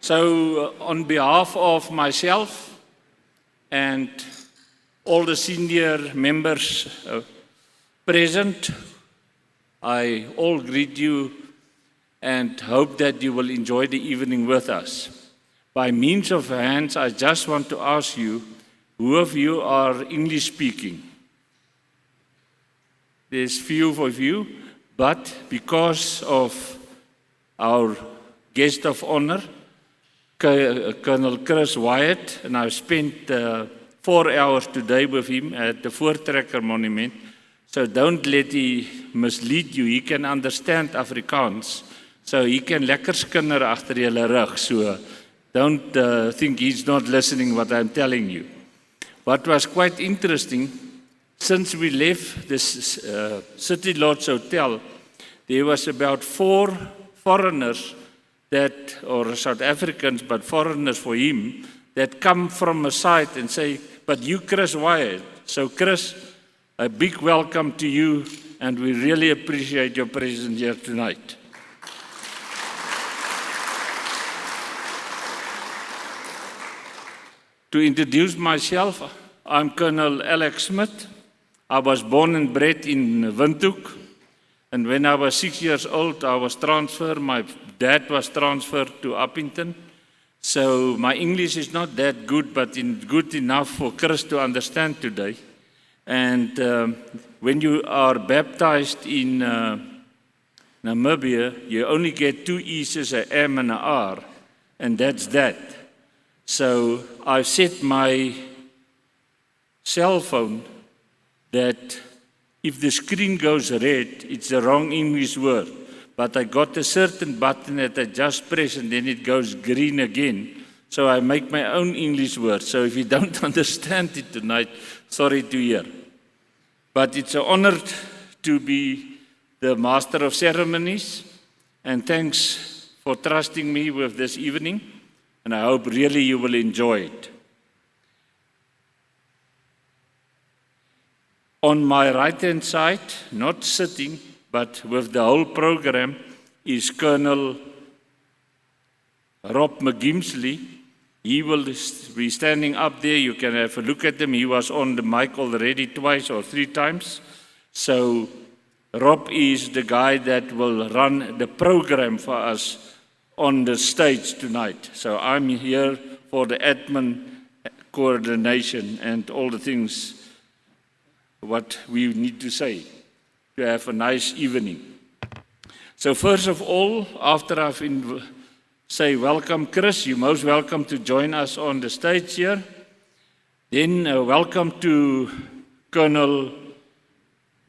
So on behalf of myself and all the senior members present, I all greet you and hope that you will enjoy the evening with us. By means of hands, I just want to ask you, who of you are English speaking? There's few of you, but because of our guest of honor, Col Chris Wyatt, and I've spent 4 hours today with him at the Voortrekker Monument, so don't let he mislead you. He can understand Afrikaans, so he can lekker skinder agter julle rug, so don't think he's not listening what I'm telling you. What was quite interesting, since we left this City Lodge Hotel, there was about 4 foreigners that, or South Africans, but foreigners for him, that come from a side and say, but you Chris Wyatt. So Chris, a big welcome to you, and we really appreciate your presence here tonight. To introduce myself, I'm Colonel Alex Smit. I was born and bred in Windhoek. And when I was 6 years old, I was transferred. My dad was transferred to Uppington. So my English is not that good, but good enough for Chris to understand today. And when you are baptized in Namibia, you only get 2 E's, an M and an R, and that's that. So I set my cell phone that if the screen goes red, it's the wrong English word. But I got a certain button that I just press and then it goes green again. So I make my own English word. So if you don't understand it tonight, sorry to hear. But it's an honor to be the Master of Ceremonies. And thanks for trusting me with this evening. And I hope really you will enjoy it. On my right-hand side, not sitting, but with the whole program, is Colonel Rob McGimpsey. He will be standing up there. You can have a look at him. He was on the mic already 2 or 3 times. So Rob is the guy that will run the program for us on the stage tonight. So I'm here for the admin coordination and all the things what we need to say to have a nice evening. So first of all, after I've say welcome Chris, you're most welcome to join us on the stage here. Then welcome to Colonel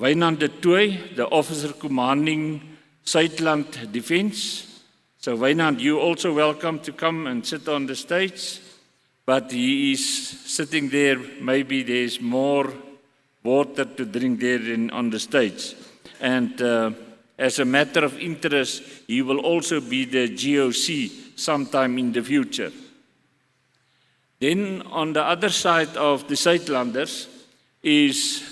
Wynand de Toit, the officer commanding Suidland Defence. So Wynand, you also welcome to come and sit on the stage, but he is sitting there, maybe there's more water to drink there than on the stage. And as a matter of interest, he will also be the GOC sometime in the future. Then on the other side of the Suidlanders is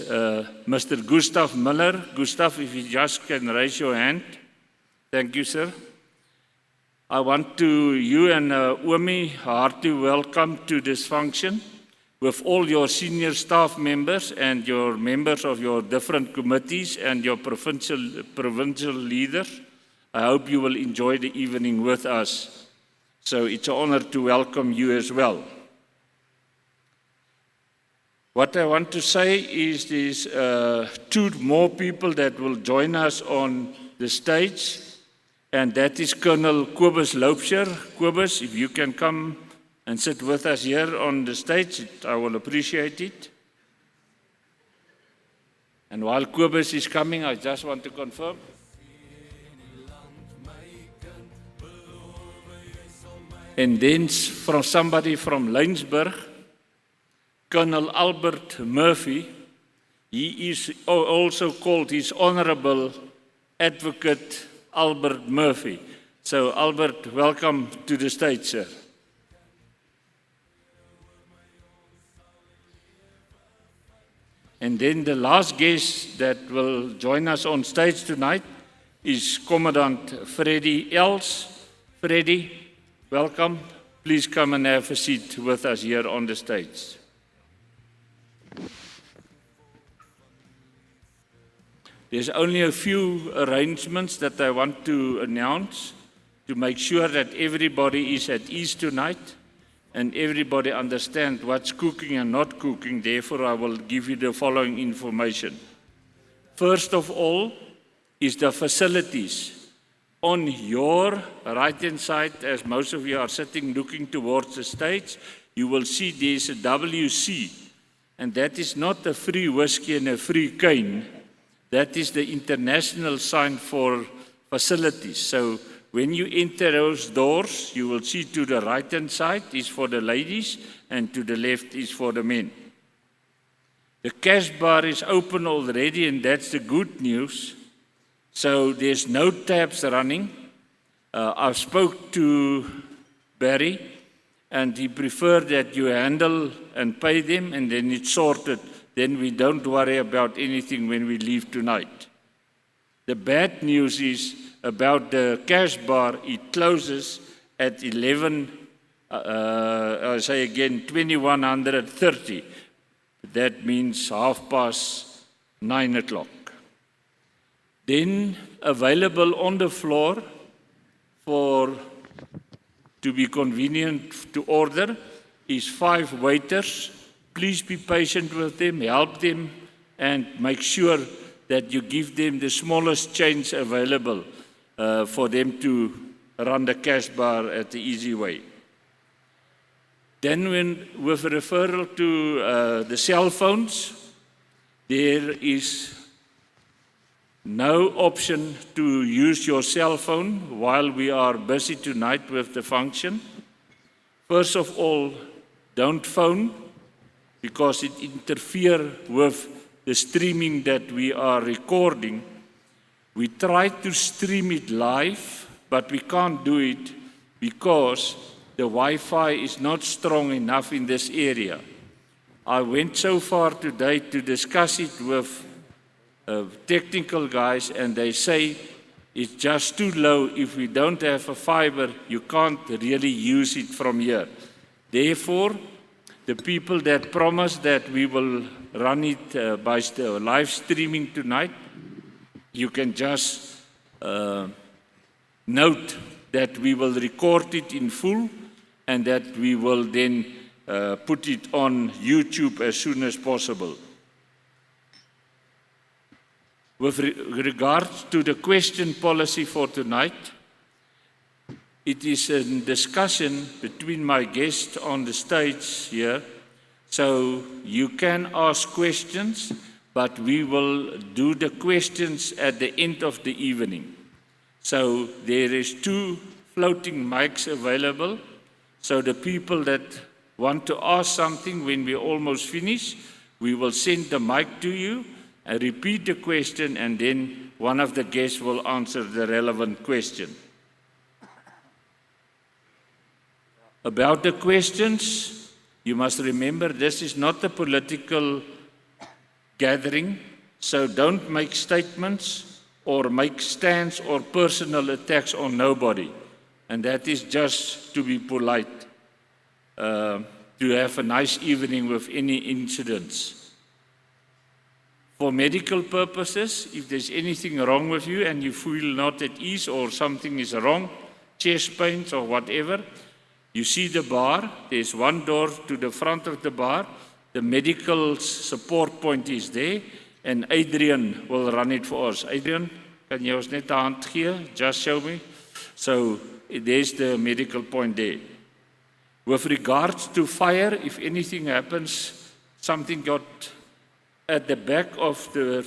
Mr. Gustav Müller. Gustav, if you just can raise your hand. Thank you, sir. I want you and Omi heartily welcome to this function with all your senior staff members and your members of your different committees and your provincial leaders. I hope you will enjoy the evening with us. So it's an honor to welcome you as well. What I want to say is there's 2 more people that will join us on the stage. And that is Colonel Kobus Loubser. Kobus, if you can come and sit with us here on the stage, I will appreciate it. And while Kobus is coming, I just want to confirm. And then from somebody from Laingsburg, Colonel Albert Murphy. He is also called His Honorable Advocate Albert Murphy. So Albert, welcome to the stage, sir. And then the last guest that will join us on stage tonight is Commandant Freddie Els. Freddie, welcome. Please come and have a seat with us here on the stage. There's only a few arrangements that I want to announce to make sure that everybody is at ease tonight and everybody understands what's cooking and not cooking. Therefore, I will give you the following information. First of all is the facilities. On your right-hand side, as most of you are sitting looking towards the stage, you will see there's a WC, and that is not a free whiskey and a free cane. That is the international sign for facilities. So when you enter those doors, you will see to the right-hand side is for the ladies and to the left is for the men. The cash bar is open already, and that's the good news. So there's no taps running. I spoke to Barry, and he preferred that you handle and pay them, and then it's sorted. Then we don't worry about anything when we leave tonight. The bad news is about the cash bar. It closes at 2130. That means 9:30 o'clock. Then available on the floor to be convenient to order is 5 waiters. Please be patient with them, help them, and make sure that you give them the smallest change available for them to run the cash bar at the easy way. Then with referral to the cell phones, there is no option to use your cell phone while we are busy tonight with the function. First of all, don't phone, because it interferes with the streaming that we are recording. We try to stream it live, but we can't do it because the Wi-Fi is not strong enough in this area. I went so far today to discuss it with technical guys, and they say it's just too low. If we don't have a fiber, you can't really use it from here. Therefore, the people that promised that we will run it by live streaming tonight, you can just note that we will record it in full and that we will then put it on YouTube as soon as possible. With regards to the question policy for tonight, it is a discussion between my guests on the stage here. So you can ask questions, but we will do the questions at the end of the evening. So there is 2 floating mics available. So the people that want to ask something when we almost finish, we will send the mic to you and repeat the question, and then one of the guests will answer the relevant question. About the questions, you must remember this is not a political gathering, so don't make statements or make stands or personal attacks on nobody. And that is just to be polite, to have a nice evening with any incidents. For medical purposes, if there's anything wrong with you and you feel not at ease or something is wrong, chest pains or whatever, you see the bar. There's one door to the front of the bar. The medical support point is there, and Adrian will run it for us. Adrian, kan jy ons net 'n hand gee? Just show me. So there's the medical point there. With regards to fire, if anything happens, something got at the back of the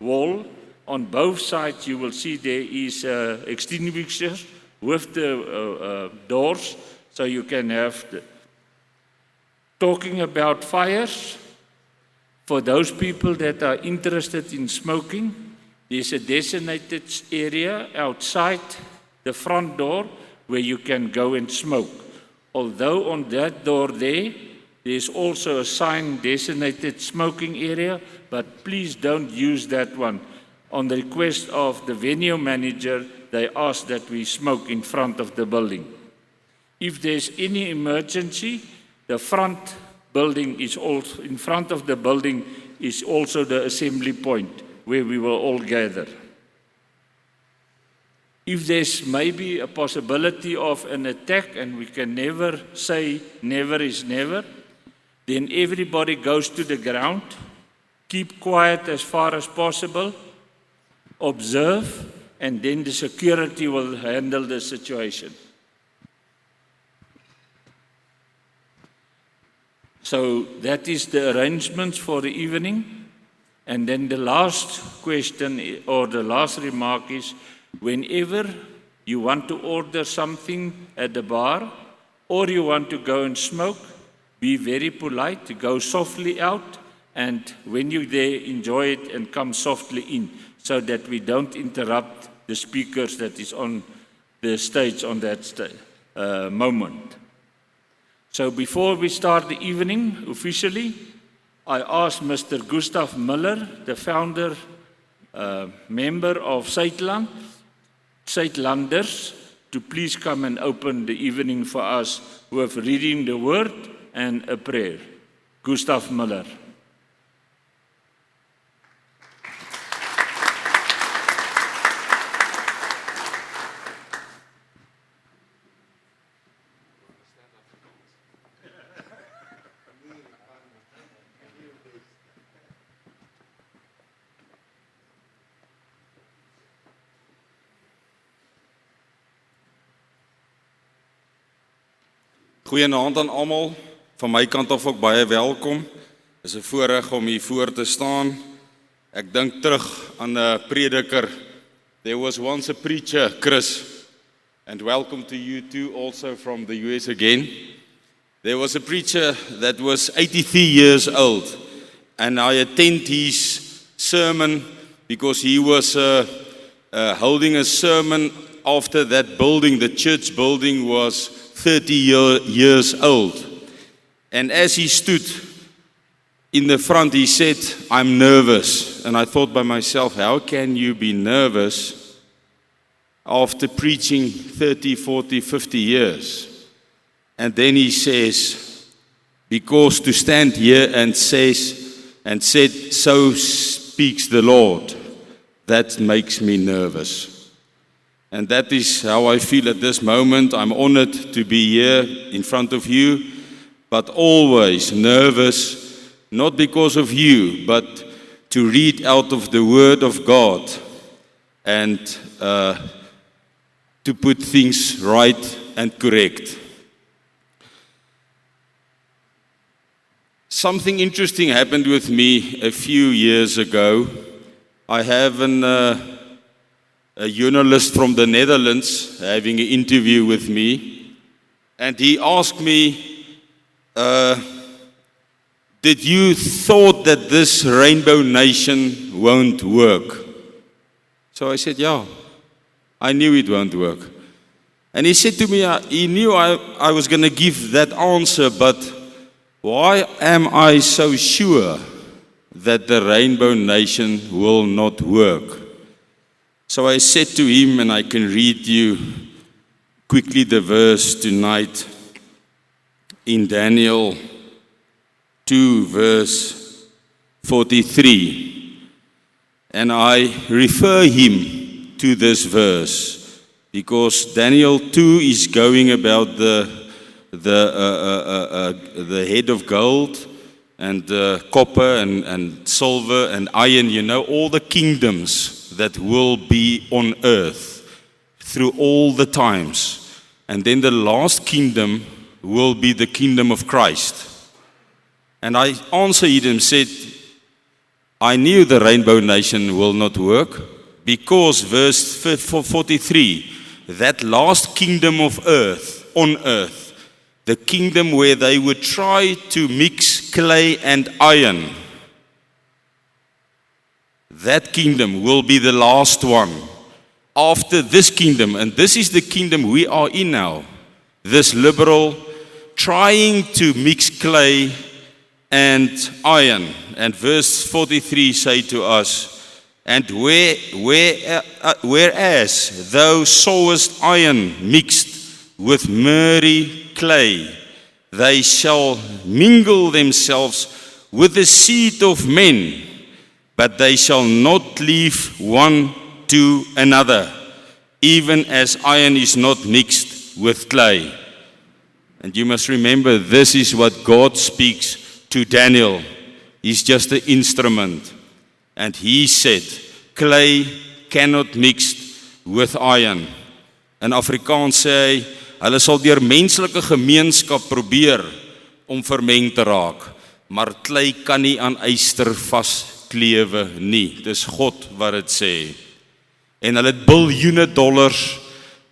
wall, on both sides you will see there is extinguishers with the doors, so you can have the. Talking about fires, for those people that are interested in smoking, there's a designated area outside the front door where you can go and smoke. Although on that door there's also a sign designated smoking area, but please don't use that one. On the request of the venue manager, they ask that we smoke in front of the building. If there's any emergency, the front building is also, in front of the building is also the assembly point where we will all gather. If there's maybe a possibility of an attack, and we can never say never is never, then everybody goes to the ground, keep quiet as far as possible, observe, and then the security will handle the situation. So that is the arrangements for the evening. And then the last question or the last remark is, whenever you want to order something at the bar or you want to go and smoke, be very polite, go softly out, and when you're there, enjoy it and come softly in, so that we don't interrupt the speakers that is on the stage on that moment. So before we start the evening officially, I asked Mr. Gustav Müller, the founder, member of Suidland, Suidlanders, to please come and open the evening for us with reading the word and a prayer. Gustav Müller. Goeienaand aan almal. Van my kant af ook baie welkom. Dit is 'n voorreg om hier voor te staan. Ek dink terug aan 'n prediker. There was once a preacher, Chris, and welcome to you too, also from the US again. There was a preacher that was 83 years old, and I attend his sermon because he was holding a sermon after that building, the church building was 30 years old. And as he stood in the front, he said, "I'm nervous." And I thought by myself, how can you be nervous after preaching 30, 40, 50 years? And then he says, because to stand here and said, "So speaks the Lord," that makes me nervous. And that is how I feel at this moment. I'm honored to be here in front of you, but always nervous, not because of you, but to read out of the Word of God and to put things right and correct. Something interesting happened with me a few years ago. I have a journalist from the Netherlands having an interview with me, and he asked me, did you thought that this Rainbow Nation won't work? So I said, yeah, I knew it won't work. And he said to me, he knew I was going to give that answer, but why am I so sure that the Rainbow Nation will not work? So I said to him, and I can read you quickly the verse tonight in Daniel 2, verse 43. And I refer him to this verse because Daniel 2 is going about the head of gold and copper and silver and iron, you know, all the kingdoms that will be on earth through all the times. And then the last kingdom will be the kingdom of Christ. And I answered him, said, I knew the Rainbow Nation will not work because verse 43, that last kingdom of earth, on earth, the kingdom where they would try to mix clay and iron, that kingdom will be the last one after this kingdom. And this is the kingdom we are in now. This liberal, trying to mix clay and iron. And verse 43 say to us, and whereas thou sawest iron mixed with murky clay. They shall mingle themselves with the seed of men, but they shall not leave one to another, even as iron is not mixed with clay. And you must remember, this is what God speaks to Daniel. He's just an instrument. And he said, clay cannot mix with iron. In Afrikaans sê hy, hulle sal deur menslike gemeenskap probeer om vermeng te raak, maar klei kan nie aan yster vasklewe nie. Dis God wat dit sê. En hulle het biljoene dollars,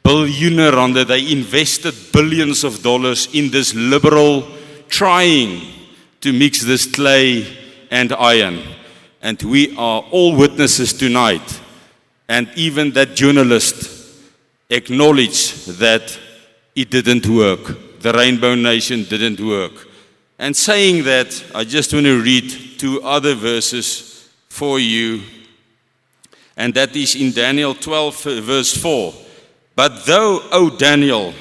biljoene rande, they invested billions of dollars in this liberal trying to mix this clay and iron. And we are all witnesses tonight. And even that journalist acknowledged that it didn't work. The Rainbow Nation didn't work. And saying that, I just want to read 2 other verses for you. And that is in Daniel 12 verse 4. But thou, O Daniel,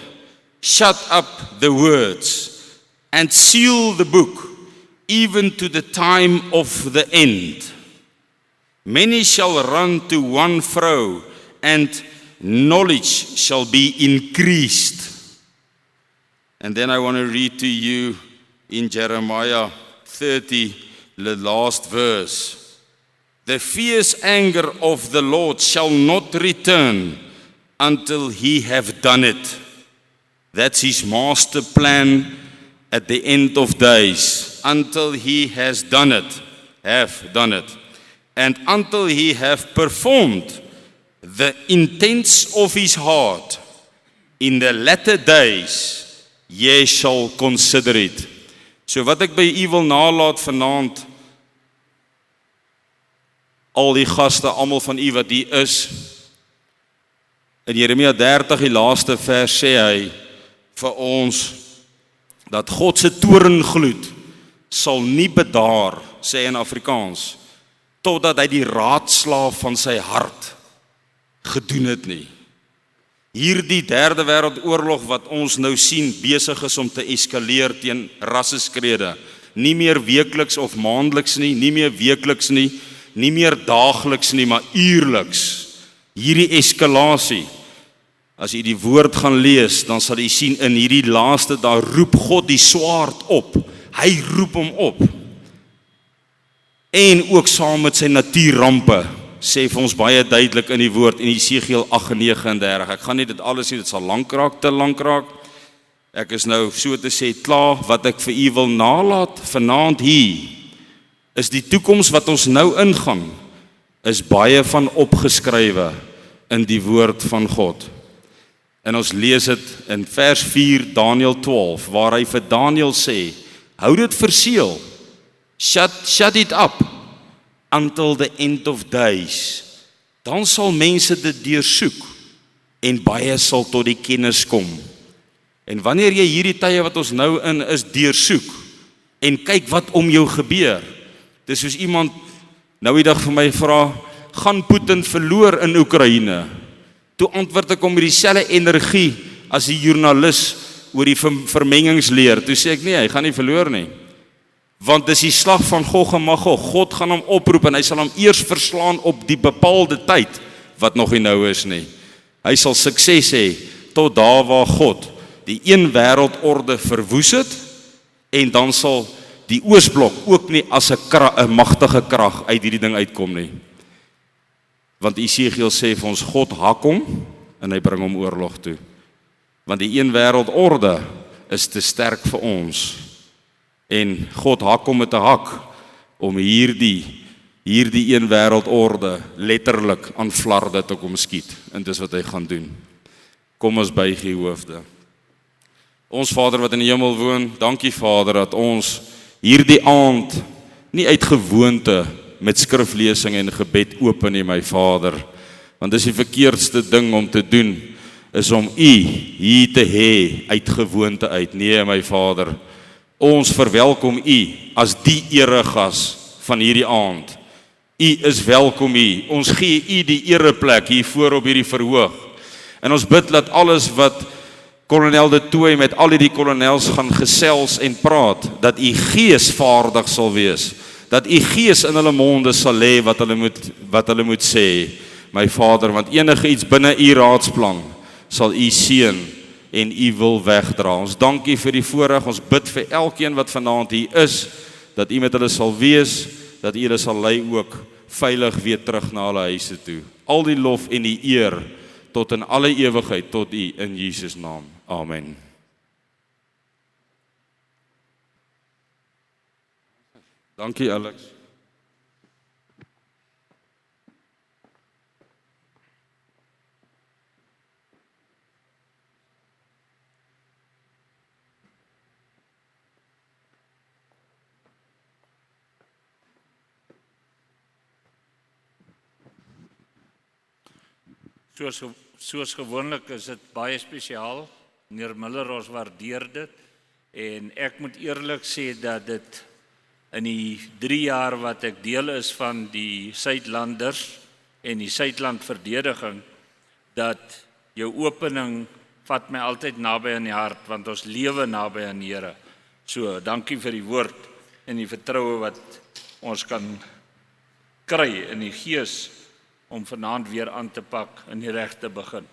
shut up the words and seal the book, even to the time of the end. Many shall run to and fro, and knowledge shall be increased. And then I want to read to you in Jeremiah 30, the last verse. The fierce anger of the Lord shall not return until he have done it. That's his master plan at the end of days. Until he has done it, and until he have performed the intents of his heart. In the latter days, ye shall consider it. So wat ek by u wil nalat vanaand, al die gaste, almal van u wat hier is, in Jeremia 30 die laaste vers sê hy vir ons, dat God se toorngloed sal nie bedaar, sê in Afrikaans, totdat hy die raadslaaf van sy hart gedoen het nie. Hierdie derde wêreldoorlog wat ons nou sien besig is om te eskaleer teen rasseskrede, nie meer weekliks of maandeliks nie, nie meer weekliks nie, nie meer daagliks nie, maar uurliks. Hierdie eskalasie, as jy die woord gaan lees, dan sal jy sien in hierdie laaste, daar roep God die swaard op. Hy roep hom op. En ook saam met sy natuurrampe, sê vir ons baie duidelik in die woord, in Esegiel 8:39. Ek gaan nie dit alles sê, dit sal lank raak, te lank raak. Ek is nou so te sê klaar, wat ek vir u wil nalat vanaand hier, is die toekoms wat ons nou ingaan, is baie van opgeskrywe in die woord van God. En ons lees dit in vers 4, Daniel 12, waar hy vir Daniel sê, hou dit verseël, shut it up, until the end of days. Dan sal mense dit deursoek, en baie sal tot die kennis kom. En wanneer jy hierdie tye wat ons nou in is deursoek, en kyk wat om jou gebeur, dis soos iemand nou die dag vir my vra, gaan Putin verloor in Oekraïne? Toe antwoord ek om met dieselfde energie as die joernalis oor die vermengingsleer. Toe sê ek nee, hy gaan nie verloor nie. Want dis die slag van Gog en Magog. God gaan hom oproep en hy sal hom eers verslaan op die bepaalde tyd, wat nog nie nou is nie. Hy sal sukses hê, tot daar waar God die een wêreldorde verwoes het, en dan sal die Oosblok ook nie as 'n magtige krag uit hierdie ding uitkom nie. Want Esegiel sê vir ons, God hak hom, en hy bring hom oorlog toe. Want die een wêreldorde is te sterk vir ons. En God hak hom met 'n hak, om hierdie een wêreldorde letterlik aan flarde te kom skiet. En dis wat hy gaan doen. Kom ons buig die hoofde. Ons Vader wat in die hemel woon, dankie Vader dat ons hierdie aand nie uit gewoonte met skriflesing en gebed open nie, my Vader. Want dis die verkeerdste ding om te doen, is om u hier te hê uit gewoonte uit. Nee, my Vader, ons verwelkom u as die eregas van hierdie aand. U is welkom hier. Ons gee u die ereplek hier voor op hierdie verhoog. En ons bid dat alles wat kolonel de Toit met al die kolonels gaan gesels en praat, dat u gees vaardig sal wees, dat u gees in hulle monde sal lê wat hulle moet sê, my Vader, want enige iets binne u raadsplan sal u seën en u wil wegdra. Ons dank u vir die voorreg, ons bid vir elkeen wat vanaand hier is, dat u met hulle sal wees, dat u hulle sal lei ook veilig weer terug na hulle huise toe. Al die lof en die eer tot in alle ewigheid tot u in Jesus naam. Amen. Dankie Alex. Soos gewoonlik is dit baie spesiaal. Meneer Müller, ons waardeer dit. En ek moet eerlik sê dat dit in die 3 jaar wat ek deel is van die Suidlanders en die Suidland Verdediging, dat jou opening vat my altyd naby aan die hart, want ons lewe naby aan die Here. So, dankie vir die woord en die vertroue wat ons kan kry in die gees om vanaand weer aan te pak en die regte begin.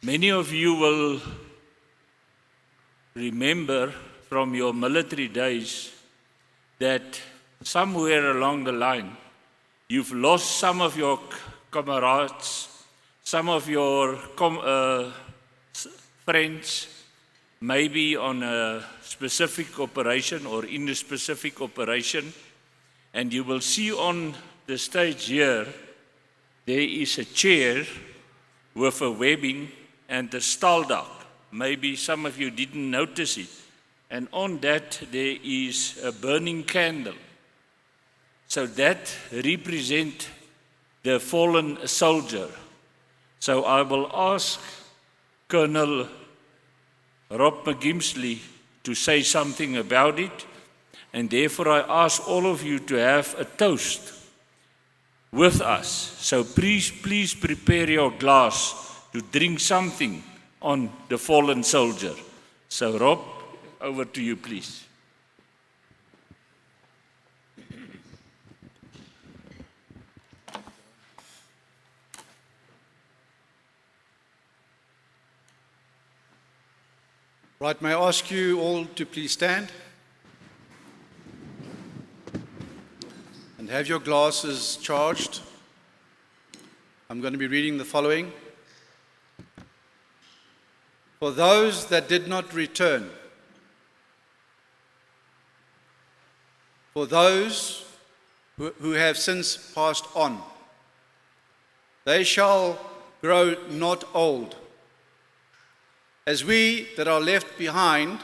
Many of you will remember from your military days that somewhere along the line you've lost some of your comrades, some of your friends, maybe on a specific operation or in a specific operation. And you will see on the stage here, there is a chair with a webbing and a staldak. Maybe some of you didn't notice it. And on that, there is a burning candle. So that represents the fallen soldier. So I will ask Colonel Rob McGimpsey to say something about it. And therefore I ask all of you to have a toast with us. So please prepare your glass to drink something on the fallen soldier. So Rob, over to you please. Right, may I ask you all to please stand? And have your glasses charged. I'm going to be reading the following. For those that did not return, for those who have since passed on, they shall grow not old, as we that are left behind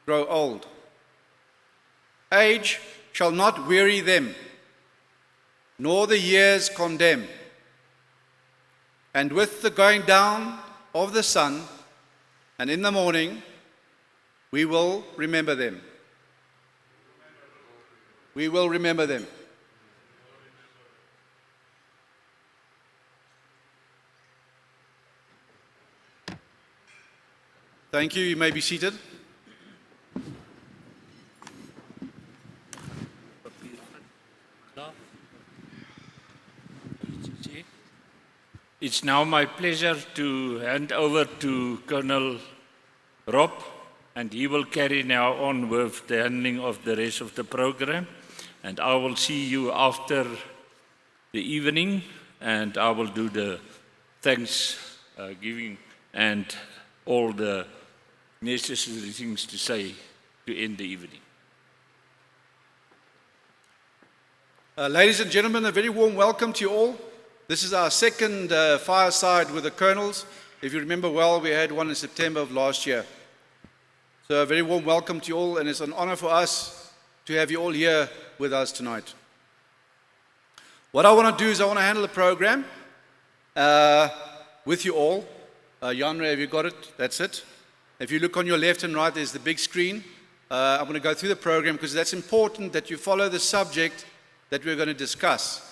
grow old. Age shall not weary them, nor the years condemn. And with the going down of the sun, and in the morning, we will remember them. We will remember them. Thank you. You may be seated. It's now my pleasure to hand over to Colonel Rob, and he will carry now on with the handling of the rest of the program. And I will see you after the evening, and I will do the thanksgiving and all the necessary things to say to end the evening. Ladies and gentlemen, a very warm welcome to you all. This is our second fireside with the colonels. If you remember well, we had one in September of last year. So a very warm welcome to you all, and it's an honor for us to have you all here with us tonight. What I want to do is I want to handle the program with you all. Jan, have you got it? That's it. If you look on your left and right, there's the big screen. I'm going to go through the program because that's important that you follow the subject that we're going to discuss.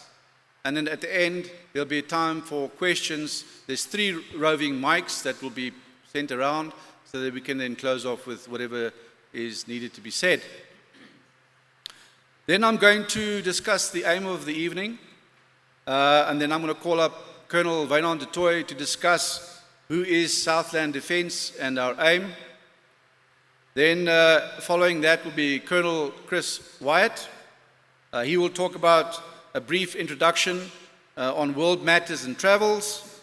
And then at the end, there'll be time for questions. There's 3 roving mics that will be sent around so that we can then close off with whatever is needed to be said. Then I'm going to discuss the aim of the evening. And then I'm going to call up Colonel Wynand de Toit to discuss who is Southland Defence and our aim. Then following that will be Col Chris Wyatt. He will talk about a brief introduction on world matters and travels.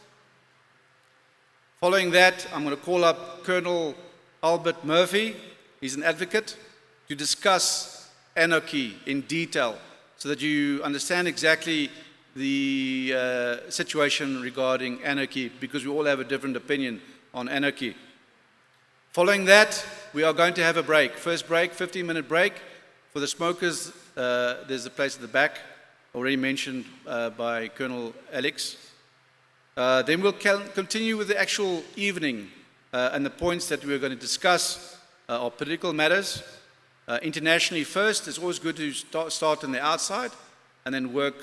Following that, I'm going to call up Colonel Albert Murphy. He's an advocate to discuss anarchy in detail so that you understand exactly the situation regarding anarchy, because we all have a different opinion on anarchy. Following that, we are going to have a break. First break, 15-minute break. For the smokers, there's a place at the back, already mentioned by Colonel Alex. Then we'll continue with the actual evening, and the points that we're going to discuss are political matters. Internationally first, it's always good to start on the outside and then work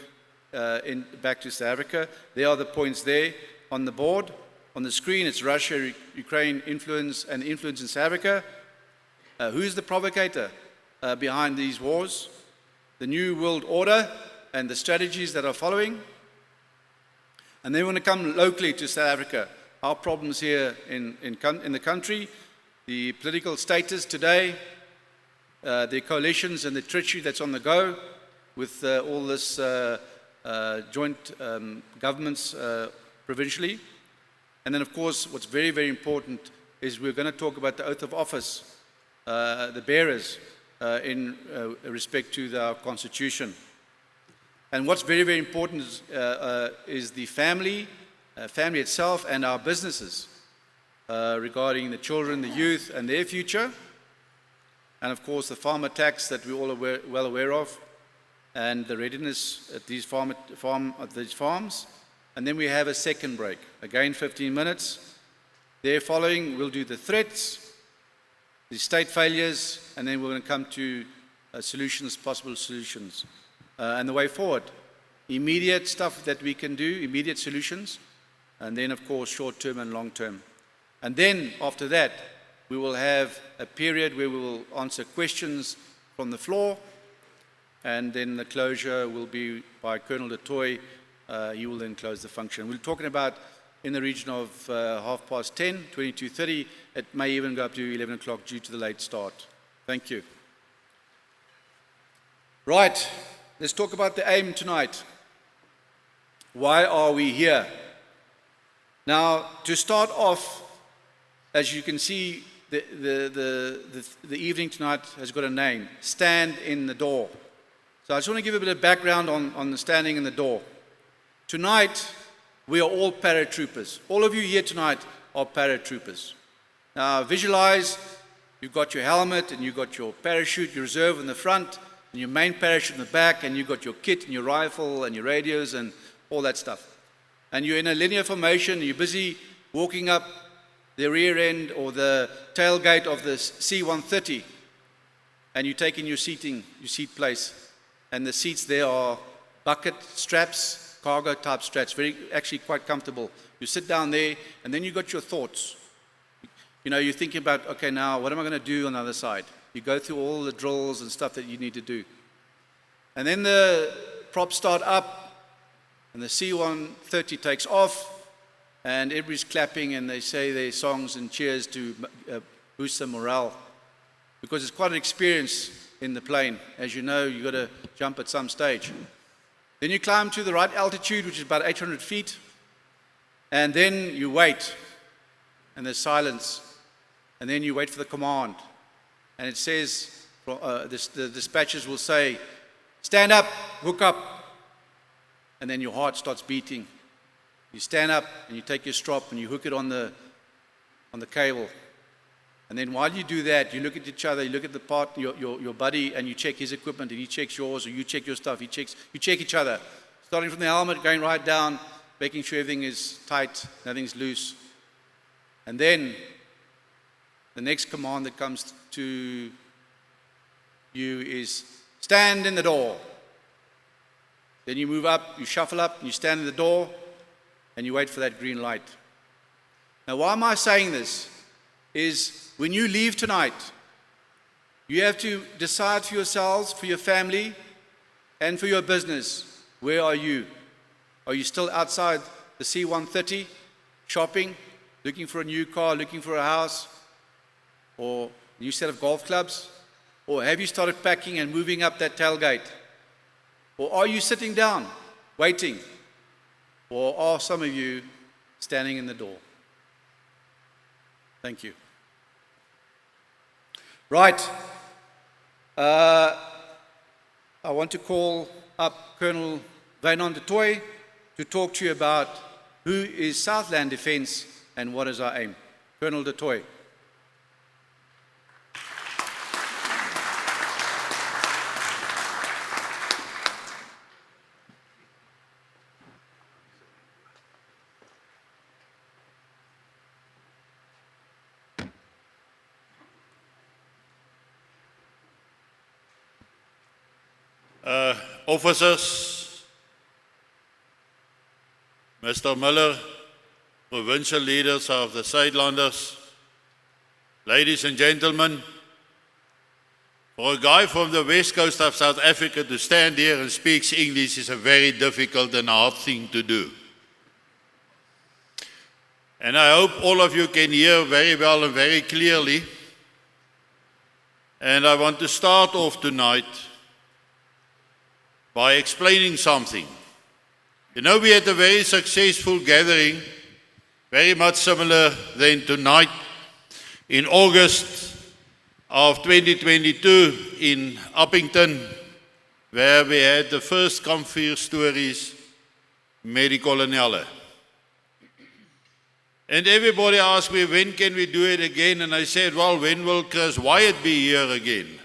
back to South Africa. There are the points there on the board. On the screen, it's Russia, Ukraine influence and influence in South Africa. Who is the provocator behind these wars? The New World Order and the strategies that are following. And then we're going to come locally to South Africa. Our problems here in the country, the political status today, the coalitions and the treachery that's on the go with all this joint governments provincially. And then, of course, what's very, very important is we're going to talk about the oath of office, the bearers in respect to our Constitution. And what's very, very important is the family itself and our businesses regarding the children, the youth, and their future. And, of course, the farmer tax that we're all well aware of, and the readiness at these farms. And then we have a second break, again 15 minutes. There following, we'll do the threats, the state failures, and then we're going to come to solutions, possible solutions, and the way forward. Immediate stuff that we can do, immediate solutions, and then, of course, short-term and long-term. And then, after that, we will have a period where we will answer questions from the floor, and then the closure will be by Colonel de Toit. He will then close the function. We're talking about in the region of 10:30, 22:30. It may even go up to 11 o'clock due to the late start. Thank you. Right, let's talk about the aim tonight. Why are we here? Now, to start off, as you can see, the evening tonight has got a name, Stand in the Door. So I just want to give a bit of background on the standing in the door. Tonight, we are all paratroopers. All of you here tonight are paratroopers. Now, visualize, you've got your helmet and you've got your parachute, your reserve in the front, and your main parachute in the back, and you've got your kit and your rifle and your radios and all that stuff. And you're in a linear formation, and you're busy walking up the rear end or the tailgate of the C-130, and you take in your seat place. And the seats there are bucket straps, cargo type straps, actually quite comfortable. You sit down there, and then you got your thoughts. You know, you're thinking about, okay, now what am I going to do on the other side? You go through all the drills and stuff that you need to do. And then the props start up, and the C-130 takes off, and everybody's clapping, and they say their songs and cheers to boost some morale. Because it's quite an experience in the plane. As you know, you've got to jump at some stage. Then you climb to the right altitude, which is about 800 feet, and then you wait, and there's silence, and then you wait for the command. And it says, the dispatchers will say, stand up, hook up, and then your heart starts beating. You stand up, and you take your strap, and you hook it on the cable. And then while you do that, you look at each other, you look at the your buddy, and you check his equipment, and he checks yours, or you check your stuff, you check each other. Starting from the helmet, going right down, making sure everything is tight, nothing's loose. And then the next command that comes to you is, stand in the door. Then you move up, you shuffle up, and you stand at the door, and you wait for that green light. Now, why am I saying this? Is when you leave tonight, you have to decide for yourselves, for your family, and for your business, where are you? Are you still outside the C130, shopping, looking for a new car, looking for a house, or a new set of golf clubs? Or have you started packing and moving up that tailgate? Or are you sitting down, waiting? Or are some of you standing in the door? Thank you. Right. I want to call up Colonel Wynand Toit to talk to you about who is Suidland Defence and what is our aim. Colonel Toit. Officers, Mr. Müller, provincial leaders of the Suidlanders, ladies and gentlemen, for a guy from the west coast of South Africa to stand here and speak English is a very difficult and hard thing to do. And I hope all of you can hear very well and very clearly. And I want to start off tonight by explaining something. You know, we had a very successful gathering, very much similar than tonight, in August of 2022 in Uppington, where we had the first Kampvuur stories, Mary Colonelle. And everybody asked me, when can we do it again? And I said, well, when will Chris Wyatt be here again?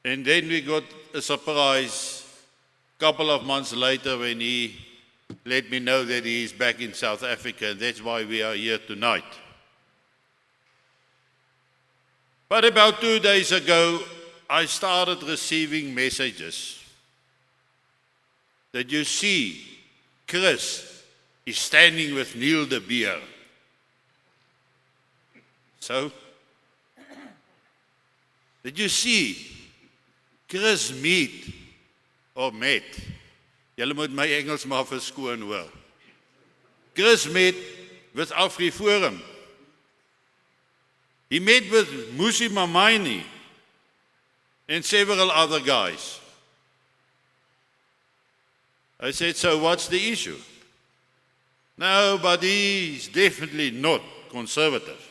And then we got a surprise a couple of months later when he let me know that he is back in South Africa, and that's why we are here tonight. But about 2 days ago, I started receiving messages that you see Chris is standing with Neil de Beer. So, did you see Chris meet or met? Julle moet my Engels maar verskoon hoor. Chris met with AfriForum. He met with Musi Mamaini and several other guys. I said, so what's the issue? No, but he's definitely not conservative.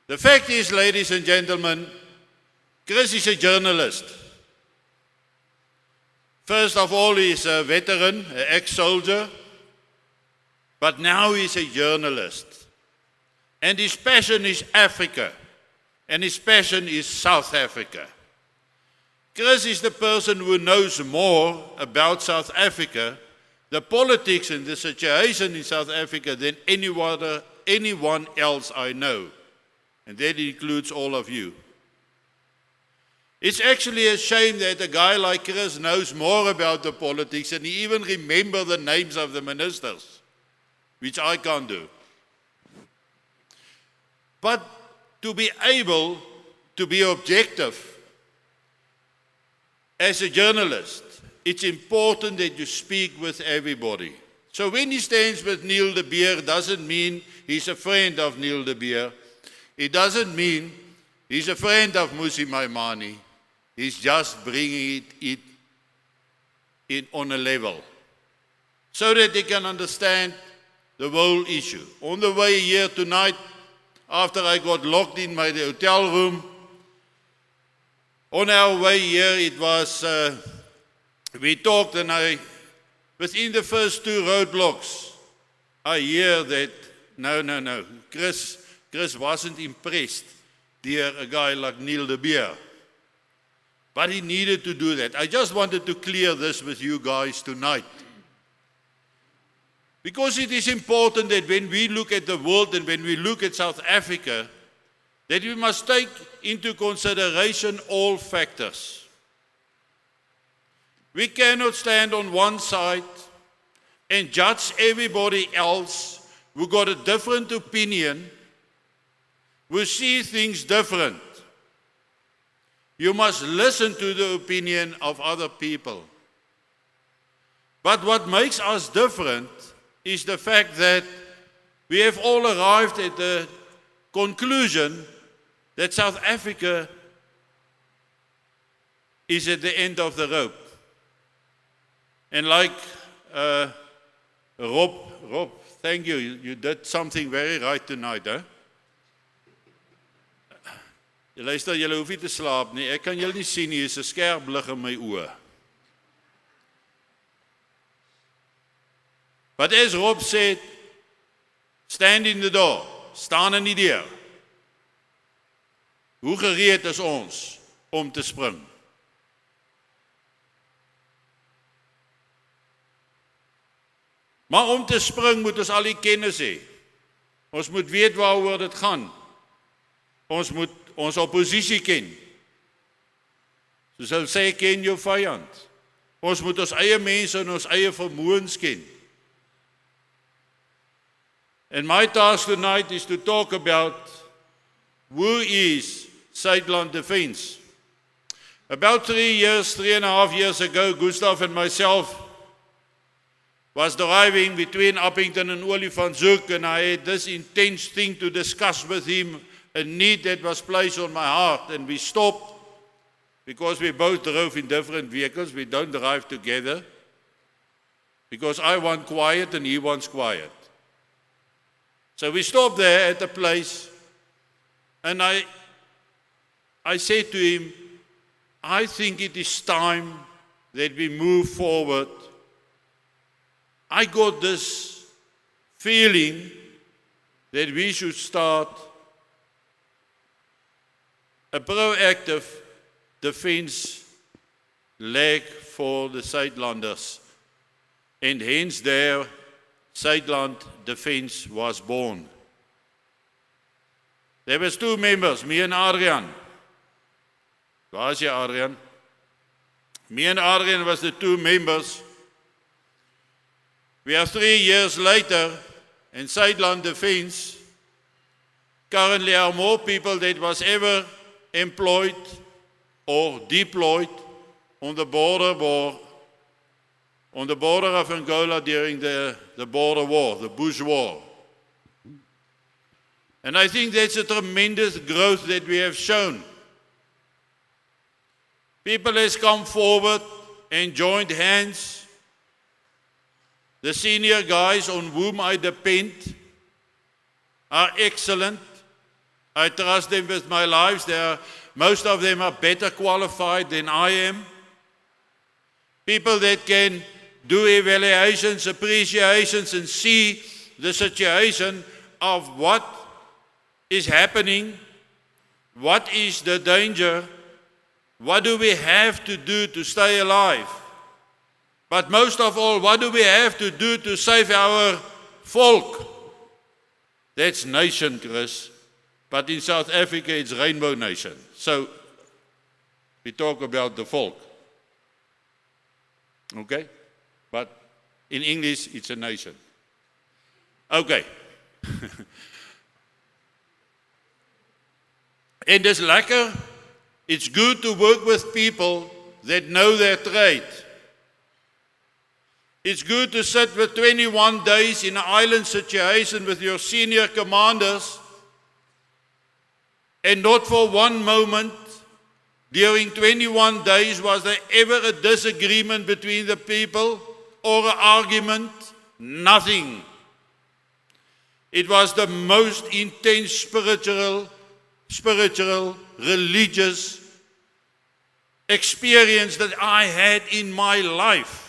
The fact is, ladies and gentlemen, Chris is a journalist. First of all, he's a veteran, an ex-soldier, but now he's a journalist. And his passion is Africa, and his passion is South Africa. Chris is the person who knows more about South Africa, the politics and the situation in South Africa than anyone else I know. And that includes all of you. It's actually a shame that a guy like Chris knows more about the politics and he even remembers the names of the ministers, which I can't do. But to be able to be objective as a journalist, it's important that you speak with everybody. So when he stands with Neil de Beer, doesn't mean he's a friend of Neil de Beer. It doesn't mean he's a friend of Musi Maimane. He's just bringing it in on a level so that they can understand the whole issue. On the way here tonight, after I got locked in my hotel room, on our way here, it was, we talked and within the first 2 roadblocks, I hear that, no, Chris wasn't impressed by a guy like Neil de Beer. But he needed to do that. I just wanted to clear this with you guys tonight. Because it is important that when we look at the world and when we look at South Africa, that we must take into consideration all factors. We cannot stand on one side and judge everybody else who got a different opinion, who see things different. You must listen to the opinion of other people. But what makes us different is the fact that we have all arrived at the conclusion that South Africa is at the end of the rope. And like Rob, thank you. You did something very right tonight, hè? Luister, julle hoef nie te slaap nie. Ek kan julle nie sien nie, is 'n skerp lig in my oë. But as Rob said, stand in the door, staan in die deur. Hoe gereed is ons om te spring? Maar om te spring moet ons al die kennis hê. Ons moet weet waaroor dit gaan. Ons moet ons oppositie ken. Soos hulle sê, ken jou vyand. Ons moet ons eie mense en ons eie vermoëns ken. And my task tonight is to talk about who is Suidland Defence. About 3.5 years ago, Gustav and myself was driving between Uppington and Olifantshoek, and I had this intense thing to discuss with him, a need that was placed on my heart, and we stopped because we both drove in different vehicles. We don't drive together because I want quiet and he wants quiet. So we stopped there at a place, and I said to him, I think it is time that we move forward. I got this feeling that we should start a proactive defense leg for the Suidlanders, and hence there Suidland Defence was born. There was 2 members, me and Adrian. Waar is jy, Adrian? Me and Adrian was the 2 members. We are 3 years later, and Suidland Defence currently are more people that was ever employed or deployed on the border of Angola during the border war, the Bush War. And I think that's a tremendous growth that we have shown. People has come forward and joined hands. The senior guys on whom I depend are excellent. I trust them with my lives. Most of them are better qualified than I am. People that can do evaluations, appreciations, and see the situation of what is happening, what is the danger, what do we have to do to stay alive. But most of all, what do we have to do to save our folk? That's nation, Chris. But in South Africa, it's Rainbow Nation. So, we talk about the folk. Okay? But in English, it's a nation. Okay. En dis lekker. It's good to work with people that know their trade. It's good to sit with 21 days in an island situation with your senior commanders, and not for one moment during 21 days was there ever a disagreement between the people or an argument. Nothing. It was the most intense spiritual, religious experience that I had in my life.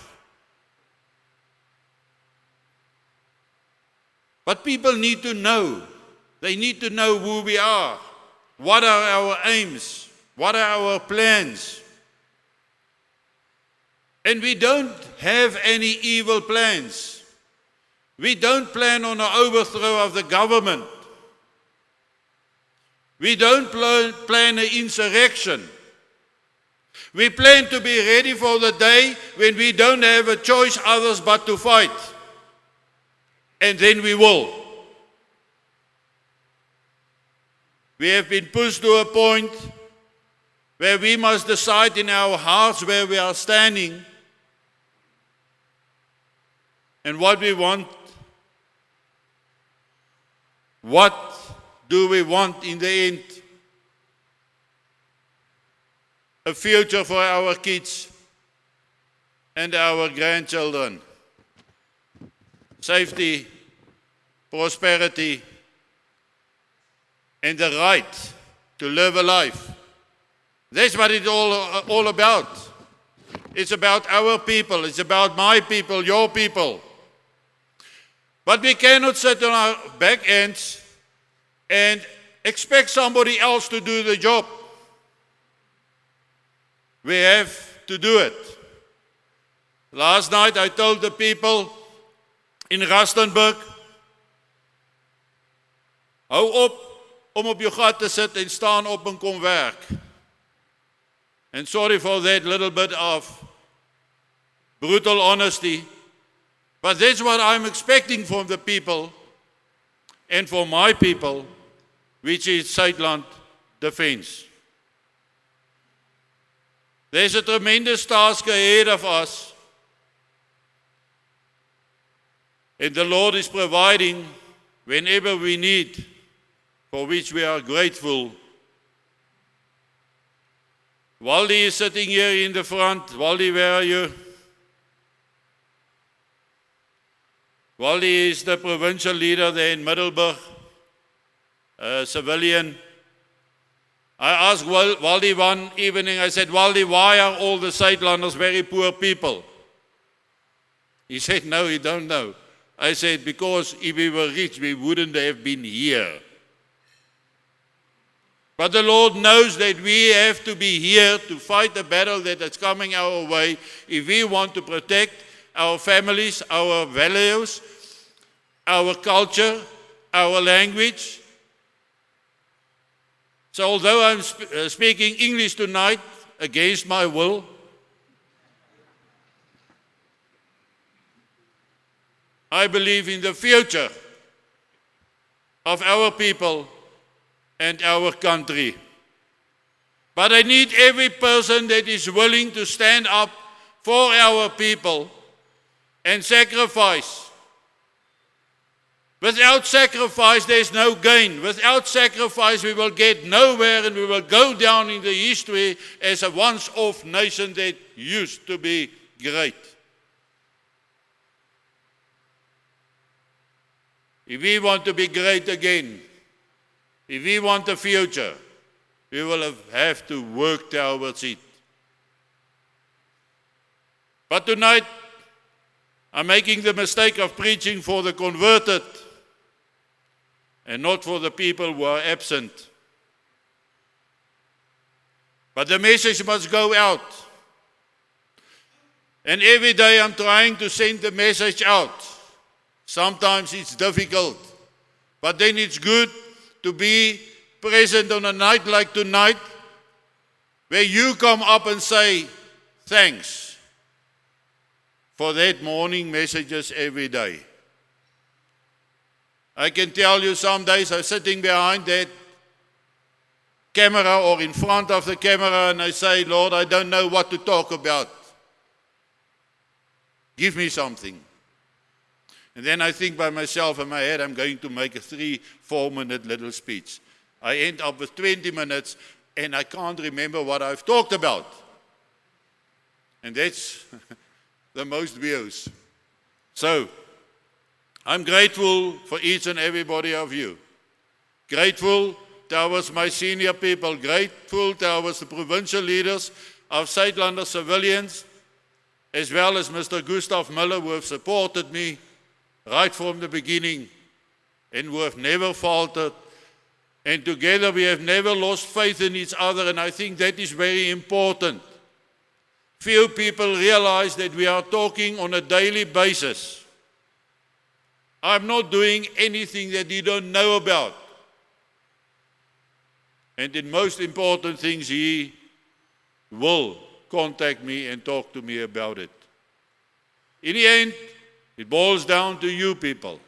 But people need to know. They need to know who we are. What are our aims? What are our plans? And we don't have any evil plans. We don't plan on an overthrow of the government. We don't plan an insurrection. We plan to be ready for the day when we don't have a choice others but to fight. And then we will. We have been pushed to a point where we must decide in our hearts where we are standing and what we want. What do we want in the end? A future for our kids and our grandchildren. Safety, prosperity, and the right to live a life. That's what it's all about. It's about our people. It's about my people, your people. But we cannot sit on our back ends and expect somebody else to do the job. We have to do it. Last night I told the people in Rustenburg, hou op om op jou gat te sit en staan op en kom werk. And sorry for that little bit of brutal honesty, but that's what I'm expecting from the people and for my people, which is Suidland Defence. There's a tremendous task ahead of us, and the Lord is providing whenever we need, for which we are grateful. Waldi is sitting here in the front. Waldi, where are you? Waldi is the provincial leader there in Middelburg, a civilian. I asked Waldi one evening, I said, Waldi, why are all the Suidlanders very poor people? He said, no, he don't know. I said, because if we were rich, we wouldn't have been here. But the Lord knows that we have to be here to fight the battle that is coming our way if we want to protect our families, our values, our culture, our language. So although I'm speaking English tonight against my will, I believe in the future of our people and our country. But I need every person that is willing to stand up for our people and sacrifice. Without sacrifice, there's no gain. Without sacrifice, we will get nowhere and we will go down in the history as a once-off nation that used to be great. If we want to be great again, if we want a future, we will have to work towards it. But tonight, I'm making the mistake of preaching for the converted and not for the people who are absent. But the message must go out. And every day I'm trying to send the message out. Sometimes it's difficult, but then it's good to be present on a night like tonight, where you come up and say, thanks for that morning messages every day. I can tell you some days I'm sitting behind that camera or in front of the camera and I say, Lord, I don't know what to talk about. Give me something. And then I think by myself in my head, I'm going to make a 3-4 minute little speech. I end up with 20 minutes and I can't remember what I've talked about. And that's the most views. So, I'm grateful for each and everybody of you. Grateful towards my senior people. Grateful towards the provincial leaders of Suidlander civilians, as well as Mr. Gustav Müller, who have supported me right from the beginning and who have never faltered. And together we have never lost faith in each other, and I think that is very important. Few people realize that we are talking on a daily basis. I'm not doing anything that you don't know about. And in most important things, he will contact me and talk to me about it. In the end, it boils down to you people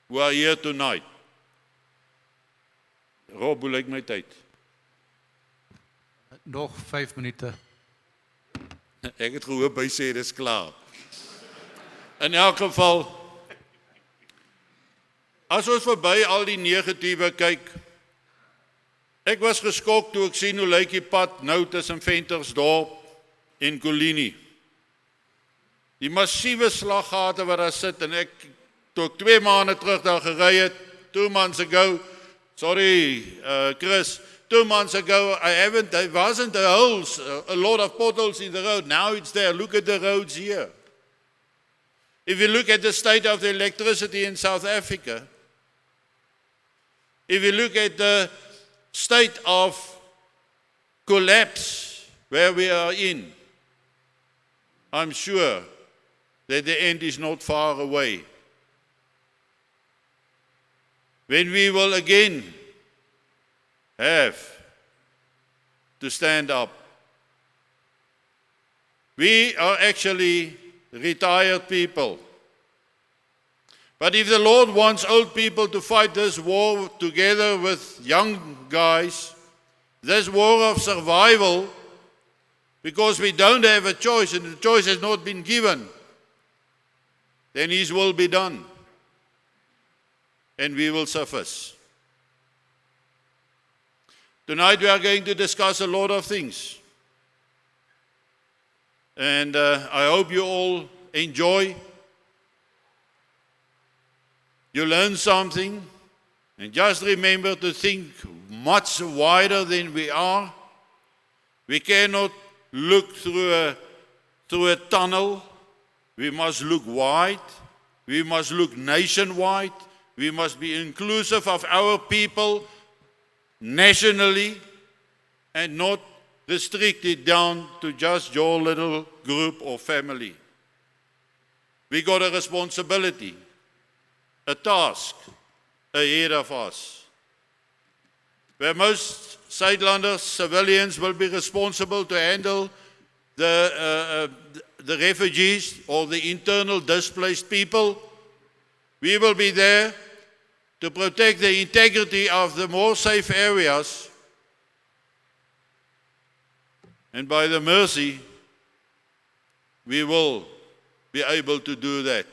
who are here tonight. Rob, hoe lyk my tyd? Nog 5 minute. Ek het gehoop hy sê dis klaar. In elk geval, as ons verby al die negatiewe kyk, ek was geskok toe ek sien hoe lyk die pad nou tussen Ventersdorp en Kolini. Die massiewe slaggate wat daar sit, en ek, toe ek 2 maande terug daar gery het, 2 months ago, Chris, 2 months ago, there wasn't a lot of potholes in the road. Now it's there. Look at the roads here. If you look at the state of the electricity in South Africa, if you look at the state of collapse where we are in, I'm sure that the end is not far away. When we will again have to stand up. We are actually retired people. But if the Lord wants old people to fight this war together with young guys, this war of survival, because we don't have a choice and the choice has not been given, then His will be done. And we will suffice. Tonight we are going to discuss a lot of things. And I hope you all enjoy. You learn something. And just remember to think much wider than we are. We cannot look through a tunnel. We must look wide. We must look nationwide. We must be inclusive of our people nationally and not restricted down to just your little group or family. We got a responsibility, a task ahead of us. Where most Suidlanders, civilians, will be responsible to handle the refugees or the internal displaced people, we will be there to protect the integrity of the more safe areas, and by the mercy, we will be able to do that.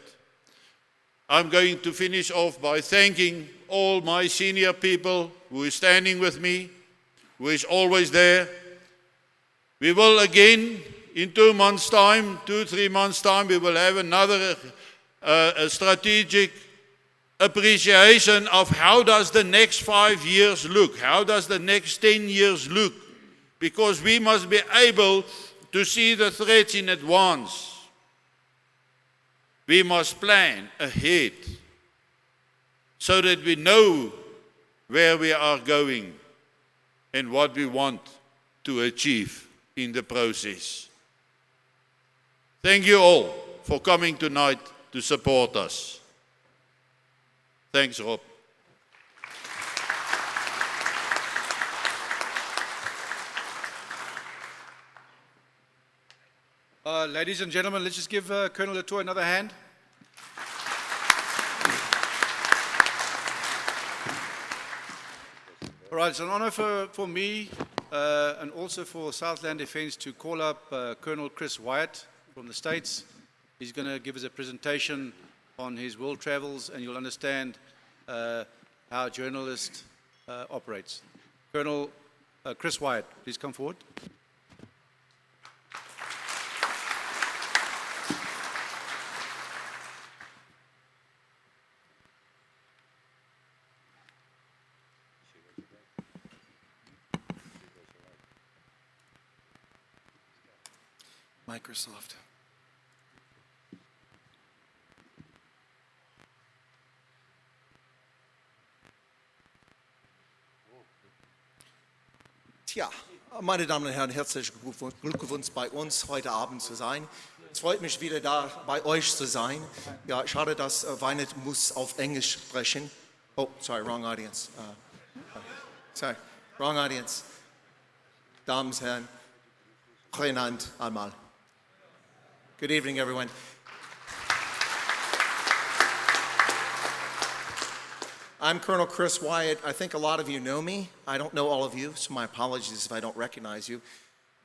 I'm going to finish off by thanking all my senior people who is standing with me, who is always there. We will again, in 2 months' time, 2-3 months' time, we will have another a strategic appreciation of how does the next 5 years look, how does the next 10 years look, because we must be able to see the threats in advance. We must plan ahead so that we know where we are going and what we want to achieve in the process. Thank you all for coming tonight to support us. Thanks, Rob. Ladies and gentlemen, let's just give Colonel Toit another hand. All right, it's an honor for me and also for Southland Defence to call up Col Chris Wyatt from the States. He's going to give us a presentation on his world travels, and you'll understand how a journalist operates. Col Chris Wyatt, please come forward. Microsoft. Tja, meine Damen und Herren, herzlichen Glückwunsch bei uns heute Abend zu sein. Es freut mich wieder da bei euch zu sein. Ja, schade, dass Wynand muss auf Englisch sprechen. Oh, sorry, wrong audience. Sorry, wrong audience. Damen und Herren, Wynand einmal. Good evening, everyone. I'm Colonel Chris Wyatt. I think a lot of you know me. I don't know all of you, so my apologies if I don't recognize you.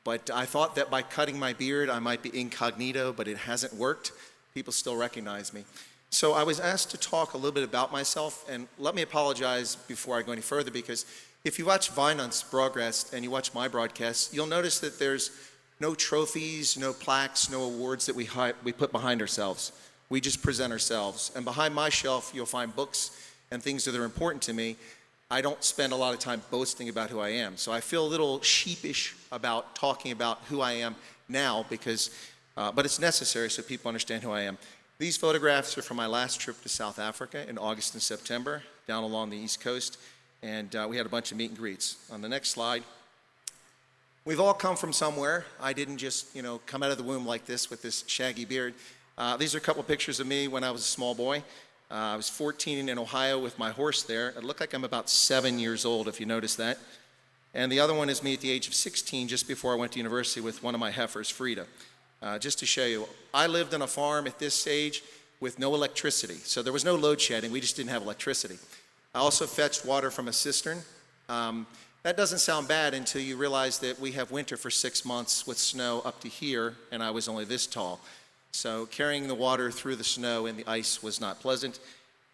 But I thought that by cutting my beard, I might be incognito, but it hasn't worked. People still recognize me. So I was asked to talk a little bit about myself, and let me apologize before I go any further, because if you watch Wynand's broadcast and you watch my broadcast, you'll notice that there's no trophies, no plaques, no awards that we put behind ourselves. We just present ourselves. And behind my shelf, you'll find books and things that are important to me. I don't spend a lot of time boasting about who I am. So I feel a little sheepish about talking about who I am now, because, but it's necessary so people understand who I am. These photographs are from my last trip to South Africa in August and September, down along the East Coast, and we had a bunch of meet and greets. On the next slide, we've all come from somewhere. I didn't just, come out of the womb like this with this shaggy beard. These are a couple pictures of me when I was a small boy. I was 14 in Ohio with my horse there. It looked like I'm about 7 years old, if you notice that. And the other one is me at the age of 16, just before I went to university with one of my heifers, Frida. Just to show you, I lived on a farm at this age with no electricity. So there was no load shedding, we just didn't have electricity. I also fetched water from a cistern. That doesn't sound bad until you realize that we have winter for 6 months with snow up to here, and I was only this tall. So carrying the water through the snow and the ice was not pleasant,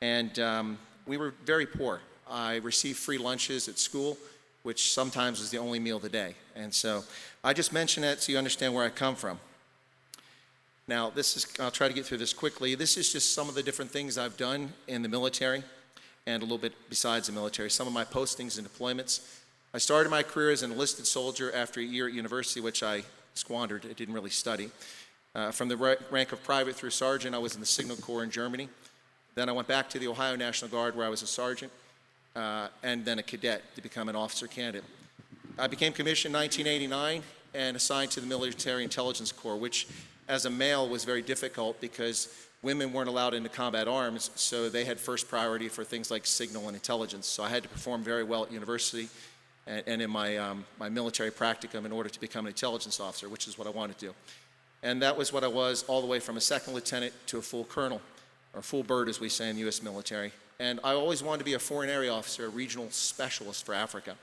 and we were very poor. I received free lunches at school, which sometimes was the only meal of the day. And so I just mention that so you understand where I come from. Now, I'll try to get through this quickly. This is just some of the different things I've done in the military and a little bit besides the military, some of my postings and deployments. I started my career as an enlisted soldier after a year at university, which I squandered. I didn't really study. From the rank of private through sergeant, I was in the Signal Corps in Germany. Then I went back to the Ohio National Guard, where I was a sergeant, and then a cadet to become an officer candidate. I became commissioned in 1989 and assigned to the Military Intelligence Corps, which as a male was very difficult because women weren't allowed into combat arms, so they had first priority for things like signal and intelligence. So I had to perform very well at university and in my military practicum in order to become an intelligence officer, which is what I wanted to do. And that was what I was all the way from a second lieutenant to a full colonel, or full bird as we say in the U.S. military. And I always wanted to be a foreign area officer, a regional specialist for Africa.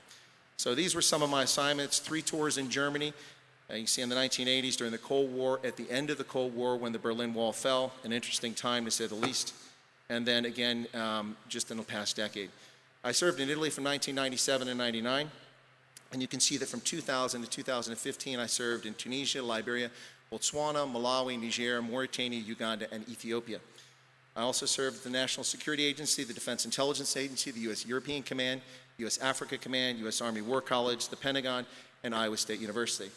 So these were some of my assignments: 3 tours in Germany. You can see in the 1980s during the Cold War, at the end of the Cold War when the Berlin Wall fell, an interesting time to say the least. And then again, just in the past decade. I served in Italy from 1997 to 99. And you can see that from 2000 to 2015, I served in Tunisia, Liberia, Botswana, Malawi, Niger, Mauritania, Uganda, and Ethiopia. I also served at the National Security Agency, the Defense Intelligence Agency, the U.S. European Command, U.S. Africa Command, U.S. Army War College, the Pentagon, and Iowa State University.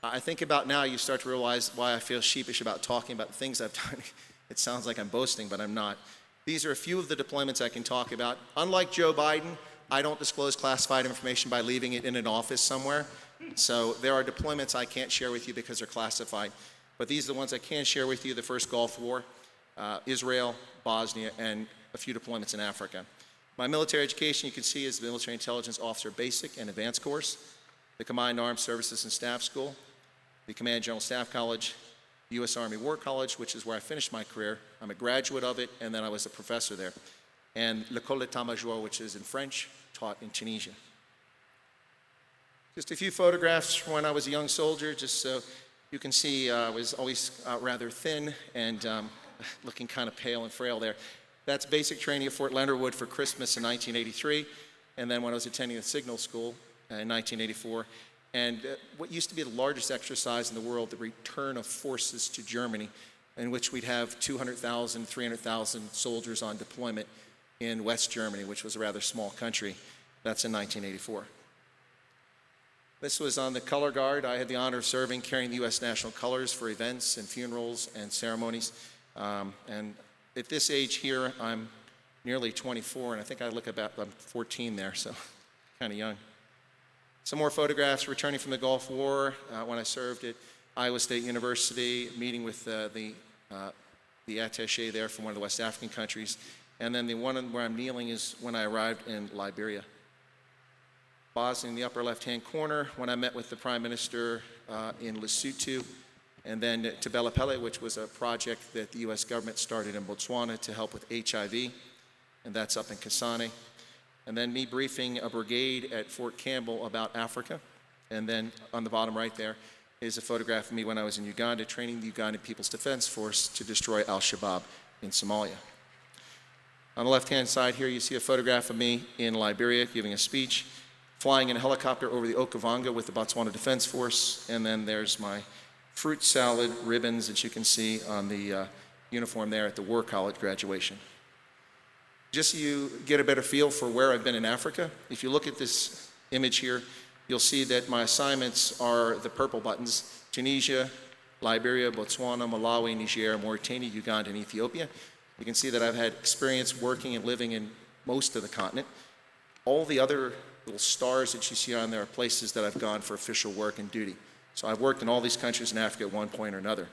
I think about now, you start to realize why I feel sheepish about talking about the things I've done. It sounds like I'm boasting, but I'm not. These are a few of the deployments I can talk about. Unlike Joe Biden, I don't disclose classified information by leaving it in an office somewhere. So there are deployments I can't share with you because they're classified. But these are the ones I can share with you: the first Gulf War, Israel, Bosnia, and a few deployments in Africa. My military education, you can see, is the Military Intelligence Officer Basic and Advanced course, the Combined Armed Services and Staff School, the Command General Staff College, the U.S. Army War College, which is where I finished my career. I'm a graduate of it, and then I was a professor there. And l'École d'État-Major, which is in French, taught in Tunisia. Just a few photographs from when I was a young soldier, just so you can see I was always rather thin and looking kind of pale and frail there. That's basic training at Fort Leonard Wood for Christmas in 1983, and then when I was attending the Signal School in 1984. And what used to be the largest exercise in the world, the return of forces to Germany, in which we'd have 200,000, 300,000 soldiers on deployment in West Germany, which was a rather small country. That's in 1984. This was on the color guard. I had the honor of serving carrying the U.S. national colors for events and funerals and ceremonies. And at this age here, I'm nearly 24, and I think I look about, I'm 14 there, so kind of young. Some more photographs returning from the Gulf War when I served at Iowa State University, meeting with the attaché there from one of the West African countries. And then the one where I'm kneeling is when I arrived in Liberia. Bosnia in the upper left-hand corner when I met with the Prime Minister in Lesotho, and then Tabela Pele, which was a project that the U.S. government started in Botswana to help with HIV, and that's up in Kasane. And then me briefing a brigade at Fort Campbell about Africa. And then on the bottom right there is a photograph of me when I was in Uganda training the Ugandan People's Defense Force to destroy al-Shabaab in Somalia. On the left-hand side here, you see a photograph of me in Liberia giving a speech, flying in a helicopter over the Okavango with the Botswana Defense Force. And then there's my fruit salad ribbons that you can see on the uniform there at the War College graduation. Just so you get a better feel for where I've been in Africa, if you look at this image here, you'll see that my assignments are the purple buttons: Tunisia, Liberia, Botswana, Malawi, Niger, Mauritania, Uganda, and Ethiopia. You can see that I've had experience working and living in most of the continent. All the other little stars that you see on there are places that I've gone for official work and duty. So I've worked in all these countries in Africa at one point or another.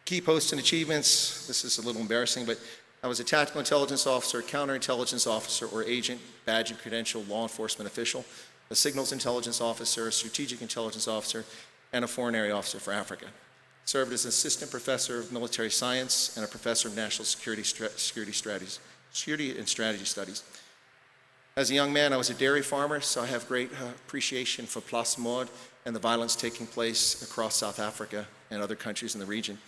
Key posts and achievements, this is a little embarrassing, but I was a tactical intelligence officer, counterintelligence officer or agent, badge and credential law enforcement official, a signals intelligence officer, a strategic intelligence officer, and a foreign area officer for Africa. Served as assistant professor of military science and a professor of national security and strategy studies. As a young man, I was a dairy farmer, so I have great appreciation for Place Maud and the violence taking place across South Africa and other countries in the region.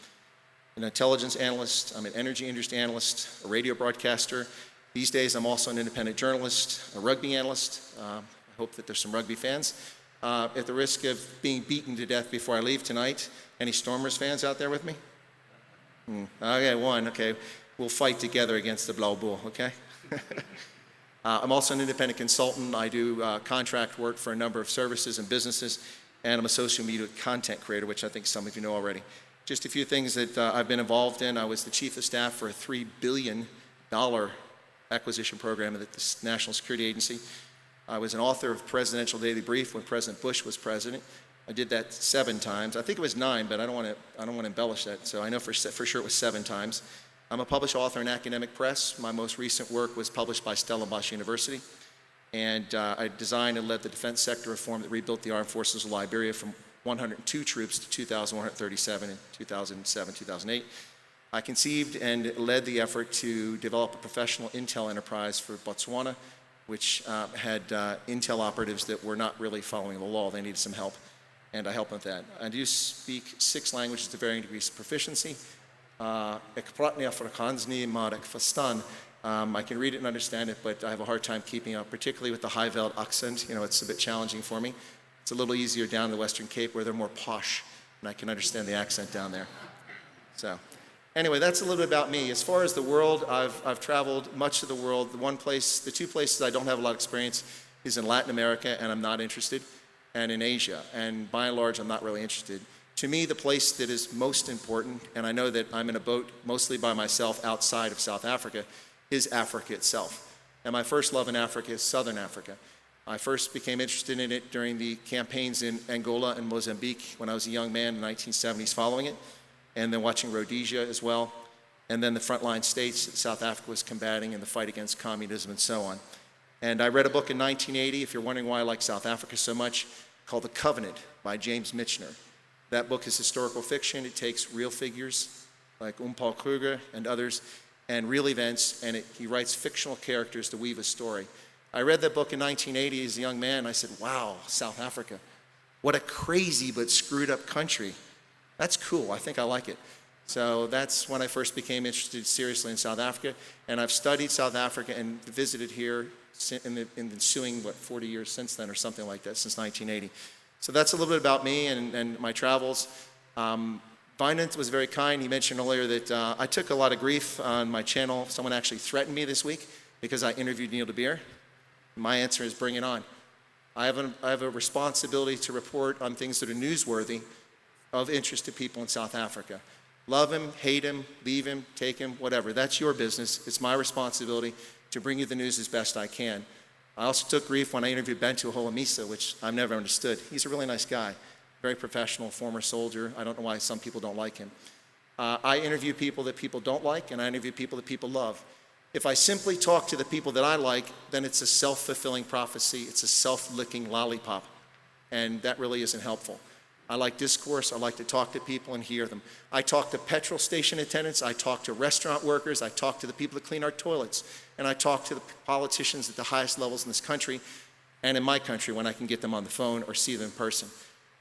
An intelligence analyst, I'm an energy industry analyst, a radio broadcaster. These days, I'm also an independent journalist, a rugby analyst. I hope that there's some rugby fans. At the risk of being beaten to death before I leave tonight, any Stormers fans out there with me? Okay, one, okay. We'll fight together against the Blauw Bull, okay? I'm also an independent consultant. I do contract work for a number of services and businesses, and I'm a social media content creator, which I think some of you know already. Just a few things that I've been involved in. I was the chief of staff for a $3 billion acquisition program at the National Security Agency. I was an author of Presidential Daily Brief when President Bush was president. I did that 7 times. I think it was 9, but I don't want to embellish that. So I know for sure it was 7 times. I'm a published author in academic press. My most recent work was published by Stellenbosch University. And I designed and led the defense sector reform that rebuilt the armed forces of Liberia from 102 troops to 2,137 in 2007, 2008. I conceived and led the effort to develop a professional intel enterprise for Botswana, which had intel operatives that were not really following the law. They needed some help, and I helped with that. I do speak 6 languages to varying degrees of proficiency. Ik praat nie Afrikaans nie, maar ek verstaan. I can read it and understand it, but I have a hard time keeping up, particularly with the Highveld accent. You know, it's a bit challenging for me. It's a little easier down in the Western Cape where they're more posh, and I can understand the accent down there. So, anyway, that's a little bit about me. As far as the world, I've traveled much of the world. The 2 places I don't have a lot of experience is in Latin America, and I'm not interested, and in Asia. And by and large, I'm not really interested. To me, the place that is most important, and I know that I'm in a boat mostly by myself outside of South Africa, is Africa itself. And my first love in Africa is Southern Africa. I first became interested in it during the campaigns in Angola and Mozambique when I was a young man in the 1970s following it, and then watching Rhodesia as well, and then the frontline states that South Africa was combating in the fight against communism and so on. And I read a book in 1980, if you're wondering why I like South Africa so much, called The Covenant by James Michener. That book is historical fiction. It takes real figures like Paul Kruger and others and real events, and he writes fictional characters to weave a story. I read that book in 1980 as a young man, and I said, wow, South Africa. What a crazy but screwed up country. That's cool. I think I like it. So that's when I first became interested seriously in South Africa, and I've studied South Africa and visited here in the ensuing, 40 years since then or something like that, since 1980. So that's a little bit about me and my travels. Wynand was very kind. He mentioned earlier that I took a lot of grief on my channel. Someone actually threatened me this week because I interviewed Neil de Beer. My answer is bring it on. I have a responsibility to report on things that are newsworthy of interest to people in South Africa. Love him, hate him, leave him, take him, whatever. That's your business. It's my responsibility to bring you the news as best I can. I also took grief when I interviewed Bentu Holomisa, which I've never understood. He's a really nice guy, very professional, former soldier. I don't know why some people don't like him. I interview people that people don't like, and I interview people that people love. If I simply talk to the people that I like, then it's a self-fulfilling prophecy. It's a self-licking lollipop. And that really isn't helpful. I like discourse. I like to talk to people and hear them. I talk to petrol station attendants. I talk to restaurant workers. I talk to the people that clean our toilets. And I talk to the politicians at the highest levels in this country and in my country when I can get them on the phone or see them in person.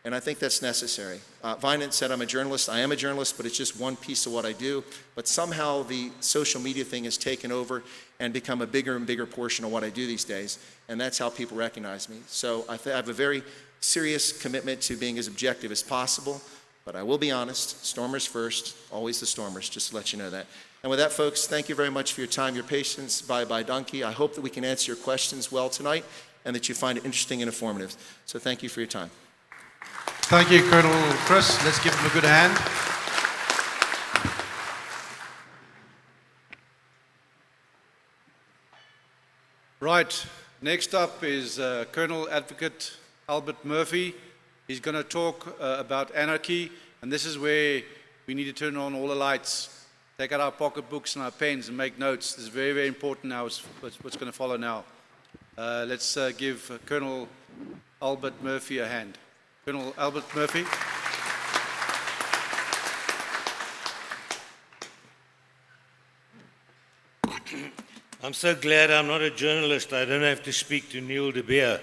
And I think that's necessary. Wynand said I'm a journalist. I am a journalist, but it's just one piece of what I do. But somehow the social media thing has taken over and become a bigger and bigger portion of what I do these days. And that's how people recognize me. So I have a very serious commitment to being as objective as possible. But I will be honest, Stormers first, always the Stormers, just to let you know that. And with that, folks, thank you very much for your time, your patience. Bye-bye, donkey. I hope that we can answer your questions well tonight and that you find it interesting and informative. So thank you for your time. Thank you, Colonel Chris. Let's give him a good hand. Right, next up is Colonel Advocate Albert Murphy. He's going to talk about anarchy, and this is where we need to turn on all the lights, take out our pocketbooks and our pens and make notes. This is very, very important now, what's going to follow now. Let's give Colonel Albert Murphy a hand. Colonel Albert Murphy. I'm so glad I'm not a journalist. I don't have to speak to Neil de Beer.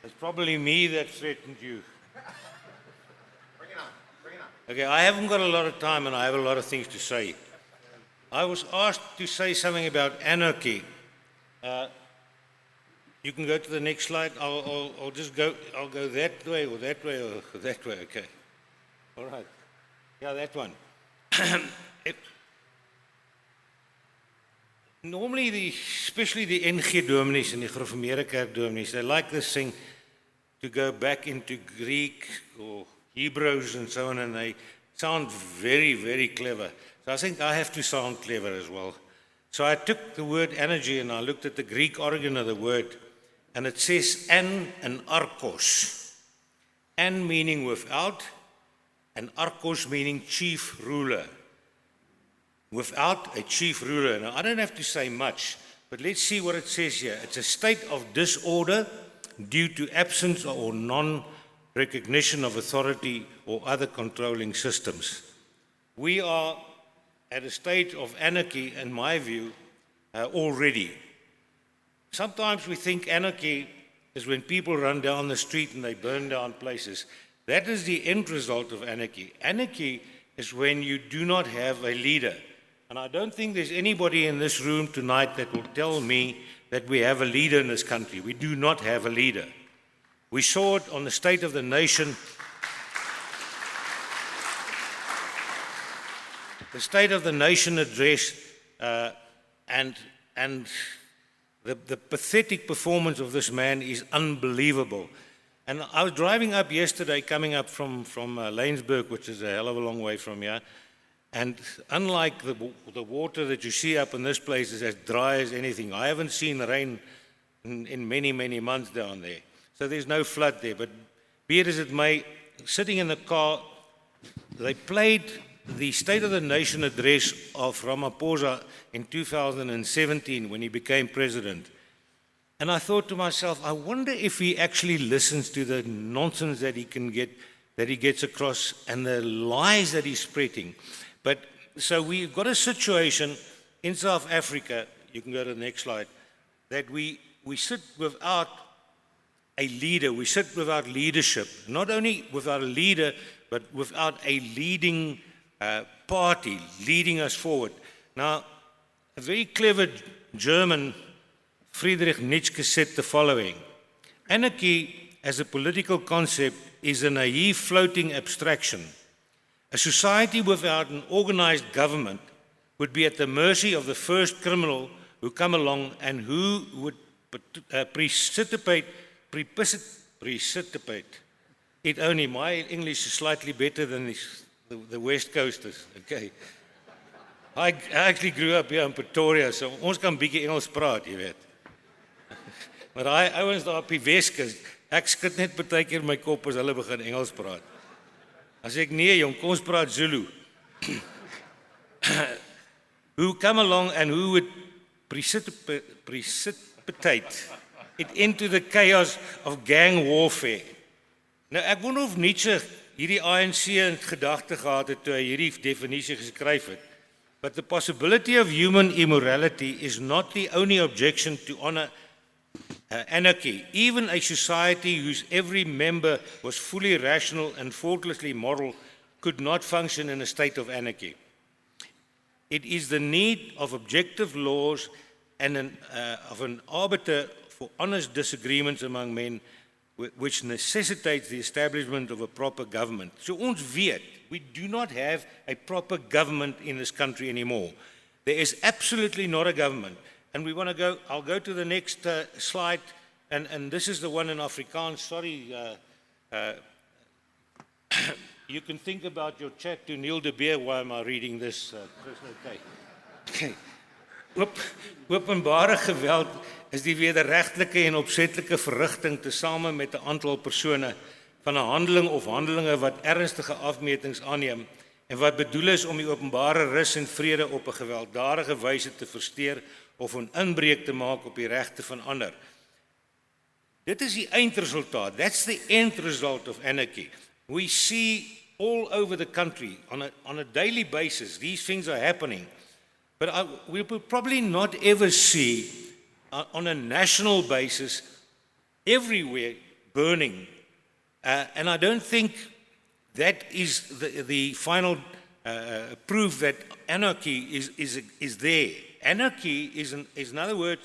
It's probably me that threatened you. Bring it on. Bring it on. Okay, I haven't got a lot of time and I have a lot of things to say. I was asked to say something about anarchy. You can go to the next slide. I'll just go. I'll go that way or that way or that way. Okay. All right. Yeah, that one. Normally, especially the NG dominees and the Gereformeerde Kerk dominees, they like this thing to go back into Greek or Hebrews and so on, and they sound very, very clever. So I think I have to sound clever as well. So I took the word energy and I looked at the Greek origin of the word, and it says an and arkos. An meaning without, and arkos meaning chief ruler. Without a chief ruler. Now, I don't have to say much, but let's see what it says here. It's a state of disorder due to absence or non-recognition of authority or other controlling systems. We are at a state of anarchy, in my view, already. Sometimes we think anarchy is when people run down the street and they burn down places. That is the end result of anarchy. Anarchy is when you do not have a leader. And I don't think there's anybody in this room tonight that will tell me that we have a leader in this country. We do not have a leader. We saw it on the State of the Nation. The State of the Nation address and the pathetic performance of this man is unbelievable. And I was driving up yesterday, coming up from Lanesburg, which is a hell of a long way from here. And unlike the water that you see up in this place is as dry as anything. I haven't seen rain in many, many months down there. So there's no flood there. But be it as it may, sitting in the car, they played the State of the Nation address of Ramaphosa in 2017 when he became president. And I thought to myself, I wonder if he actually listens to the nonsense that he gets across and the lies that he's spreading. But so we've got a situation in South Africa, you can go to the next slide, that we sit without a leader, we sit without leadership, not only without a leader, but without a leading party leading us forward. Now, a very clever German, Friedrich Nietzsche, said the following: anarchy as a political concept is a naive floating abstraction. A society without an organized government would be at the mercy of the first criminal who come along and who would precipitate it only. My English is slightly better than the West Coasters. Okay. I actually grew up here in Pretoria, so ons kan bietjie Engels praat, jy weet. Maar daai ouens daar op die Weskus, ek skud net baie keer my kop as hulle begin Engels praat. As ek nee jong, kom ons praat Zulu. who come along and who would precipitate it into the chaos of gang warfare. Nou, ek wonder of Nietzsche hierdie ANC in gedagte gehad het toe hy hierdie definisie geskryf het. But the possibility of human immorality is not the only objection to honor anarchy. Even a society whose every member was fully rational and faultlessly moral could not function in a state of anarchy. It is the need of objective laws and of an arbiter for honest disagreements among men which necessitates the establishment of a proper government. So ons weet, we do not have a proper government in this country anymore. There is absolutely not a government. And we want to go, I'll go to the next slide, and this is the one in Afrikaans. Sorry, you can think about your chat to Neil de Beer while I'm reading this, Chris. Okay. Openbare geweld is die wederregtelike en opsetlike verrigting tesame met 'n aantal persone van 'n handeling of handelinge wat ernstige afmetings aanneem en wat bedoel is om die openbare rus en vrede op 'n gewelddadige wyse te versteur of 'n inbreuk te maak op die regte van ander. Dit is die eindresultaat. That's the end result of anarchy. We see all over the country on a daily basis these things are happening. But we will probably not ever see on a national basis everywhere burning. And I don't think that is the final proof that anarchy is there. Anarchy is in other words,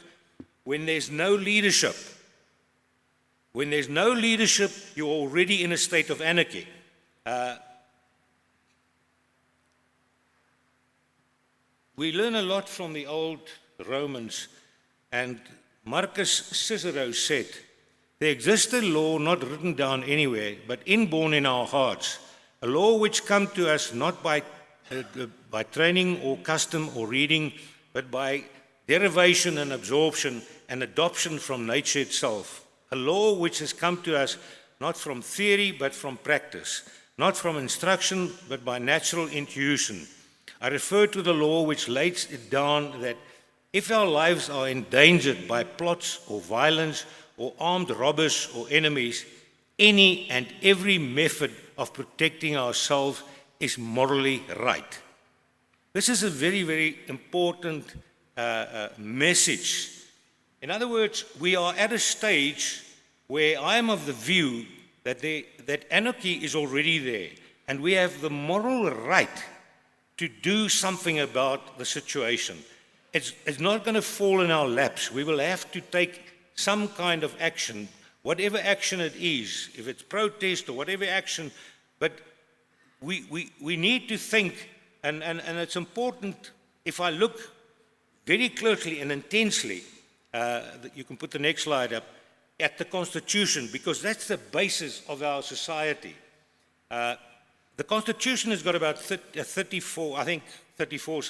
when there's no leadership. When there's no leadership, you're already in a state of anarchy. We learn a lot from the old Romans, and Marcus Cicero said, there exists a law not written down anywhere, but inborn in our hearts, a law which comes to us not by training or custom or reading, but by derivation and absorption and adoption from nature itself, a law which has come to us not from theory but from practice, not from instruction but by natural intuition. I refer to the law which lays it down that if our lives are endangered by plots or violence or armed robbers or enemies, any and every method of protecting ourselves is morally right. This is a very, very important message. In other words, we are at a stage where I am of the view that anarchy is already there, and we have the moral right to do something about the situation. It's not going to fall in our laps. We will have to take some kind of action, whatever action it is, if it's protest or whatever action, but we need to think, and it's important, if I look very closely and intensely, you can put the next slide up, at the Constitution, because that's the basis of our society. The Constitution has got about 34, I think 34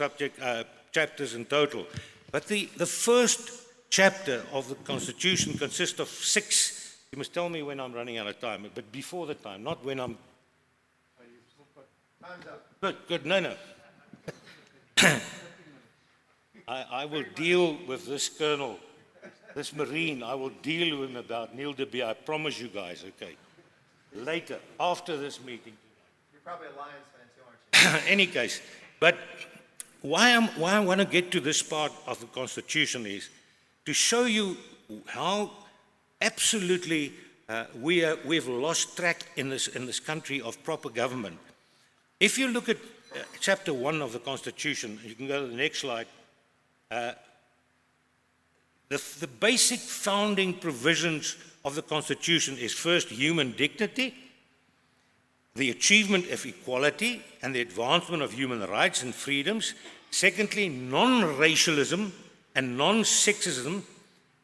chapters in total. But the first chapter of the Constitution consists of 6. You must tell me when I'm running out of time, but before the time, not when I'm... Time's up. Good, no. I will deal with this colonel, this Marine, I will deal with him about Neil de Beer, I promise you guys, okay? Later, after this meeting. You're probably a Lions fan too, aren't you? Any case, but why I want to get to this part of the Constitution is to show you how absolutely we've lost track in this country of proper government. If you look at chapter 1 of the Constitution, you can go to the next slide, the basic founding provisions of the Constitution is first human dignity, the achievement of equality and the advancement of human rights and freedoms. Secondly, non-racialism and non-sexism.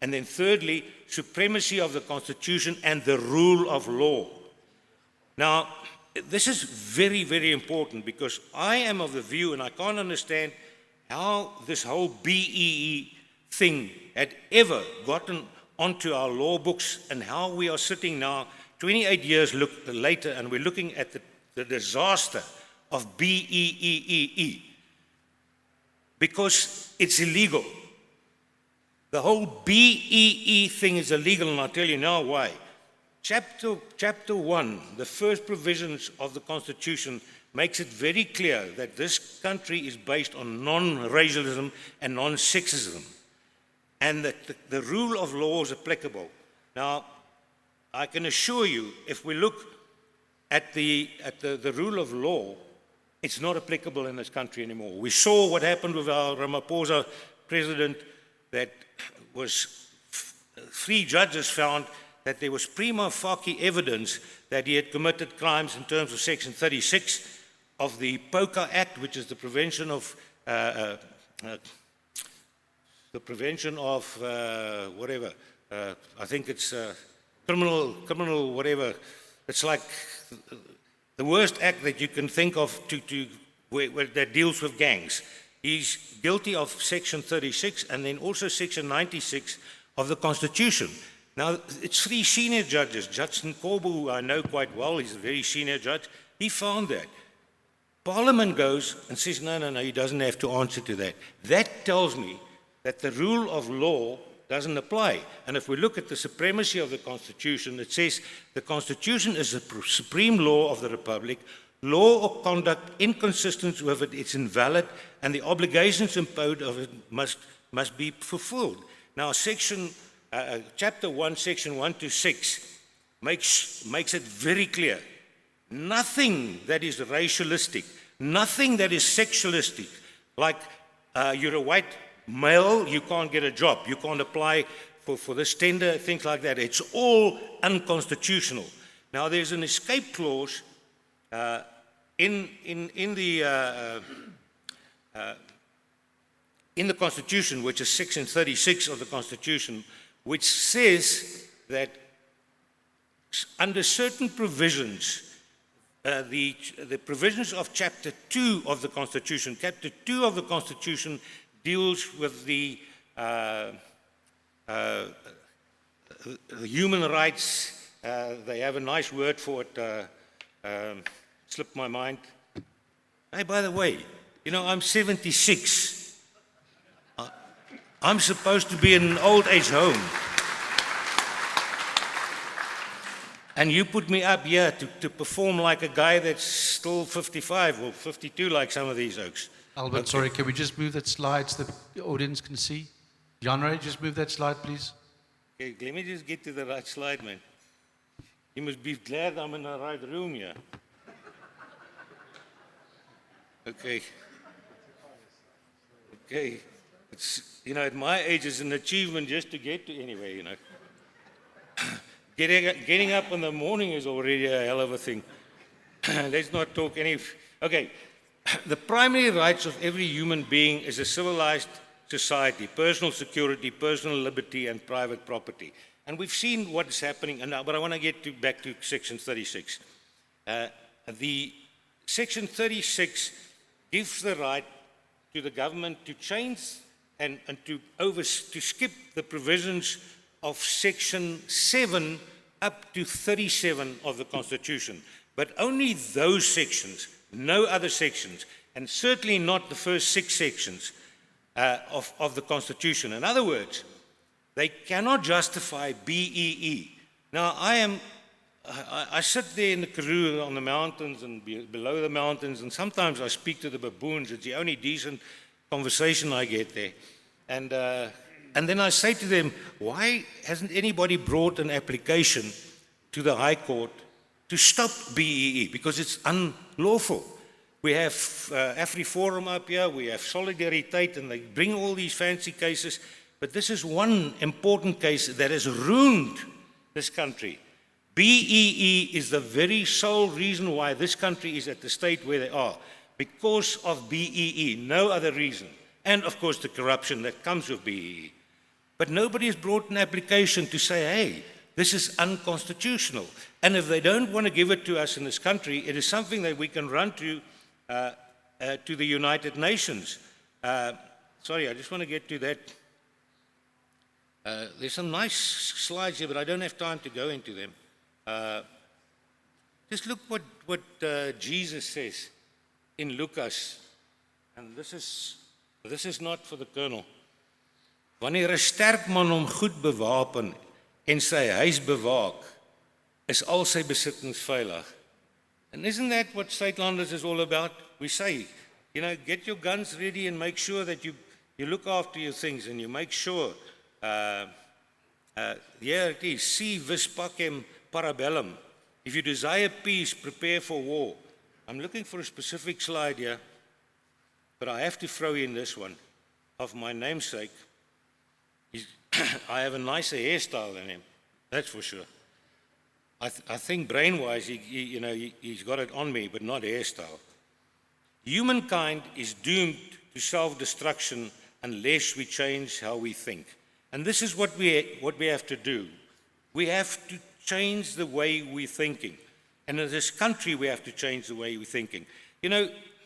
And then thirdly, supremacy of the Constitution and the rule of law. Now, this is very, very important because I am of the view, and I can't understand how this whole BEE thing had ever gotten onto our law books and how we are sitting now 28 years later, and we're looking at the disaster of BEEE. because it's illegal. The whole BEE thing is illegal, and I'll tell you now why. Chapter 1, the first provisions of the Constitution, makes it very clear that this country is based on non-racialism and non-sexism, and that the rule of law is applicable. Now, I can assure you, if we look at the rule of law, it's not applicable in this country anymore. We saw what happened with our Ramaphosa president, that was 3 judges found that there was prima facie evidence that he had committed crimes in terms of Section 36 of the POCA Act, which is the prevention of whatever. I think it's criminal whatever. It's like the worst act that you can think of where that deals with gangs. He's guilty of Section 36 and then also Section 96 of the Constitution. Now, it's 3 senior judges. Judge Nkobo, who I know quite well, he's a very senior judge, he found that. Parliament goes and says, no, he doesn't have to answer to that. That tells me that the rule of law doesn't apply. And if we look at the supremacy of the Constitution, it says the Constitution is the supreme law of the Republic. Law or conduct inconsistent with it is invalid, and the obligations imposed of it must be fulfilled. Now, Chapter 1, Section 1 to 6 makes it very clear. Nothing that is racialistic, nothing that is sexualistic, like you're a white male, you can't get a job, you can't apply for this tender, things like that. It's all unconstitutional. Now, there's an escape clause in the Constitution, which is Section 36 of the Constitution, which says that under certain provisions, the provisions of Chapter 2 of the Constitution, Chapter 2 of the Constitution deals with the human rights. They have a nice word for it, slipped my mind. Hey, by the way, I'm 76. I'm supposed to be in an old age home. And you put me up here to perform like a guy that's still 55 or 52 like some of these oaks. Albert, Okay. sorry, can we just move that slide so the audience can see? Jan-Ray, just move that slide, please. Okay, let me just get to the right slide, man. You must be glad I'm in the right room here. Okay. It's, at my age, it's an achievement just to get to anywhere, Getting up in the morning is already a hell of a thing. Let's not talk any... Okay. The primary rights of every human being is a civilized society, personal security, personal liberty, and private property. And we've seen what is happening, but I want to get back to Section 36. The Section 36 gives the right to the government to change and to skip the provisions of Section 7 up to 37 of the Constitution. But only those sections, no other sections, and certainly not the first 6 sections of the Constitution. In other words, they cannot justify BEE. Now, I sit there in the Karoo on the mountains and below the mountains, and sometimes I speak to the baboons. It's the only decent conversation I get there. And then I say to them, why hasn't anybody brought an application to the High Court to stop BEE? Because it's unlawful. We have AfriForum up here, we have Solidariteit, and they bring all these fancy cases. But this is one important case that has ruined this country. BEE is the very sole reason why this country is at the state where they are. Because of BEE, no other reason. And, of course, the corruption that comes with BEE. But nobody has brought an application to say, hey, this is unconstitutional. And if they don't want to give it to us in this country, it is something that we can run to the United Nations. Sorry, I just want to get to that. There's some nice slides here, but I don't have time to go into them. Just look what Jesus says in Lucas. And this is This is not for the colonel. Wanneer 'n sterk man hom goed bewapen en sy huis bewaak, is al sy besittings veilig. And isn't that what Suidlanders is all about? We say, get your guns ready and make sure that you look after your things and you make sure, here it is, si vis pacem parabellum. If you desire peace, prepare for war. I'm looking for a specific slide here, but I have to throw in this one of my namesake. I have a nicer hairstyle than him, that's for sure. I think brain-wise, he's got it on me, but not hairstyle. Humankind is doomed to self-destruction unless we change how we think. And this is what we have to do. We have to change the way we're thinking. And in this country, we have to change the way we're thinking.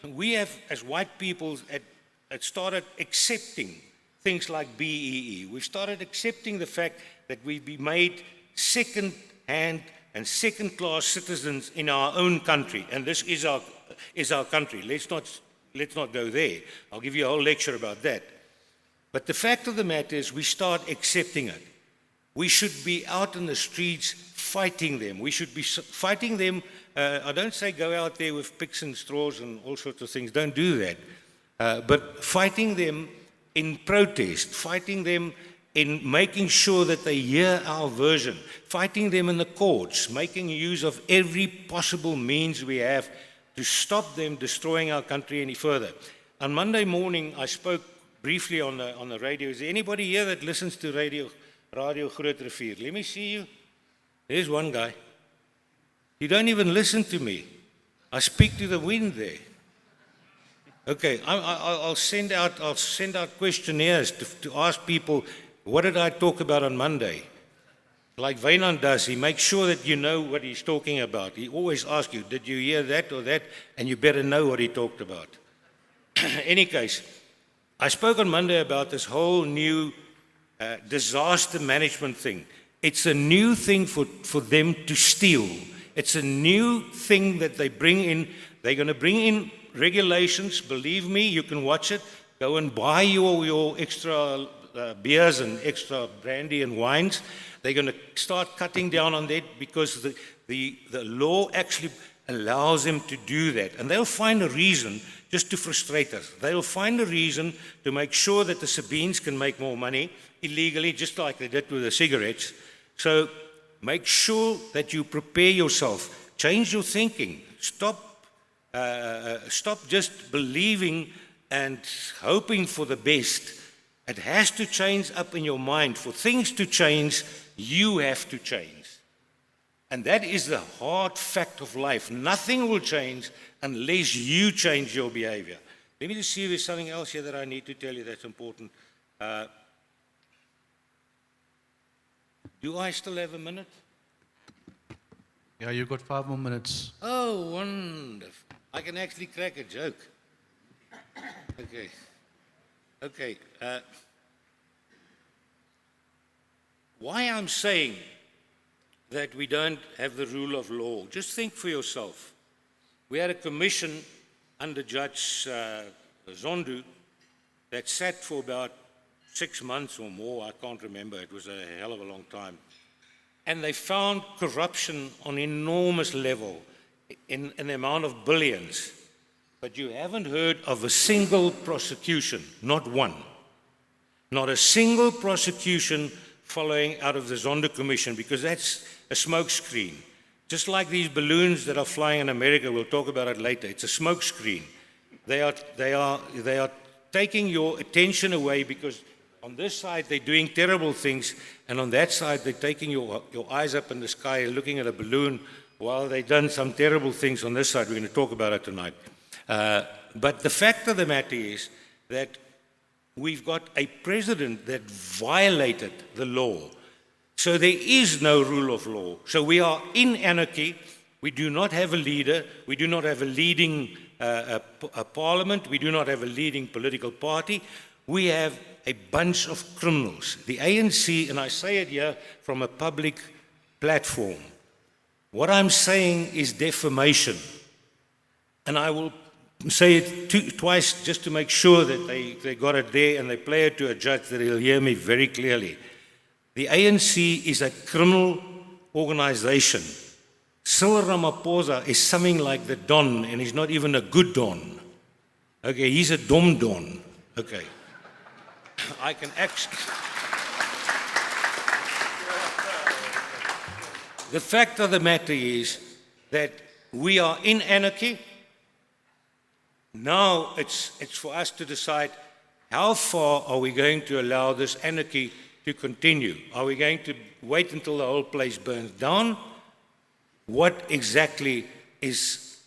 We have, as white people, had started accepting things like BEE. We've started accepting the fact that we've been made second-hand and second-class citizens in our own country, and this is our country. Let's not go there. I'll give you a whole lecture about that. But the fact of the matter is, we start accepting it. We should be out in the streets fighting them. We should be fighting them. I don't say go out there with picks and straws and all sorts of things. Don't do that. But fighting them in protest, fighting them in making sure that they hear our version, fighting them in the courts, making use of every possible means we have to stop them destroying our country any further. On Monday morning, I spoke briefly on the radio. Is there anybody here that listens to Radio Groot Rivier? Let me see you. There's one guy. You don't even listen to me. I speak to the wind there. Okay, I'll send out questionnaires to ask people, what did I talk about on Monday? Like Wynand does, he makes sure that you know what he's talking about. He always asks you, did you hear that or that? And you better know what he talked about. Any case, I spoke on Monday about this whole new disaster management thing. It's a new thing for them to steal. It's a new thing that they bring in. They're going to bring in regulations. Believe me, you can watch it. Go and buy your extra beers and extra brandy and wines. They're going to start cutting down on that because the law actually allows them to do that. And they'll find a reason just to frustrate us. They'll find a reason to make sure that the Sabines can make more money illegally, just like they did with the cigarettes. So make sure that you prepare yourself. Change your thinking. Stop just believing and hoping for the best. It has to change up in your mind. For things to change, you have to change. And that is the hard fact of life. Nothing will change unless you change your behavior. Let me just see if there's something else here that I need to tell you that's important. Do I still have a minute? Yeah, you've got 5 more minutes. Oh, wonderful. I can actually crack a joke. Okay. Why I'm saying that we don't have the rule of law, just think for yourself. We had a commission under Judge Zondo that sat for about 6 months or more, I can't remember, it was a hell of a long time. And they found corruption on enormous level, in the amount of billions. But you haven't heard of a single prosecution, not one. Not a single prosecution following out of the Zondo Commission, because that's a smokescreen. Just like these balloons that are flying in America, we'll talk about it later, it's a smokescreen. They are taking your attention away because on this side they're doing terrible things, and on that side they're taking your eyes up in the sky and looking at a balloon while they've done some terrible things on this side. We're going to talk about it tonight. But the fact of the matter is that we've got a president that violated the law. So there is no rule of law. So we are in anarchy. We do not have a leader. We do not have a leading a parliament. We do not have a leading political party. We have a bunch of criminals. The ANC, and I say it here from a public platform, what I'm saying is defamation. And I will say it twice just to make sure that they got it there and they play it to a judge that he'll hear me very clearly. The ANC is a criminal organization. Cyril Ramaphosa is something like the Don, and he's not even a good Don. Okay, he's a dumb Don. Okay. I can actually... The fact of the matter is that we are in anarchy. Now it's for us to decide how far are we going to allow this anarchy to continue. Are we going to wait until the whole place burns down? What exactly is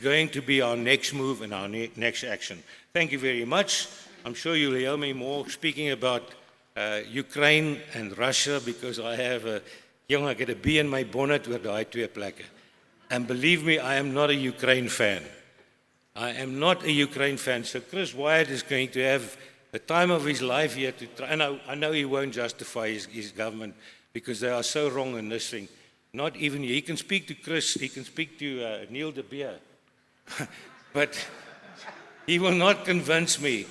going to be our next move and our next action? Thank you very much. I'm sure you'll hear me more speaking about Ukraine and Russia, because I have a I get a bee in my bonnet oor daai twee plekke. And believe me, I am not a Ukraine fan. I am not a Ukraine fan. So Chris Wyatt is going to have the time of his life here to try. And I know he won't justify his government because they are so wrong in this thing. Not even he can speak to Chris, he can speak to Neil de Beer. But he will not convince me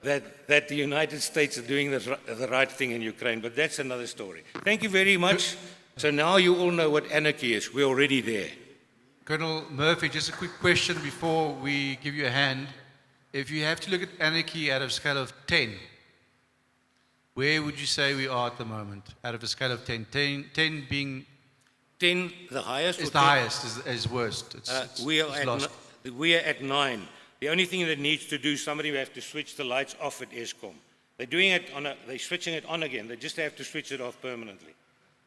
that the United States are doing the right thing in Ukraine. But that's another story. Thank you very much. So now you all know what anarchy is. We're already there. Colonel Murphy, just a quick question before we give you a hand. If you have to look at anarchy out of a scale of 10, where would you say we are at the moment? Out of a scale of 10, 10 being 10, the highest? Is the highest, is worst. We are at 9. The only thing that needs to do, somebody will have to switch the lights off at ESCOM. They're doing it they're switching it on again. They just have to switch it off permanently.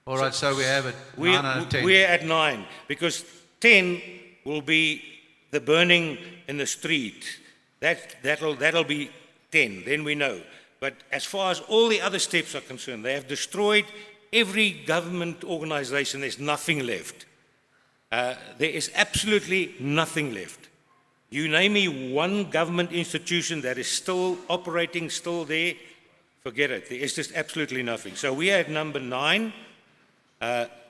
All right, so we have it 9 out of 10. We're at 9 because 10 will be the burning in the street. That'll be 10. Then we know. But as far as all the other steps are concerned, they have destroyed every government organization. There's nothing left. There is absolutely nothing left. You name me one government institution that is still operating, still there, forget it. There is just absolutely nothing. So we are at number 9.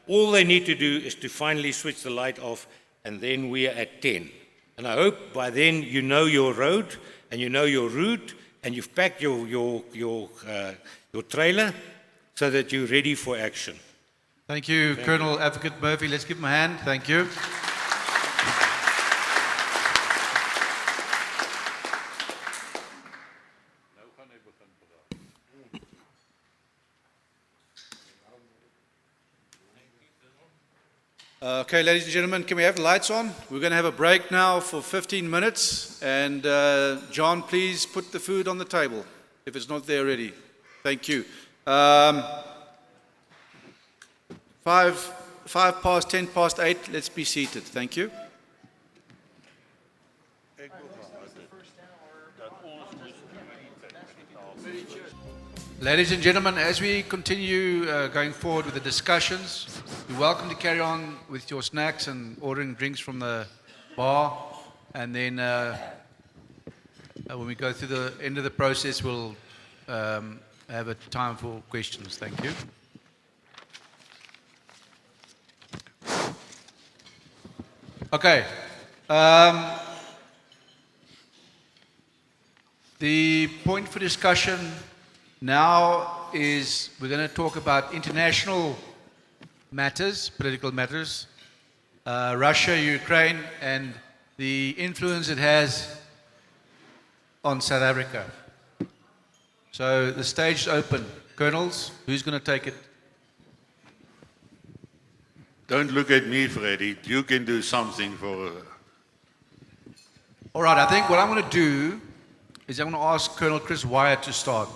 All they need to do is to finally switch the light off, and then we are at 10. And I hope by then you know your road and you know your route, and you've packed your trailer so that you're ready for action. Thank you, Colonel Advocate Murphy. Let's give him a hand. Thank you. Okay, ladies and gentlemen, can we have the lights on? We're going to have a break now for 15 minutes. And John, please put the food on the table if it's not there already. Thank you. 5 past, 10 past 8, let's be seated. Thank you. Ladies and gentlemen, as we continue going forward with the discussions, you're welcome to carry on with your snacks and ordering drinks from the bar. And then when we go through the end of the process, we'll have a time for questions. Thank you. Okay. The point for discussion now is we're going to talk about international matters, political matters, Russia, Ukraine, and the influence it has on South Africa. So the stage is open. Colonels, who's going to take it? Don't look at me, Freddie. You can do something for... All right, I think what I'm going to do is I'm going to ask Colonel Chris Wyatt to start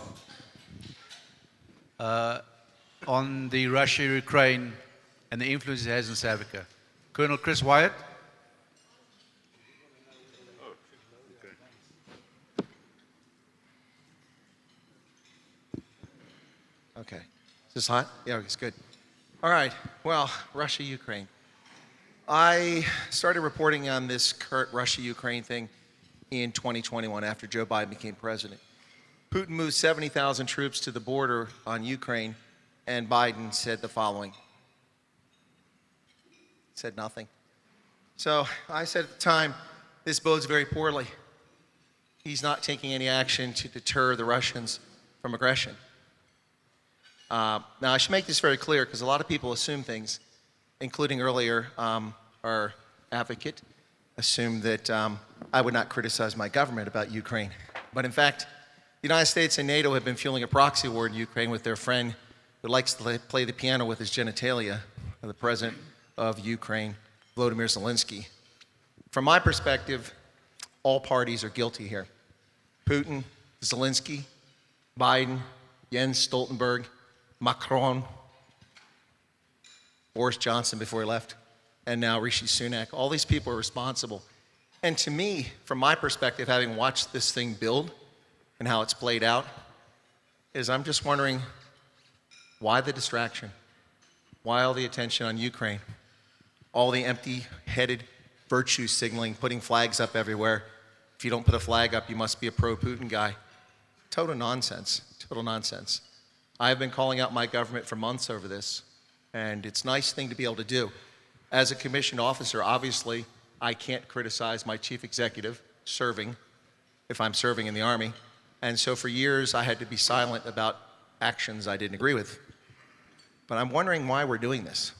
on the Russia, Ukraine, and the influence it has in South Africa. Colonel Chris Wyatt. Okay. Is this hot? Yeah, it's good. All right. Well, Russia, Ukraine. I started reporting on this Russia-Ukraine thing in 2021 after Joe Biden became president. Putin moved 70,000 troops to the border on Ukraine, and Biden said the following. Said nothing. So I said at the time, this bodes very poorly he's not taking any action to deter the Russians from aggression. Now, I should make this very clear because a lot of people assume things, including earlier our advocate assumed that I would not criticize my government about Ukraine. But in fact, the United States and NATO have been fueling a proxy war in Ukraine with their friend who likes to play the piano with his genitalia, the president of Ukraine, Volodymyr Zelensky. From my perspective, all parties are guilty here. Putin, Zelensky, Biden, Jens Stoltenberg, Macron, Boris Johnson before he left, and now Rishi Sunak. All these people are responsible. And to me, from my perspective, having watched this thing build and how it's played out, is I'm just wondering, why the distraction? Why all the attention on Ukraine? All the empty-headed virtue signaling, putting flags up everywhere. If you don't put a flag up, you must be a pro-Putin guy. Total nonsense, total nonsense. I've been calling out my government for months over this, and it's a nice thing to be able to do. As a commissioned officer, obviously, I can't criticize my chief executive serving, if I'm serving in the Army. And so for years, I had to be silent about actions I didn't agree with. But I'm wondering why we're doing this.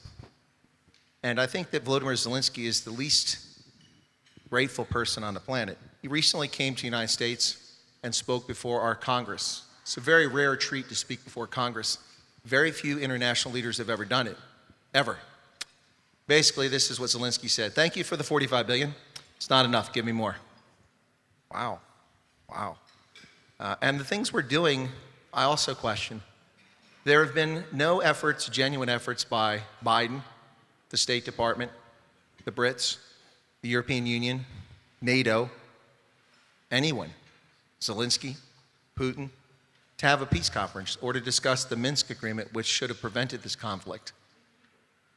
And I think that Volodymyr Zelensky is the least grateful person on the planet. He recently came to the United States and spoke before our Congress. It's a very rare treat to speak before Congress. Very few international leaders have ever done it, ever. Basically, this is what Zelensky said. Thank you for the $45 billion. It's not enough. Give me more. Wow. Wow. And the things we're doing, I also question. There have been no efforts, genuine efforts by Biden, the State Department, the Brits, the European Union, NATO, anyone, Zelensky, Putin, to have a peace conference or to discuss the Minsk agreement, which should have prevented this conflict.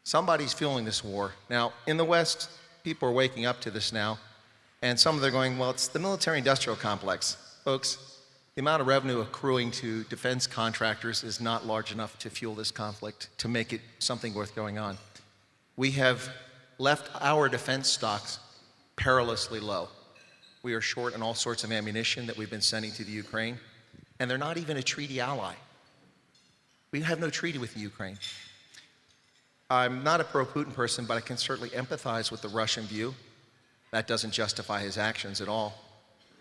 Somebody's fueling this war. Now, in the West, people are waking up to this now, and some of them are going, well, it's the military-industrial complex. Folks, the amount of revenue accruing to defense contractors is not large enough to fuel this conflict, to make it something worth going on. We have left our defense stocks perilously low. We are short on all sorts of ammunition that we've been sending to the Ukraine, and they're not even a treaty ally. We have no treaty with the Ukraine. I'm not a pro-Putin person, but I can certainly empathize with the Russian view. That doesn't justify his actions at all.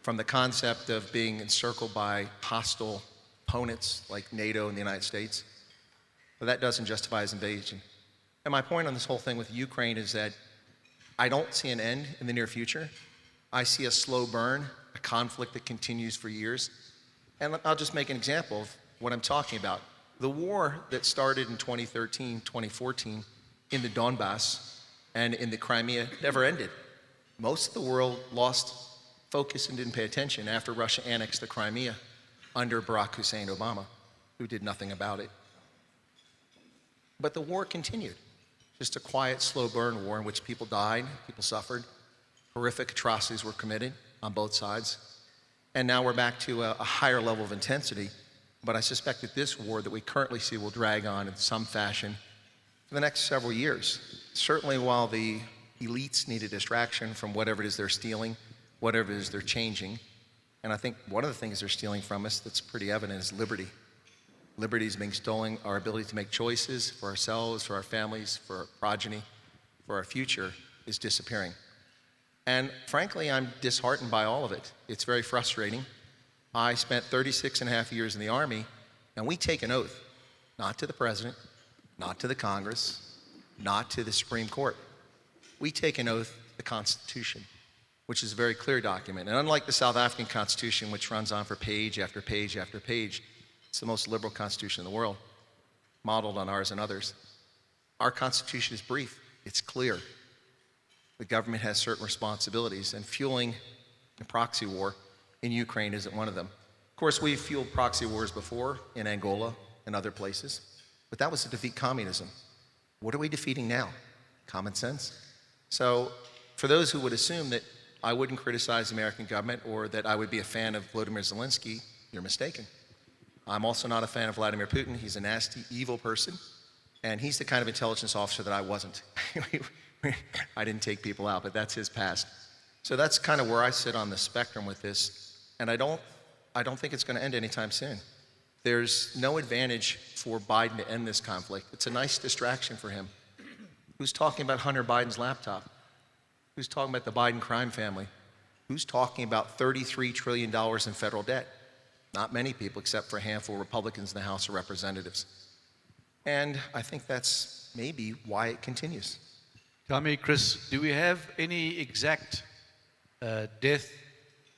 From the concept of being encircled by hostile opponents like NATO and the United States, but that doesn't justify his invasion. And my point on this whole thing with Ukraine is that I don't see an end in the near future. I see a slow burn, a conflict that continues for years. And I'll just make an example of what I'm talking about. The war that started in 2013, 2014 in the Donbass and in the Crimea never ended. Most of the world lost focus and didn't pay attention after Russia annexed the Crimea under Barack Hussein Obama, who did nothing about it. But the war continued. Just a quiet, slow burn war in which people died, people suffered, horrific atrocities were committed on both sides. And now we're back to a higher level of intensity. But I suspect that this war that we currently see will drag on in some fashion for the next several years. Certainly while the elites need a distraction from whatever it is they're stealing, whatever it is they're changing. And I think one of the things they're stealing from us that's pretty evident is liberty. Liberty is being stolen. Our ability to make choices for ourselves, for our families, for our progeny, for our future is disappearing. And frankly, I'm disheartened by all of it. It's very frustrating. I spent 36 and a half years in the Army, and we take an oath, not to the President, not to the Congress, not to the Supreme Court. We take an oath to the Constitution, which is a very clear document. And unlike the South African Constitution, which runs on for page after page after page, it's the most liberal constitution in the world, modeled on ours and others. Our Constitution is brief. It's clear. The government has certain responsibilities, and fueling a proxy war in Ukraine isn't one of them. Of course, we've fueled proxy wars before in Angola and other places, but that was to defeat communism. What are we defeating now? Common sense. So for those who would assume that I wouldn't criticize the American government or that I would be a fan of Volodymyr Zelensky, you're mistaken. I'm also not a fan of Vladimir Putin. He's a nasty, evil person, and he's the kind of intelligence officer that I wasn't. I didn't take people out, but that's his past. So that's kind of where I sit on the spectrum with this. and I don't think it's going to end anytime soon. There's no advantage for Biden to end this conflict. It's a nice distraction for him. Who's talking about Hunter Biden's laptop? Who's talking about the Biden crime family? Who's talking about $33 trillion in federal debt? Not many people, except for a handful of Republicans in the House of Representatives. And I think that's maybe why it continues. Tell me, Chris, do we have any exact death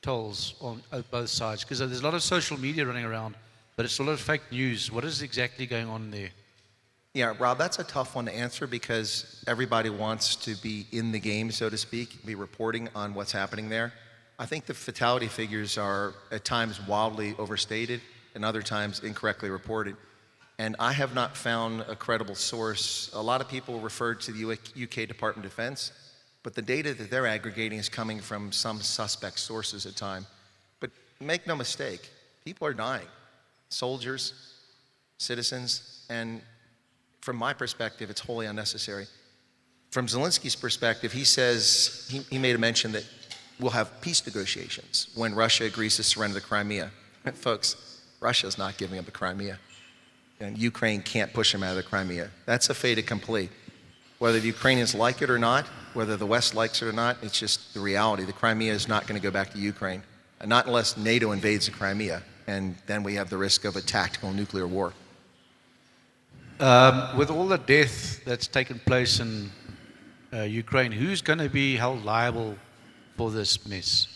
tolls on both sides? Because there's a lot of social media running around, but it's a lot of fake news. What is exactly going on there? Yeah, Rob, that's a tough one to answer because everybody wants to be in the game, so to speak, be reporting on what's happening there. I think the fatality figures are at times wildly overstated and other times incorrectly reported. And I have not found a credible source. A lot of people referred to the UK Department of Defense, but the data that they're aggregating is coming from some suspect sources at time. But make no mistake, people are dying. Soldiers, citizens, and from my perspective, it's wholly unnecessary. From Zelensky's perspective, he says, he made a mention that we'll have peace negotiations when Russia agrees to surrender the Crimea. Folks, Russia's not giving up the Crimea. And Ukraine can't push them out of the Crimea. That's a fait accompli. Whether the Ukrainians like it or not, whether the West likes it or not, it's just the reality. The Crimea is not going to go back to Ukraine, not unless NATO invades the Crimea, and then we have the risk of a tactical nuclear war. With all the death that's taken place in Ukraine, who's going to be held liable for this mess?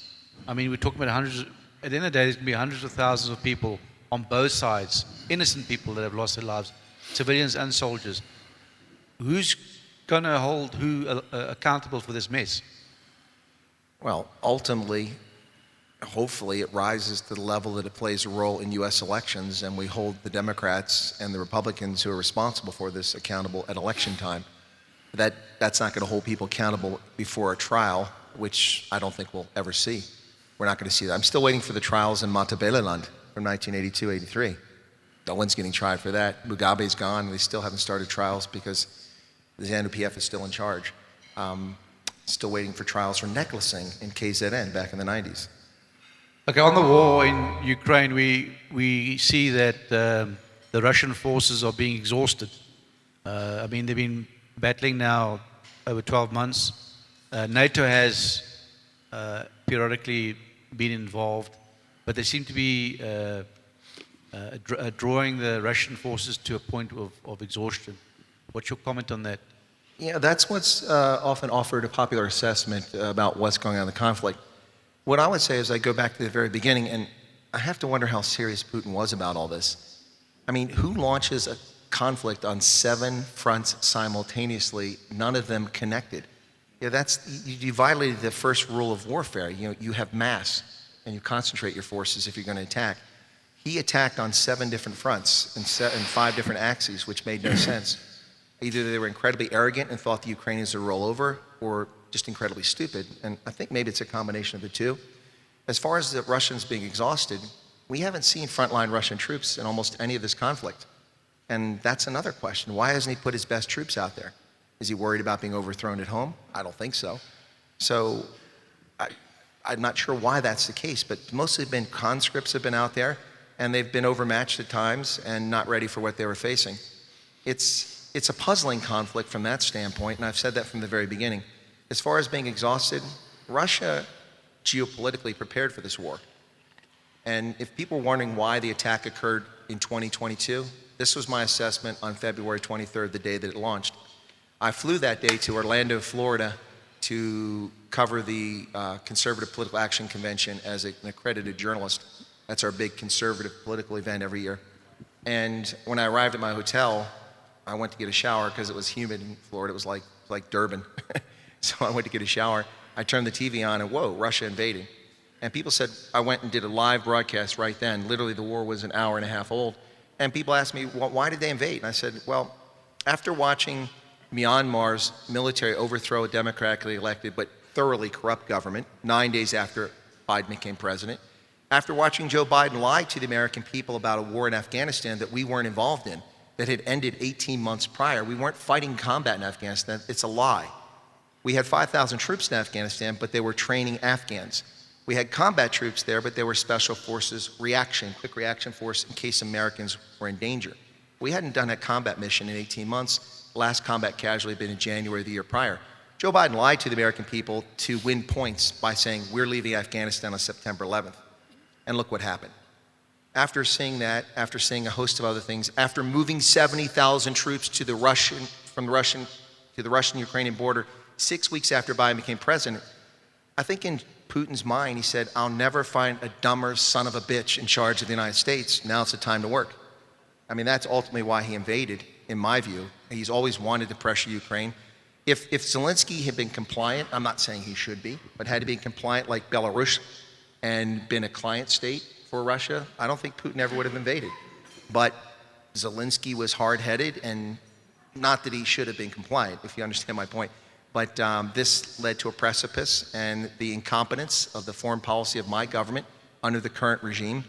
I mean, we're talking about hundreds, at the end of the day, there's going to be hundreds of thousands of people on both sides, innocent people that have lost their lives, civilians and soldiers. Who's going to hold who accountable for this mess? Well, ultimately, hopefully it rises to the level that it plays a role in U.S. elections, and we hold the Democrats and the Republicans who are responsible for this accountable at election time. That's not going to hold people accountable before a trial, which I don't think we'll ever see. We're not going to see that. I'm still waiting for the trials in Matabeleland from 1982-83. No one's getting tried for that. Mugabe's gone. They still haven't started trials because the ZANU-PF is still in charge. Still waiting for trials for necklacing in KZN back in the 90s. Okay, on the war in Ukraine, we see that the Russian forces are being exhausted. I mean, they've been battling now over 12 months. NATO has periodically been involved, but they seem to be drawing the Russian forces to a point of exhaustion. What's your comment on that? Yeah, that's what's often offered a popular assessment about what's going on in the conflict. What I would say is I go back to the very beginning, and I have to wonder how serious Putin was about all this. I mean, who launches a conflict on 7 fronts simultaneously, none of them connected? Yeah, you violated the first rule of warfare. You have mass, and you concentrate your forces if you're going to attack. He attacked on 7 different fronts and 5 different axes, which made no sense. Either they were incredibly arrogant and thought the Ukrainians would roll over, or just incredibly stupid. And I think maybe it's a combination of the two. As far as the Russians being exhausted, we haven't seen frontline Russian troops in almost any of this conflict. And that's another question. Why hasn't he put his best troops out there? Is he worried about being overthrown at home? I don't think so. So I'm not sure why that's the case, but mostly conscripts have been out there, and they've been overmatched at times and not ready for what they were facing. It's a puzzling conflict from that standpoint, and I've said that from the very beginning. As far as being exhausted, Russia geopolitically prepared for this war. And if people are wondering why the attack occurred in 2022, this was my assessment on February 23rd, the day that it launched. I flew that day to Orlando, Florida, to cover the Conservative Political Action Convention as an accredited journalist. That's our big conservative political event every year. And when I arrived at my hotel, I went to get a shower because it was humid in Florida. It was like Durban. So I went to get a shower. I turned the TV on and whoa, Russia invading. And people said, I went and did a live broadcast right then. Literally the war was an hour and a half old. And people asked me, well, why did they invade? And I said, well, after watching Myanmar's military overthrow a democratically elected but thoroughly corrupt government 9 days after Biden became president, after watching Joe Biden lie to the American people about a war in Afghanistan that we weren't involved in, that had ended 18 months prior. We weren't fighting combat in Afghanistan. It's a lie. We had 5,000 troops in Afghanistan, but they were training Afghans. We had combat troops there, but they were special forces quick reaction force in case Americans were in danger. We hadn't done a combat mission in 18 months. The last combat casualty had been in January of the year prior. Joe Biden lied to the American people to win points by saying, we're leaving Afghanistan on September 11th. And look what happened. After seeing that, after seeing a host of other things, after moving 70,000 troops to the Russian-Ukrainian border 6 weeks after Biden became president, I think in Putin's mind, he said, I'll never find a dumber son of a bitch in charge of the United States. Now it's the time to work. I mean, that's ultimately why he invaded, in my view. He's always wanted to pressure Ukraine. If Zelensky had been compliant, I'm not saying he should be, but had to be compliant like Belarus and been a client state for Russia, I don't think Putin ever would have invaded. But Zelensky was hard-headed, and not that he should have been compliant, if you understand my point. But this led to a precipice, and the incompetence of the foreign policy of my government under the current regime,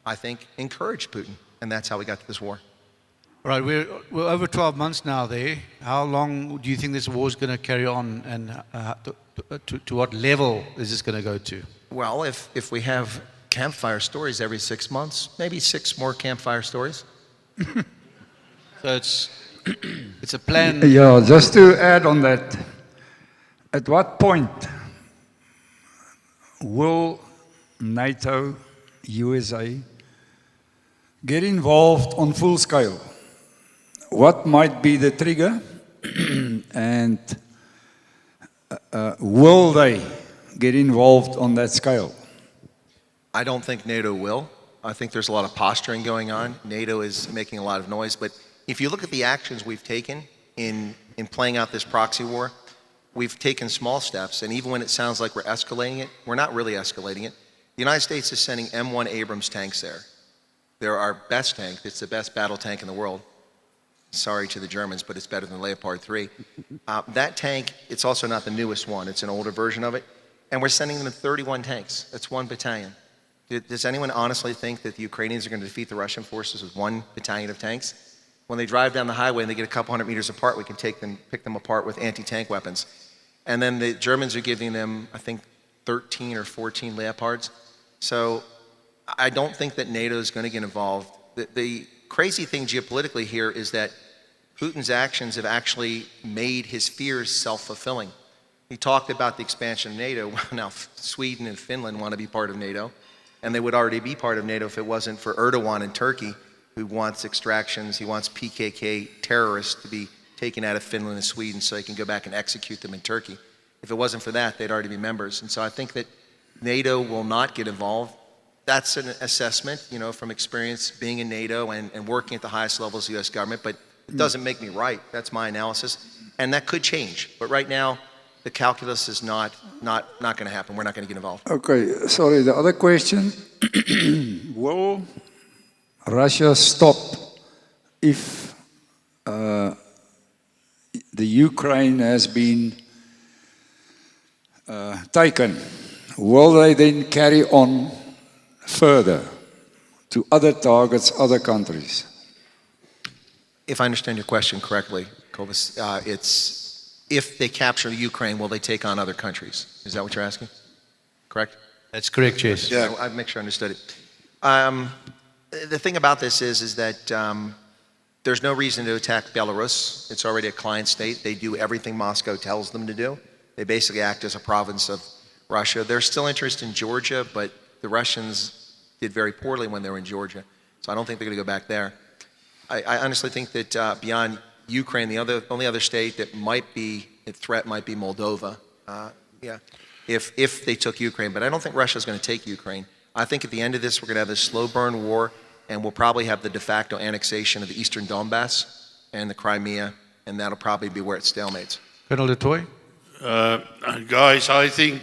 I think, encouraged Putin, and that's how we got to this war. All right, we're over 12 months now there. How long do you think this war is going to carry on, and to what level is this going to go to? Well, if we have campfire stories every 6 months, maybe 6 more campfire stories. So it's a plan. Yeah, just to add on that, at what point will NATO, USA, get involved on full scale? What might be the trigger, and will they get involved on that scale? I don't think NATO will. I think there's a lot of posturing going on. NATO is making a lot of noise, but if you look at the actions we've taken in playing out this proxy war, we've taken small steps, and even when it sounds like we're escalating it, we're not really escalating it. The United States is sending M1 Abrams tanks there. They're our best tank. It's the best battle tank in the world. Sorry to the Germans, but it's better than Leopard 3. That tank, it's also not the newest one. It's an older version of it. And we're sending them 31 tanks. That's 1 battalion. Does anyone honestly think that the Ukrainians are going to defeat the Russian forces with 1 battalion of tanks? When they drive down the highway and they get a couple hundred meters apart, we can pick them apart with anti-tank weapons. And then the Germans are giving them, I think, 13 or 14 Leopards. So I don't think that NATO is going to get involved. The crazy thing geopolitically here is that Putin's actions have actually made his fears self-fulfilling. He talked about the expansion of NATO. Now Sweden and Finland want to be part of NATO, and they would already be part of NATO if it wasn't for Erdogan in Turkey, who wants extractions. He wants PKK terrorists to be taken out of Finland and Sweden so he can go back and execute them in Turkey. If it wasn't for that, they'd already be members. And so I think that NATO will not get involved. That's an assessment, you know, from experience being in NATO and working at the highest levels of the U.S. government, but it doesn't make me right. That's my analysis. And that could change. But right now, the calculus is not going to happen. We're not going to get involved. Okay, sorry, the other question. Will Russia stop if the Ukraine has been taken? Will they then carry on further to other targets, other countries? If I understand your question correctly, Kovis, it's if they capture Ukraine, will they take on other countries? Is that what you're asking? Correct? That's correct, yes. Yeah. I'll make sure I understood it. The thing about this is that there's no reason to attack Belarus. It's already a client state. They do everything Moscow tells them to do. They basically act as a province of Russia. There's still interest in Georgia, but the Russians did very poorly when they were in Georgia. So I don't think they're going to go back there. I honestly think that beyond Ukraine, the only other state that might be a threat might be Moldova. If they took Ukraine. But I don't think Russia's going to take Ukraine. I think at the end of this, we're going to have this slow burn war, and we'll probably have the de facto annexation of the eastern Donbass and the Crimea, and that'll probably be where it stalemates. Colonel Toit? Guys, I think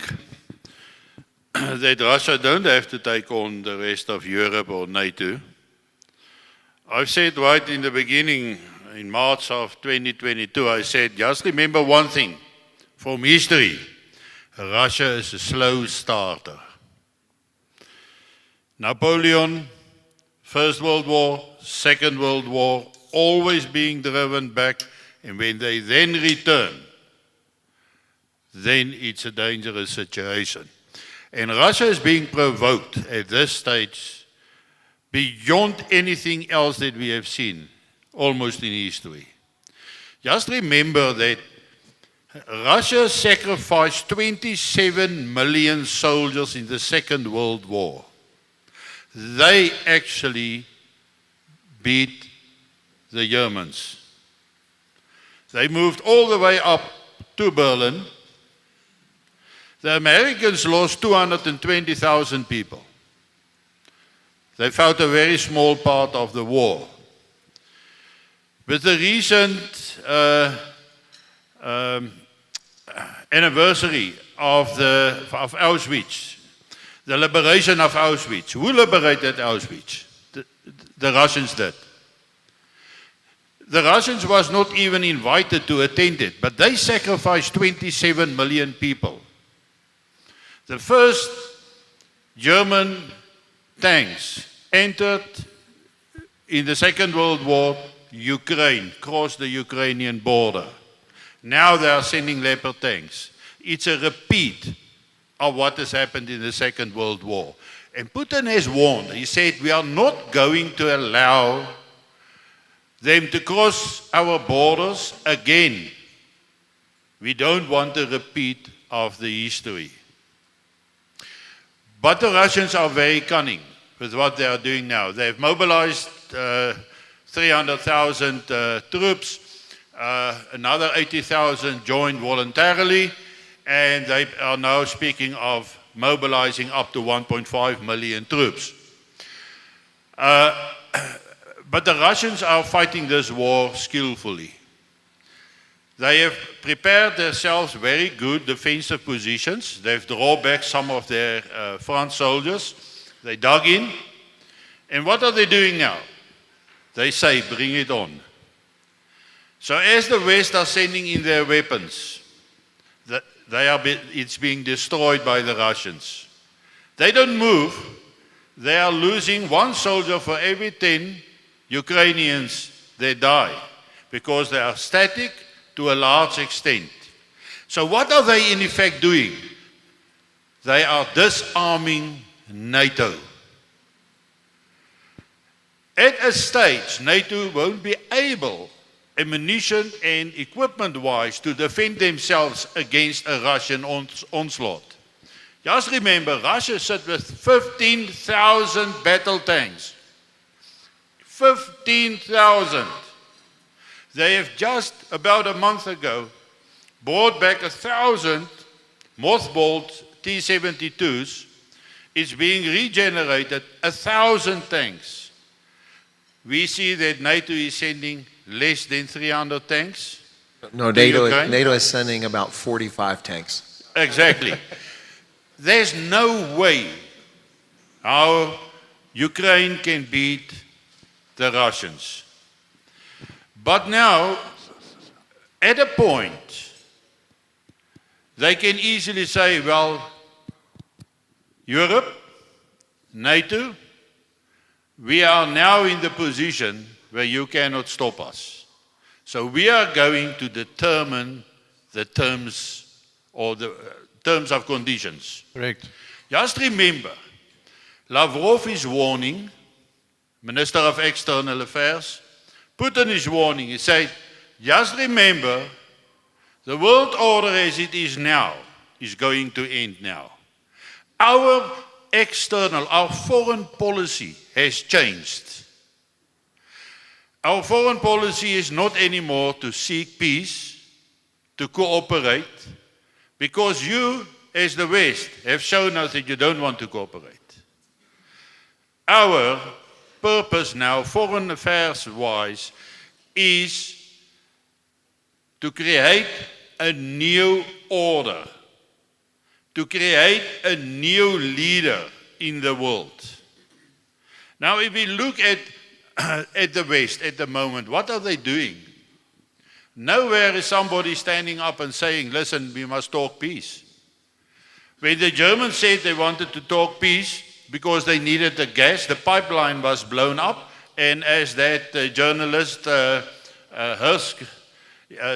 that Russia don't have to take on the rest of Europe or NATO. I've said right in the beginning, in March of 2022, I said, just remember one thing from history. Russia is a slow starter. Napoleon, First World War, Second World War, always being driven back, and when they then return, then it's a dangerous situation. And Russia is being provoked at this stage beyond anything else that we have seen, almost in history. Just remember that Russia sacrificed 27 million soldiers in the Second World War. They actually beat the Germans. They moved all the way up to Berlin. The Americans lost 220,000 people. They fought a very small part of the war. With the recent anniversary of Auschwitz, the liberation of Auschwitz. Who liberated Auschwitz? The Russians did. The Russians was not even invited to attend it, but they sacrificed 27 million people. The first German tanks entered in the Second World War Ukraine, crossed the Ukrainian border. Now they are sending Leopard tanks. It's a repeat of what has happened in the Second World War. And Putin has warned. He said, we are not going to allow them to cross our borders again. We don't want a repeat of the history. But the Russians are very cunning with what they are doing now. They've mobilized 300,000 troops. Another 80,000 joined voluntarily, and they are now speaking of mobilizing up to 1.5 million troops. But the Russians are fighting this war skillfully. They have prepared themselves very good defensive positions. They've drawn back some of their front soldiers. They dug in. And what are they doing now? They say, bring it on. So as the West are sending in their weapons, it's being destroyed by the Russians. They don't move. They are losing one soldier for every 10 Ukrainians that die because they are static to a large extent. So what are they in effect doing? They are disarming NATO. At a stage, NATO won't be able, ammunition and equipment-wise, to defend themselves against a Russian onslaught. Just remember, Russia sits with 15,000 battle tanks. 15,000. They have just about a month ago brought back 1,000 mothballed T-72s. It's being regenerated, 1,000 tanks. We see that NATO is sending less than 300 tanks. No, NATO is sending about 45 tanks. Exactly. There's no way how Ukraine can beat the Russians. But now, at a point, they can easily say, well, Europe, NATO, we are now in the position where you cannot stop us. So we are going to determine the terms or the terms of conditions. Correct. Just remember, Lavrov is warning, Minister of External Affairs, Putin is warning. He said, just remember, the world order as it is now is going to end now. Our foreign policy has changed. Our foreign policy is not anymore to seek peace, to cooperate, because you, as the West, have shown us that you don't want to cooperate. Our purpose now, foreign affairs-wise, is to create a new order, to create a new leader in the world. Now, if we look at the West at the moment, what are they doing? Nowhere is somebody standing up and saying, listen, we must talk peace. When the Germans said they wanted to talk peace because they needed the gas, the pipeline was blown up, and as that journalist Hursk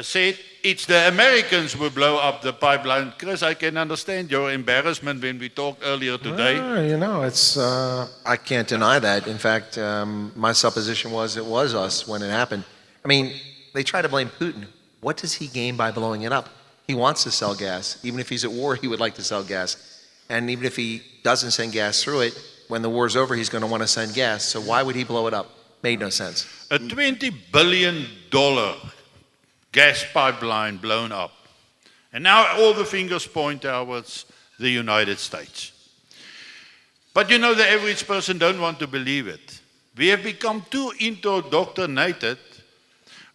said, it's the Americans who blow up the pipeline. Chris, I can understand your embarrassment when we talked earlier today. You know, it's, I can't deny that. In fact, my supposition was it was us when it happened. I mean, they try to blame Putin. What does he gain by blowing it up? He wants to sell gas. Even if he's at war, he would like to sell gas. And even if he doesn't send gas through it, when the war's over, he's going to want to send gas. So why would he blow it up? Made no sense. A $20 billion gas pipeline blown up. And now all the fingers point towards the United States. But you know, the average person don't want to believe it. We have become too indoctrinated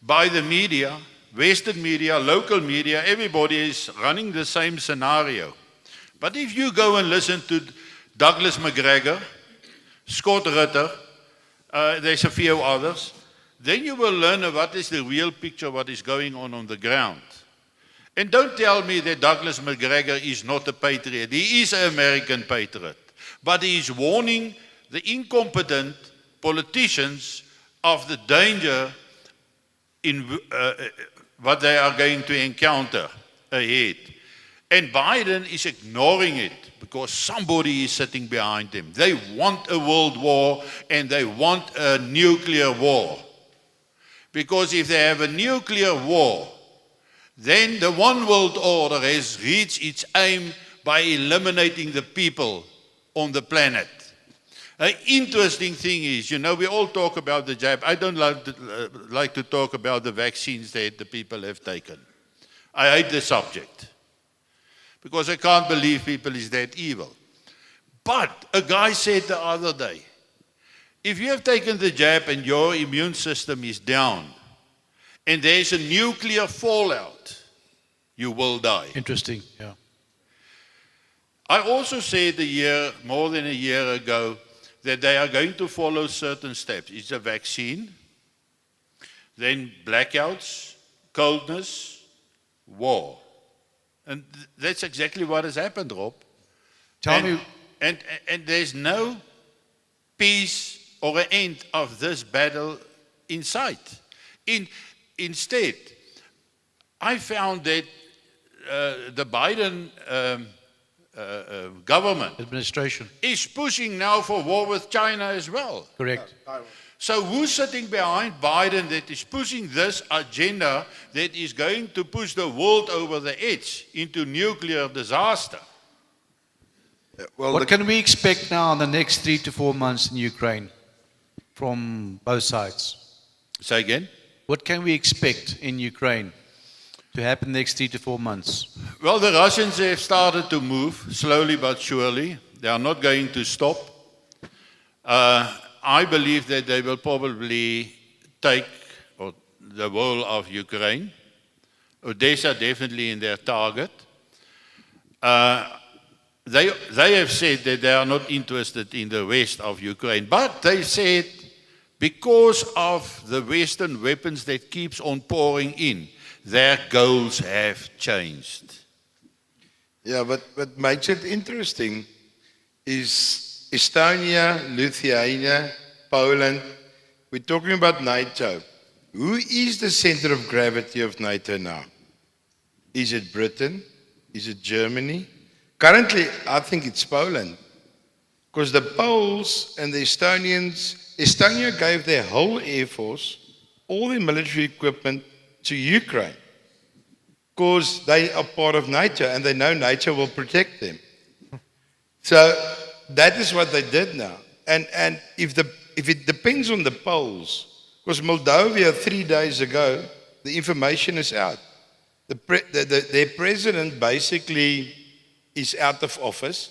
by the media, Western media, local media. Everybody is running the same scenario. But if you go and listen to Douglas McGregor, Scott Ritter, there's a few others, then you will learn what is the real picture, what is going on the ground. And don't tell me that Douglas McGregor is not a patriot. He is an American patriot. But he is warning the incompetent politicians of the danger in what they are going to encounter ahead. And Biden is ignoring it because somebody is sitting behind him. They want a world war and they want a nuclear war. Because if they have a nuclear war, then the one world order has reached its aim by eliminating the people on the planet. An interesting thing is, you know, we all talk about the jab. I don't like to talk about the vaccines that the people have taken. I hate the subject because I can't believe people is that evil. But a guy said the other day, if you have taken the jab and your immune system is down and there's a nuclear fallout, you will die. Interesting, yeah. I also said more than a year ago, that they are going to follow certain steps. It's a vaccine, then blackouts, coldness, war. And that's exactly what has happened, Rob. Tell me. And there's no peace or an end of this battle in sight. Instead, I found that the Biden government Administration. is pushing now for war with China as well. Correct. So who's sitting behind Biden that is pushing this agenda that is going to push the world over the edge into nuclear disaster? Well, what can we expect now in the next 3 to 4 months in Ukraine from both sides? Say again? What can we expect in Ukraine to happen next 3 to 4 months? Well, the Russians have started to move slowly but surely. They are not going to stop. I believe that they will probably take the whole of Ukraine. Odessa definitely in their target. They have said that they are not interested in the west of Ukraine, but they said because of the Western weapons that keeps on pouring in, their goals have changed. Yeah, but what makes it interesting is Estonia, Lithuania, Poland. We're talking about NATO. Who is the center of gravity of NATO now? Is it Britain? Is it Germany? Currently, I think it's Poland. Because the Poles and the Estonians, Estonia gave their whole air force, all their military equipment to Ukraine. Because they are part of NATO and they know NATO will protect them. So that is what they did now. And if it depends on the Poles, because Moldova 3 days ago, the information is out. Their president basically is out of office.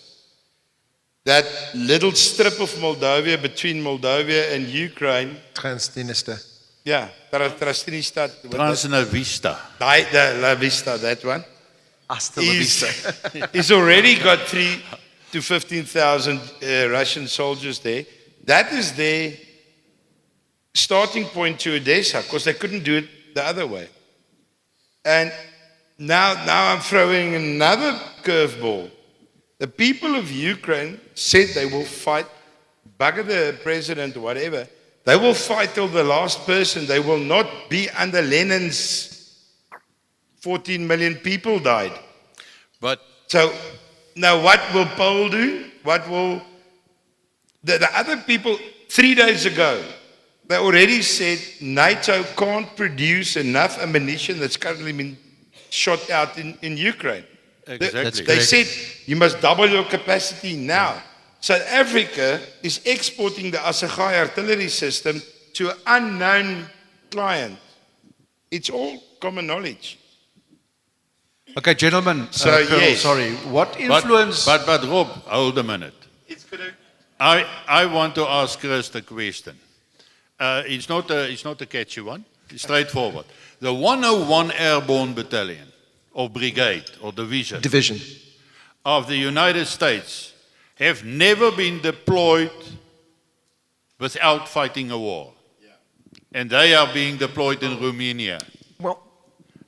That little strip of Moldova between Moldova and Ukraine. Transnistria. Yeah, Transnistria. Transnistria. La Vista, that one. Hasta la vista. He's already got 3 to 15,000 Russian soldiers there. That is their starting point to Odessa, because they couldn't do it the other way. And now I'm throwing another curveball. The people of Ukraine said they will fight, bugger the president or whatever. They will fight till the last person. They will not be under Lenin's 14 million people died. But So now what will Paul do? What will the other people 3 days ago, they already said NATO can't produce enough ammunition that's currently been shot out in Ukraine. exactly. They said you must double your capacity now. South Africa is exporting the Assegai artillery system to an unknown client. It's all common knowledge. Okay, gentlemen, So, Colonel, yes. sorry. What influence... But Rob, hold a minute. I want to ask Chris the question. It's not a catchy one. It's straightforward. The 101 Airborne Battalion, or Brigade, or Division of the United States have never been deployed without fighting a war. And they are being deployed in Romania. Well,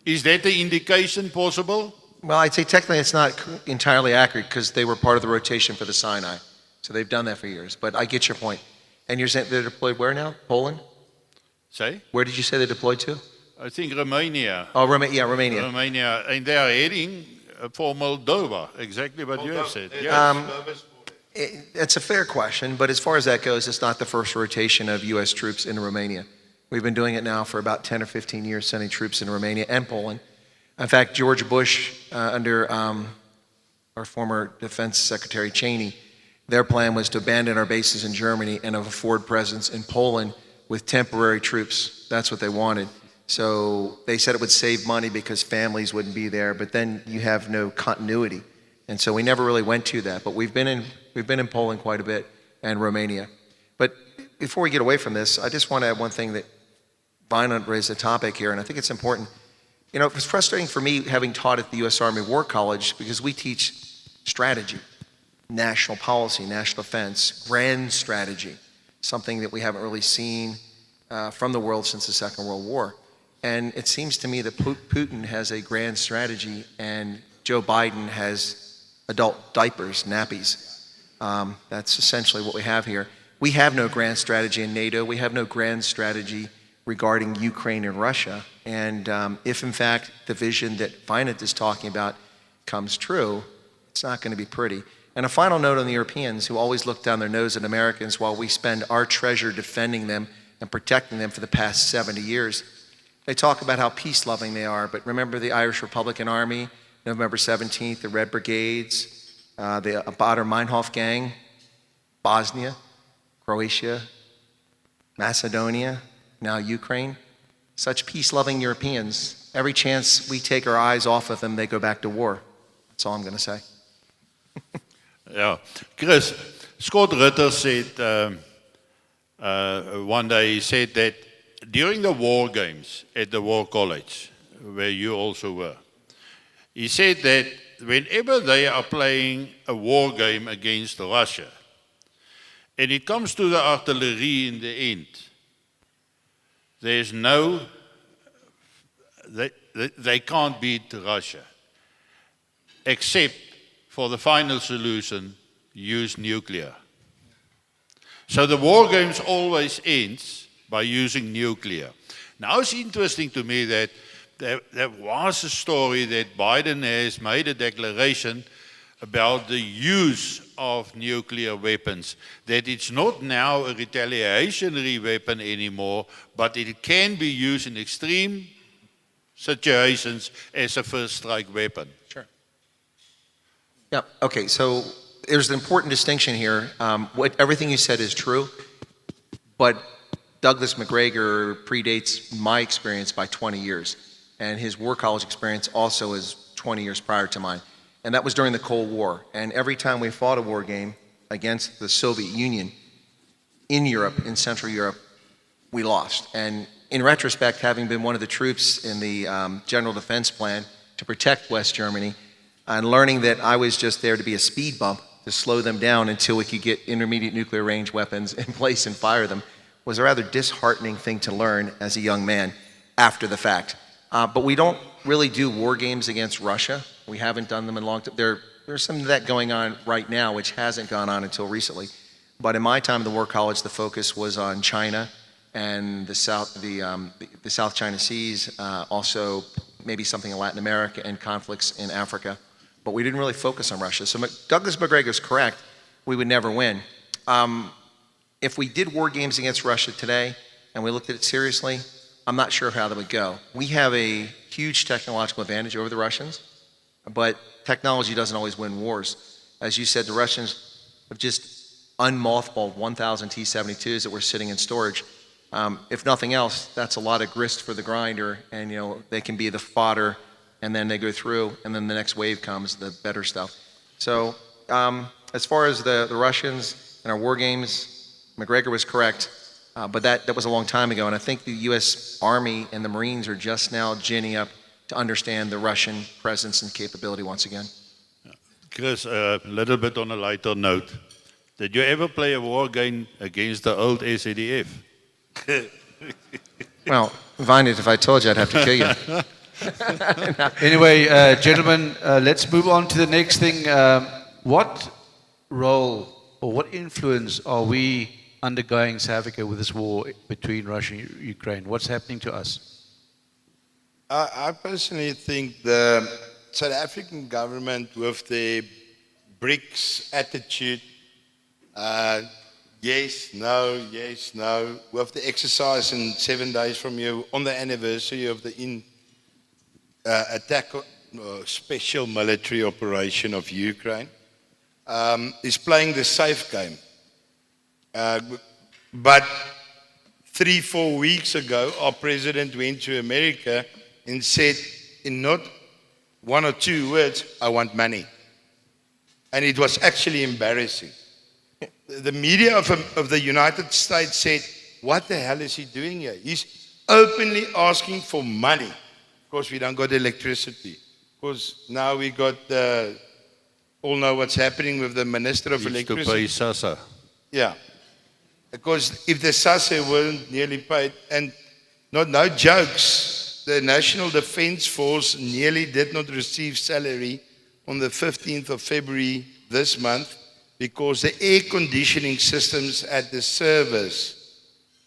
Is that the indication possible? well, I'd say technically it's not entirely accurate because they were part of the rotation for the Sinai. So they've done that for years. But I get your point. And you're saying they're deployed where now? Poland? Say? Where did you say they're deployed to? I think Romania. Oh, Romania. Romania, and they are heading for Moldova, exactly what you have said. Yes. It's a fair question, but as far as that goes, it's not the first rotation of U.S. troops in Romania. We've been doing it now for about 10 or 15 years, sending troops in Romania and Poland. In fact, George Bush, under our former Defense Secretary Cheney, their plan was to abandon our bases in Germany and have a forward presence in Poland with temporary troops. That's what they wanted. So they said it would save money because families wouldn't be there, but then you have no continuity. And so we never really went to that. But we've been in Poland quite a bit and Romania. But before we get away from this, I just want to add one thing that Wynand raised a topic here, and I think it's important. You know, it was frustrating for me having taught at the U.S. Army War College because we teach strategy, national policy, national defense, grand strategy, something that we haven't really seen from the world since the Second World War. And it seems to me that Putin has a grand strategy and Joe Biden has adult diapers, nappies. That's essentially what we have here. We have no grand strategy in NATO. We have no grand strategy regarding Ukraine and Russia. And if, in fact, the vision that Wynand is talking about comes true, it's not going to be pretty. And a final note on the Europeans who always look down their nose at Americans while we spend our treasure defending them and protecting them for the past 70 years. They talk about how peace-loving they are, but remember the Irish Republican Army, November 17th, the Red Brigades, the Baader-Meinhof Gang, Bosnia, Croatia, Macedonia, now Ukraine. Such peace-loving Europeans. Every chance we take our eyes off of them, they go back to war. That's all I'm going to say. Yeah. Chris, Scott Ritter said one day, he said that during the war games at the War College, where you also were, he said that whenever they are playing a war game against Russia, and it comes to the artillery in the end, there's no, they can't beat Russia, except for the final solution, use nuclear. So the war games always ends by using nuclear. Now it's interesting to me that there was a story that Biden has made a declaration about the use of nuclear weapons, that it's not now a retaliatory weapon anymore, but it can be used in extreme situations as a first strike weapon. Sure. Yeah, okay, so there's an important distinction here. Everything you said is true, but Douglas McGregor predates my experience by 20 years, and his War College experience also is 20 years prior to mine. And that was during the Cold War. And every time we fought a war game against the Soviet Union in Europe, in Central Europe, we lost. And in retrospect, having been one of the troops in the General Defense Plan to protect West Germany, and learning that I was just there to be a speed bump to slow them down until we could get intermediate nuclear range weapons in place and fire them, was a rather disheartening thing to learn as a young man after the fact. But we don't really do war games against Russia. We haven't done them in a long time. There's some of that going on right now, which hasn't gone on until recently. But in my time at the War College, the focus was on China and the South China Seas, also maybe something in Latin America and conflicts in Africa. But we didn't really focus on Russia. So Douglas McGregor's correct. We would never win. If we did war games against Russia today and we looked at it seriously, I'm not sure how that would go. We have a huge technological advantage over the Russians, but technology doesn't always win wars. As you said, the Russians have just unmothballed 1,000 T-72s that were sitting in storage. If nothing else, that's a lot of grist for the grinder, and they can be the fodder, and then they go through, and then the next wave comes, the better stuff. So as far as the Russians and our war games, McGregor was correct, but that was a long time ago, and I think the U.S. Army and the Marines are just now ginning up to understand the Russian presence and capability once again. Chris, a little bit on a lighter note. Did you ever play a war game against the old SADF? Well, Wynand, if I told you, I'd have to kill you. Anyway, gentlemen, let's move on to the next thing. What role or what influence are we undergoing in South Africa with this war between Russia and Ukraine? What's happening to us? I personally think the South African government, with their BRICS attitude, yes, no, with the exercise in 7 days from you on the anniversary of the attack special military operation of Ukraine, is playing the safe game. But 3-4 weeks ago, our president went to America and said, in not 1 or 2 words, I want money. And it was actually embarrassing. The media of the United States said, what the hell is he doing here? He's openly asking for money. Of course, we don't got electricity. Of course, now we got, all know what's happening with the Minister of Electricity. To pay SASA. Yeah. Because if the SASA weren't nearly paid, and no jokes, the National Defence Force nearly did not receive salary on the 15th of February this month because the air conditioning systems at the servers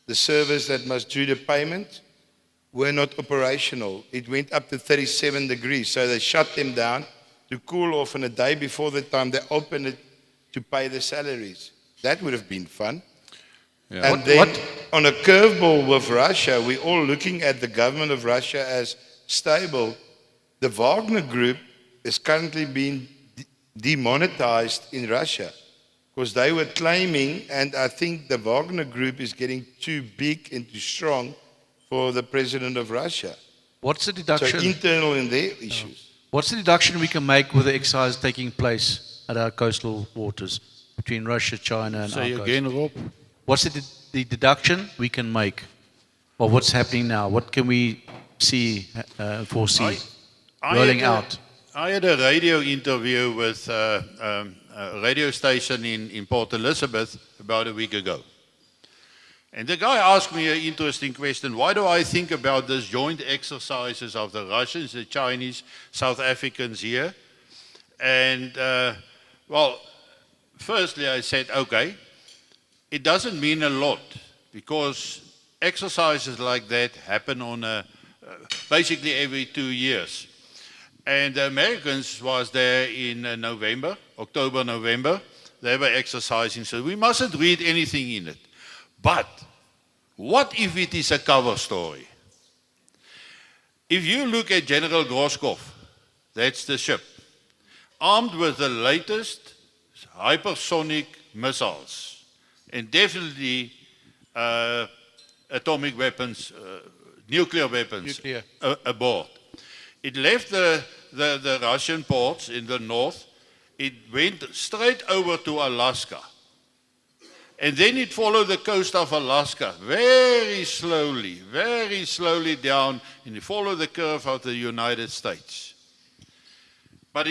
that must do the payment, were not operational. It went up to 37 degrees, so they shut them down to cool off, and a day before the time they opened it to pay the salaries. That would have been fun. Yeah. And then on a curveball with Russia, we're all looking at the government of Russia as stable. The Wagner Group is currently being demonetized in Russia because they were claiming, and I think the Wagner Group is getting too big and too strong for the president of Russia. What's the deduction? So internal in their issues. What's the deduction we can make with the exercise taking place at our coastal waters between Russia, China, and our coast? Say again, Rob. What's the deduction we can make of what's happening now? What can we see, foresee rolling out? I had a radio interview with a radio station in Port Elizabeth about a week ago. And the guy asked me an interesting question. Why do I think about this joint exercises of the Russians, the Chinese, South Africans here? And, well, firstly I said, okay, it doesn't mean a lot because exercises like that happen on basically every 2 years. And the Americans was there in October, November. They were exercising, so we mustn't read anything in it. But what if it is a cover story? If you look at General Groskov, that's the ship, armed with the latest hypersonic missiles, and definitely atomic weapons, nuclear weapons aboard. It left the Russian ports in the north. It went straight over to Alaska. And then it followed the coast of Alaska very slowly down, and it followed the curve of the United States. But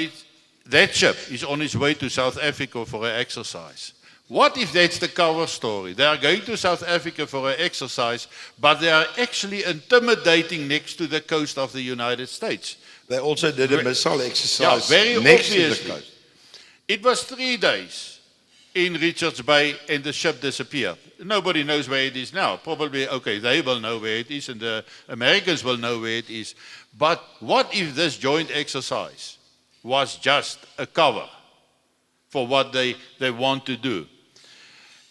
that ship is on its way to South Africa for an exercise. What if that's the cover story? They are going to South Africa for an exercise, but they are actually intimidating next to the coast of the United States. They also did a missile exercise very next obviously. to the coast. It was 3 days. in Richards Bay and the ship disappeared. Nobody knows where it is now. Probably, okay, they will know where it is and the Americans will know where it is. But what if this joint exercise was just a cover for what they want to do?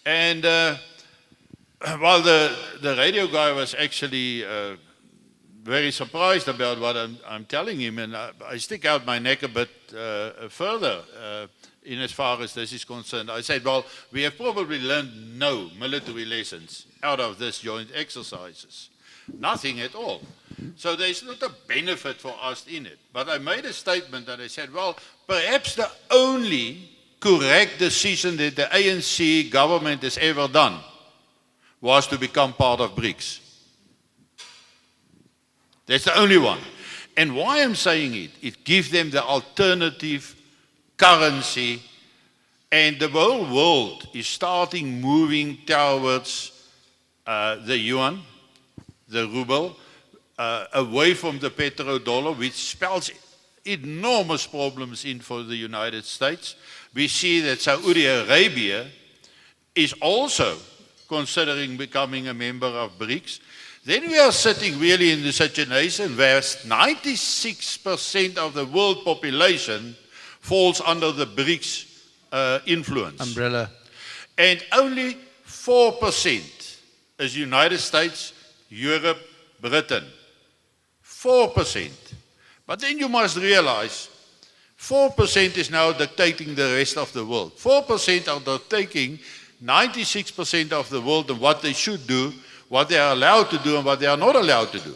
And while the radio guy was actually very surprised about what I'm telling him, and I stick out my neck a bit further in as far as this is concerned. I said, well, we have probably learned no military lessons out of this joint exercises. Nothing at all. So there's not a benefit for us in it. But I made a statement that I said, well, perhaps the only correct decision that the ANC government has ever done was to become part of BRICS. That's the only one. And why I'm saying it, it gives them the alternative currency, and the whole world is starting moving towards the yuan, the ruble, away from the petrodollar, which spells enormous problems in for the United States. We see that Saudi Arabia is also considering becoming a member of BRICS. Then we are sitting really in the situation where 96% of the world population falls under the BRICS influence. Umbrella. And only 4% is United States, Europe, Britain. 4%. But then you must realize 4% is now dictating the rest of the world. 4% are dictating 96% of the world and what they should do, what they are allowed to do and what they are not allowed to do.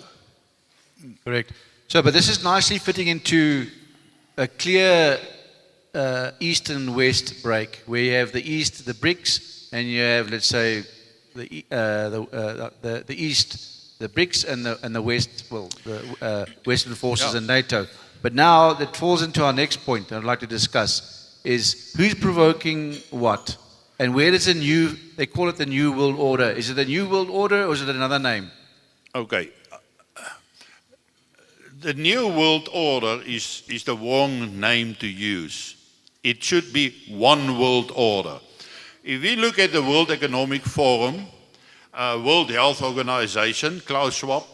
Correct. So, but this is nicely fitting into a clear east and west break, where you have the east, the BRICS, and you have, let's say, the east, the BRICS, and the west, well, the Western forces and NATO. But now that falls into our next point I'd like to discuss is who's provoking what, and where does they call it the New World Order. Is it a New World Order or is it another name? Okay. The New World Order is the wrong name to use. It should be One World Order. If we look at the World Economic Forum, World Health Organization, Klaus Schwab,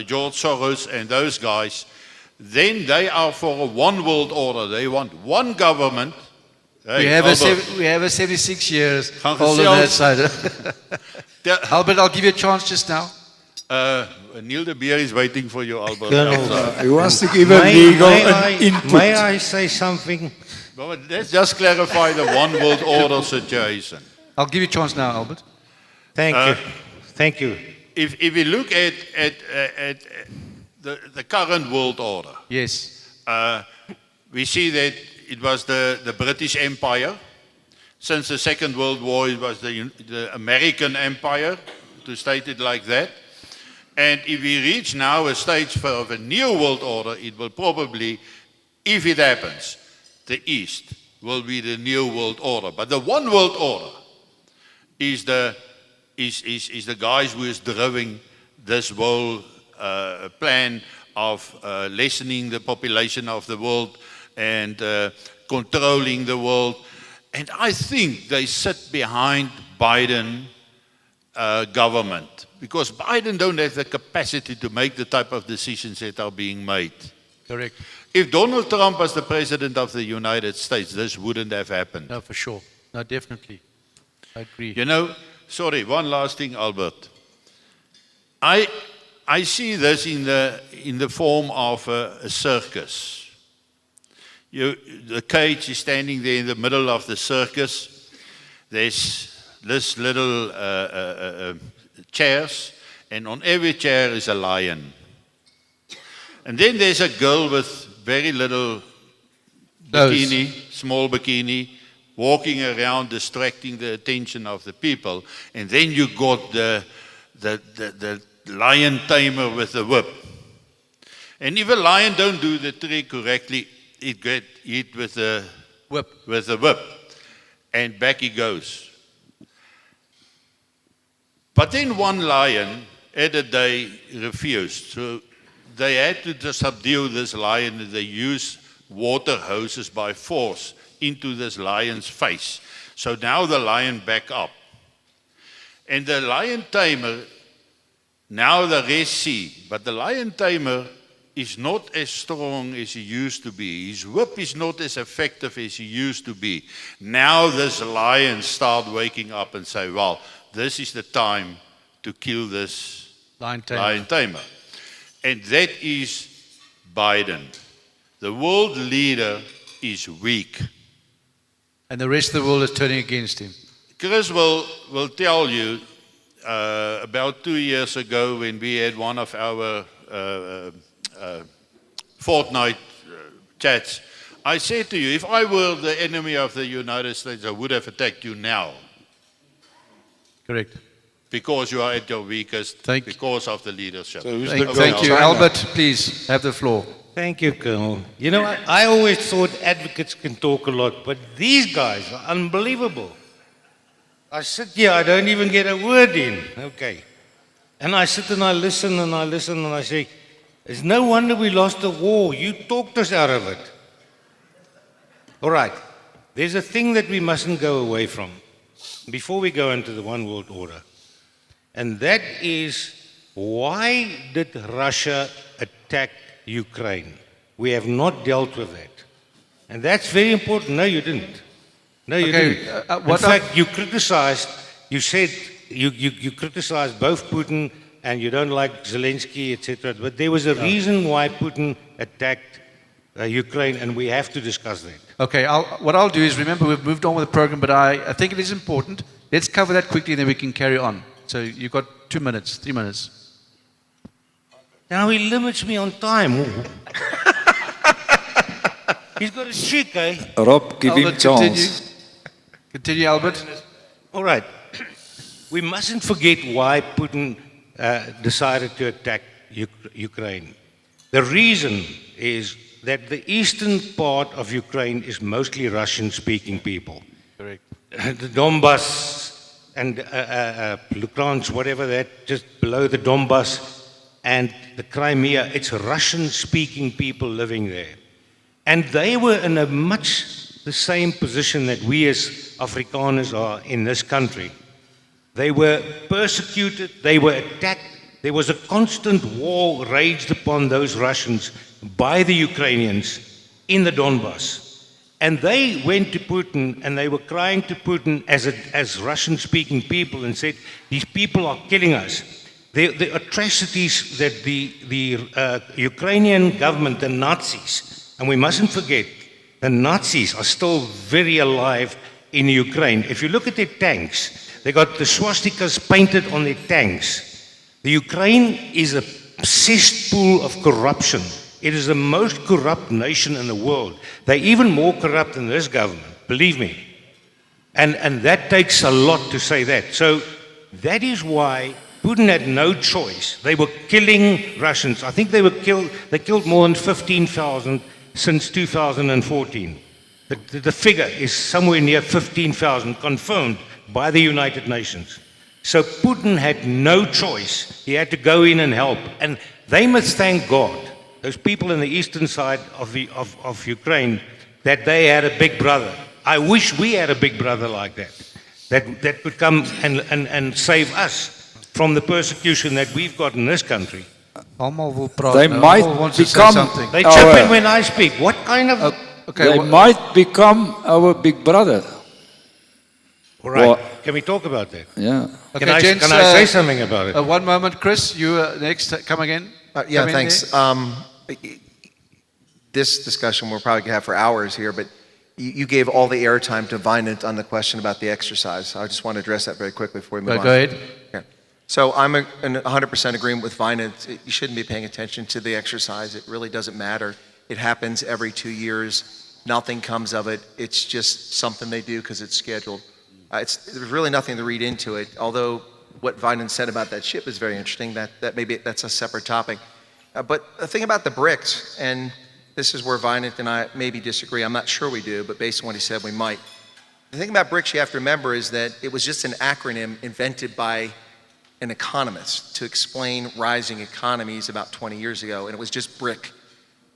George Soros and those guys, then they are for a one world order. They want one government. Hey, we have a 76 years old on that side. Albert, I'll give you a chance just now. Neil de Beer is waiting for you, Albert. He wants to give a legal input. May I say something? Well, let's just clarify the one world order situation. I'll give you a chance now, Albert. Thank you. Thank you. If we look at the current world order, yes, we see that it was the British Empire. Since the Second World War, it was the American Empire, to state it like that. And if we reach now a stage of a new world order, it will probably, if it happens, the East will be the new world order. But the one world order is the guys who is driving this whole plan of lessening the population of the world and controlling the world. And I think they sit behind Biden government, because Biden don't have the capacity to make the type of decisions that are being made. correct. If Donald Trump was the president of the United States, this wouldn't have happened. No, for sure. No, definitely. I agree. You know, sorry, one last thing, Albert. I see this in the form of a circus. The cage is standing there in the middle of the circus. There's this little chairs, and on every chair is a lion. And then there's a girl with very little bikini, small bikini, walking around distracting the attention of the people. And then you got the lion tamer with the whip. And if a lion don't do the trick correctly, it get hit with the whip. And back he goes. But then one lion at a day refused. So they had to subdue this lion, and they used water hoses by force into this lion's face. So now the lion back up. And the lion tamer, now the rest see, but the lion tamer is not as strong as he used to be. His whip is not as effective as he used to be. Now this lion start waking up and say, well, this is the time to kill this Lion tamer. lion tamer. And that is Biden. The world leader is weak. And the rest of the world is turning against him. Chris will tell you, about 2 years ago when we had one of our fortnight chats, I said to you, if I were the enemy of the United States, I would have attacked you now. Correct. Because you are at your weakest, because of the leadership. So who's Thank you. Albert, please have the floor. Thank you, Colonel. You know, I always thought advocates can talk a lot, but these guys are unbelievable. I sit here, I don't even get a word in. Okay. And I sit and I listen and I listen and I say, it's no wonder we lost the war. You talked us out of it. All right. There's a thing that we mustn't go away from before we go into the one world order. And that is, why did Russia attack Ukraine? We have not dealt with that. And that's very important. No, you didn't. No, you didn't. In fact, you criticized, you said, you criticized both Putin and you don't like Zelensky, etc. But there was a reason why Putin attacked Ukraine, and we have to discuss that. Okay, what I'll do is, remember, we've moved on with the program, but I think it is important. Let's cover that quickly, then we can carry on. So you've got 2 minutes, 3 minutes. Now he limits me on time. He's got a cheek, eh? Rob, give him chance. Continue, Albert. All right. We mustn't forget why Putin decided to attack Ukraine. The reason is that the eastern part of Ukraine is mostly Russian-speaking people. Correct. The Donbass and Luhansk, whatever that, just below the Donbass and the Crimea, it's Russian-speaking people living there. And they were in a much the same position that we as Afrikaners are in this country. They were persecuted, they were attacked. There was a constant war raged upon those Russians by the Ukrainians in the Donbass. And they went to Putin and they were crying to Putin as Russian-speaking people and said, these people are killing us. The atrocities that the Ukrainian government, the Nazis, and we mustn't forget, the Nazis are still very alive in Ukraine. If you look at their tanks, they got the swastikas painted on their tanks. The Ukraine is a cesspool of corruption. It is the most corrupt nation in the world. They're even more corrupt than this government, believe me. And that takes a lot to say that. So that is why Putin had no choice. They were killing Russians. I think they killed more than 15,000 since 2014. The figure is somewhere near 15,000, confirmed by the United Nations. So Putin had no choice. He had to go in and help. And they must thank God, those people in the eastern side of Ukraine, that they had a big brother. I wish we had a big brother like that could come and save us from the persecution that we've got in this country. They might become. They chip in when I speak. What kind of? They might become our big brother. All right. Can we talk about that? Yeah. Okay, can I say something about it? 1 moment, Chris. You next. Come again. Yeah, thanks. This discussion we'll probably have for hours here, but you gave all the airtime to Wynand on the question about the exercise. I just want to address that very quickly before we move on. Go ahead. Yeah. So I'm in 100% agreement with Wynand. You shouldn't be paying attention to the exercise. It really doesn't matter. It happens every 2 years. Nothing comes of it. It's just something they do because it's scheduled. There's really nothing to read into it, although what Wynand said about that ship is very interesting. That's a separate topic. But the thing about the BRICS, and this is where Wynand and I maybe disagree. I'm not sure we do, but based on what he said, we might. The thing about BRICS you have to remember is that it was just an acronym invented by an economist to explain rising economies about 20 years ago, and it was just BRIC,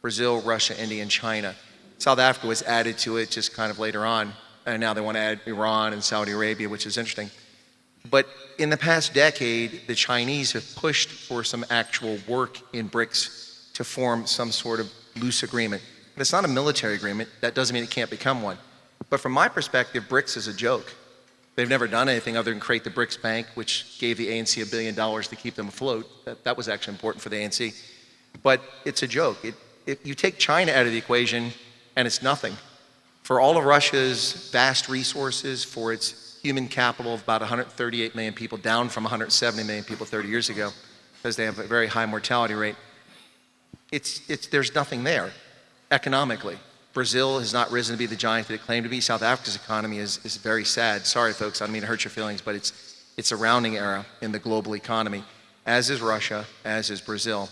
Brazil, Russia, India, and China. South Africa was added to it just kind of later on. And now they want to add Iran and Saudi Arabia, which is interesting. But in the past decade, the Chinese have pushed for some actual work in BRICS to form some sort of loose agreement. But it's not a military agreement. That doesn't mean it can't become one. But from my perspective, BRICS is a joke. They've never done anything other than create the BRICS Bank, which gave the ANC $1 billion to keep them afloat. That was actually important for the ANC. But it's a joke. If you take China out of the equation, and it's nothing. For all of Russia's vast resources, for its human capital of about 138 million people, down from 170 million people 30 years ago, because they have a very high mortality rate, there's nothing there economically. Brazil has not risen to be the giant that it claimed to be. South Africa's economy is very sad. Sorry, folks, I don't mean to hurt your feelings, but it's a rounding error in the global economy, as is Russia, as is Brazil.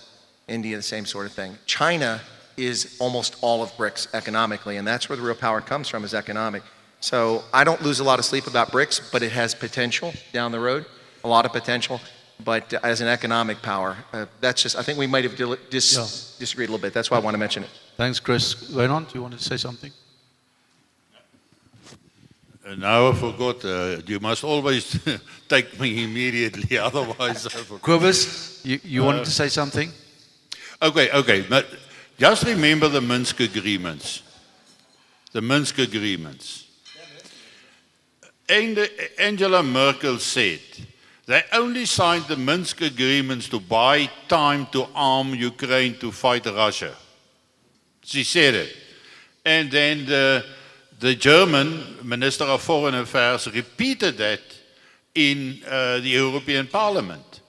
India, the same sort of thing. China is almost all of BRICS economically, and that's where the real power comes from, is economic. So I don't lose a lot of sleep about BRICS, but it has potential down the road, a lot of potential. But as an economic power, that's just, I think we might have disagreed a little bit. That's why I want to mention it. Thanks, Chris. Wynand, do you want to say something? Now I forgot. You must always take me immediately, otherwise I forgot. Quibus, you wanted to say something? Okay. But just remember the Minsk agreements. The Minsk agreements. Angela Merkel said they only signed the Minsk agreements to buy time to arm Ukraine to fight Russia. She said it. And then the German Minister of Foreign Affairs repeated that in the European Parliament.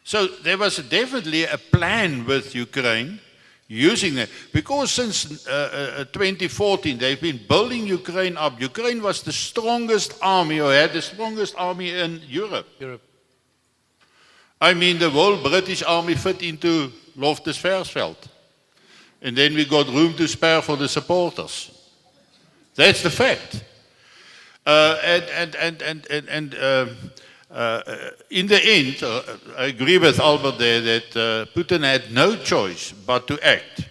So there was definitely a plan with Ukraine using that. Because since 2014, they've been building Ukraine up. Ukraine was the strongest army, or had the strongest army in Europe. I mean, the whole British army fit into Loftus-Versfeld. And then we got room to spare for the supporters. That's the fact. In the end, I agree with Albert there that Putin had no choice but to act.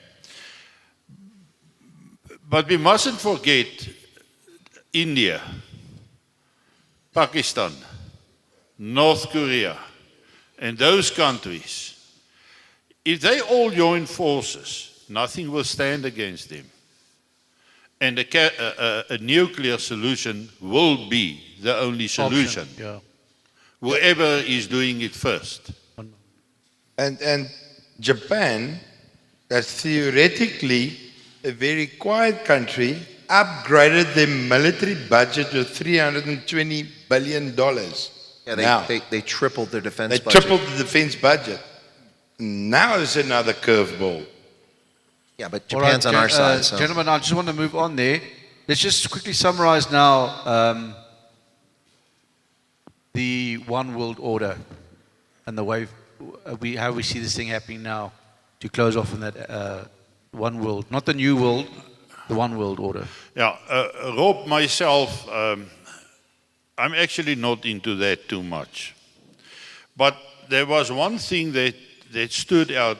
But we mustn't forget India, Pakistan, North Korea, and those countries. If they all join forces, nothing will stand against them. And a nuclear solution will be the only solution. Whoever is doing it first. And Japan, that's theoretically a very quiet country, upgraded their military budget to $320 billion. Yeah, they tripled their defense budget. They tripled the defense budget. Now is another curveball. Yeah, but Japan's on our side. So. Gentlemen, I just want to move on there. Let's just quickly summarize now the one world order and the way how we see this thing happening now to close off on that one world, not the new world, the one world order. Yeah, Rob, myself, I'm actually not into that too much. But there was one thing that stood out,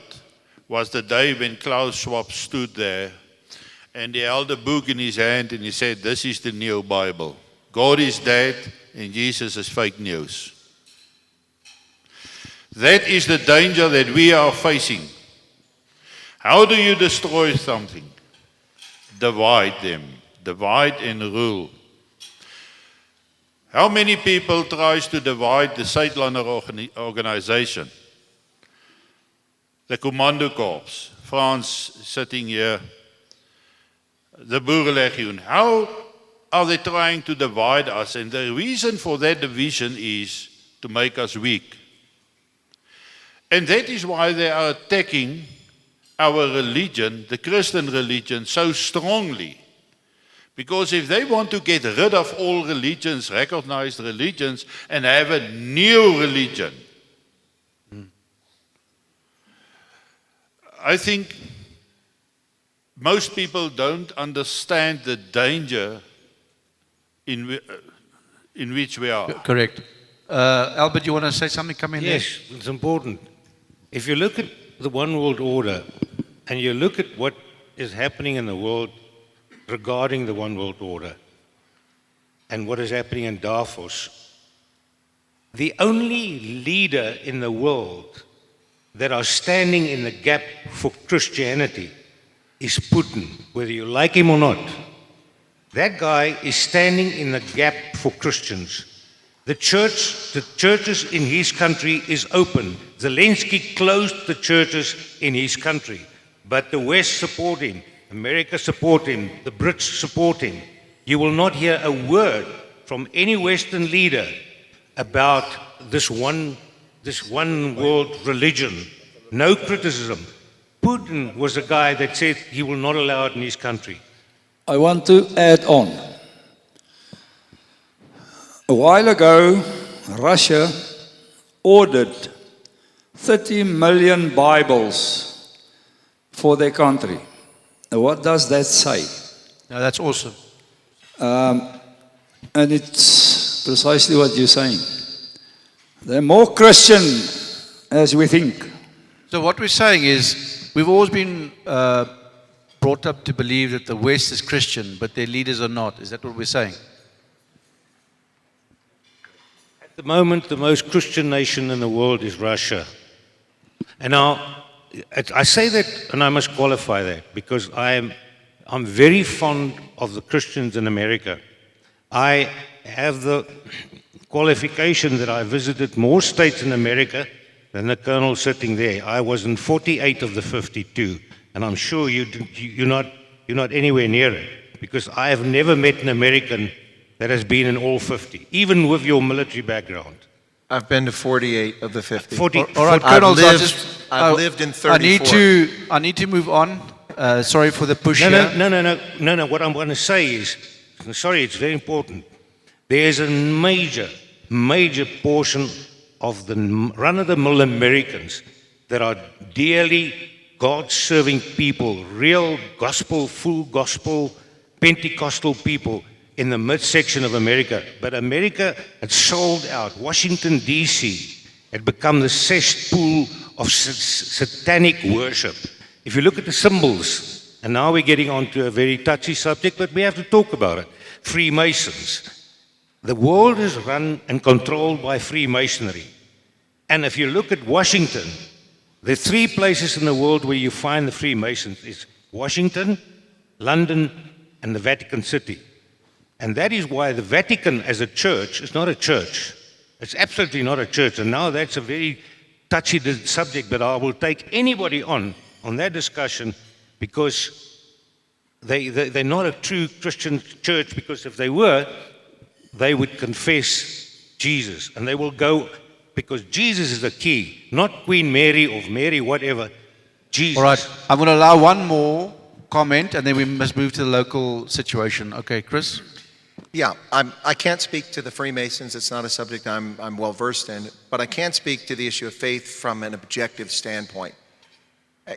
was the day when Klaus Schwab stood there and he held a book in his hand and he said, "This is the new Bible. God is dead and Jesus is fake news." That is the danger that we are facing. How do you destroy something? Divide them. Divide and rule. How many people tries to divide the Suidland organization? The Commando Corps, France sitting here, the Boerenlegioen. How are they trying to divide us? And the reason for that division is to make us weak. And that is why they are attacking our religion, the Christian religion, so strongly. Because if they want to get rid of all religions, recognized religions, and have a new religion, I think most people don't understand the danger in which we are. Correct. Albert, you want to say something? Come in. Yes, it's important. If you look at the one world order and you look at what is happening in the world regarding the one world order, and what is happening in Darfur, the only leader in the world that are standing in the gap for Christianity is Putin, whether you like him or not. That guy is standing in the gap for Christians. The churches in his country is open. Zelensky closed the churches in his country, but the West support him, America support him, the Brits support him. You will not hear a word from any Western leader about this one world religion. No criticism. Putin was a guy that said he will not allow it in his country. I want to add on. A while ago, Russia ordered 30 million Bibles for their country. Now, what does that say? Now, that's awesome. And it's precisely what you're saying. They're more Christian as we think. So what we're saying is, we've always been brought up to believe that the West is Christian, but their leaders are not. Is that what we're saying? At the moment, the most Christian nation in the world is Russia. And now, I say that, and I must qualify that, because I'm very fond of the Christians in America. I have the qualification that I visited more states in America than the colonel sitting there. I was in 48 of the 52, and I'm sure you're not anywhere near it, because I have never met an American that has been in all 50, even with your military background. I've been to 48 of the 50. 40, All right, I've Colonel, I've lived in 34. I need to move on. Sorry for the push here. No. What I'm going to say is, sorry, it's very important. There is a major portion of the run-of-the-mill Americans that are dearly God-serving people, real gospel, full gospel, Pentecostal people in the midsection of America. But America had sold out. Washington, D.C. had become the cesspool of satanic worship. If you look at the symbols, and now we're getting on to a very touchy subject, but we have to talk about it. Freemasons. The world is run and controlled by Freemasonry. And if you look at Washington, the three places in the world where you find the Freemasons is Washington, London, and the Vatican City. And that is why the Vatican as a church is not a church. It's absolutely not a church. And now that's a very touchy subject, but I will take anybody on that discussion, because they're not a true Christian church, because if they were, they would confess Jesus, and they will go, because Jesus is the key, not Queen Mary or Mary, whatever. Jesus. All right, I'm going to allow one more comment, and then we must move to the local situation. Okay, Chris? Yeah, I can't speak to the Freemasons. It's not a subject I'm well versed in, but I can speak to the issue of faith from an objective standpoint.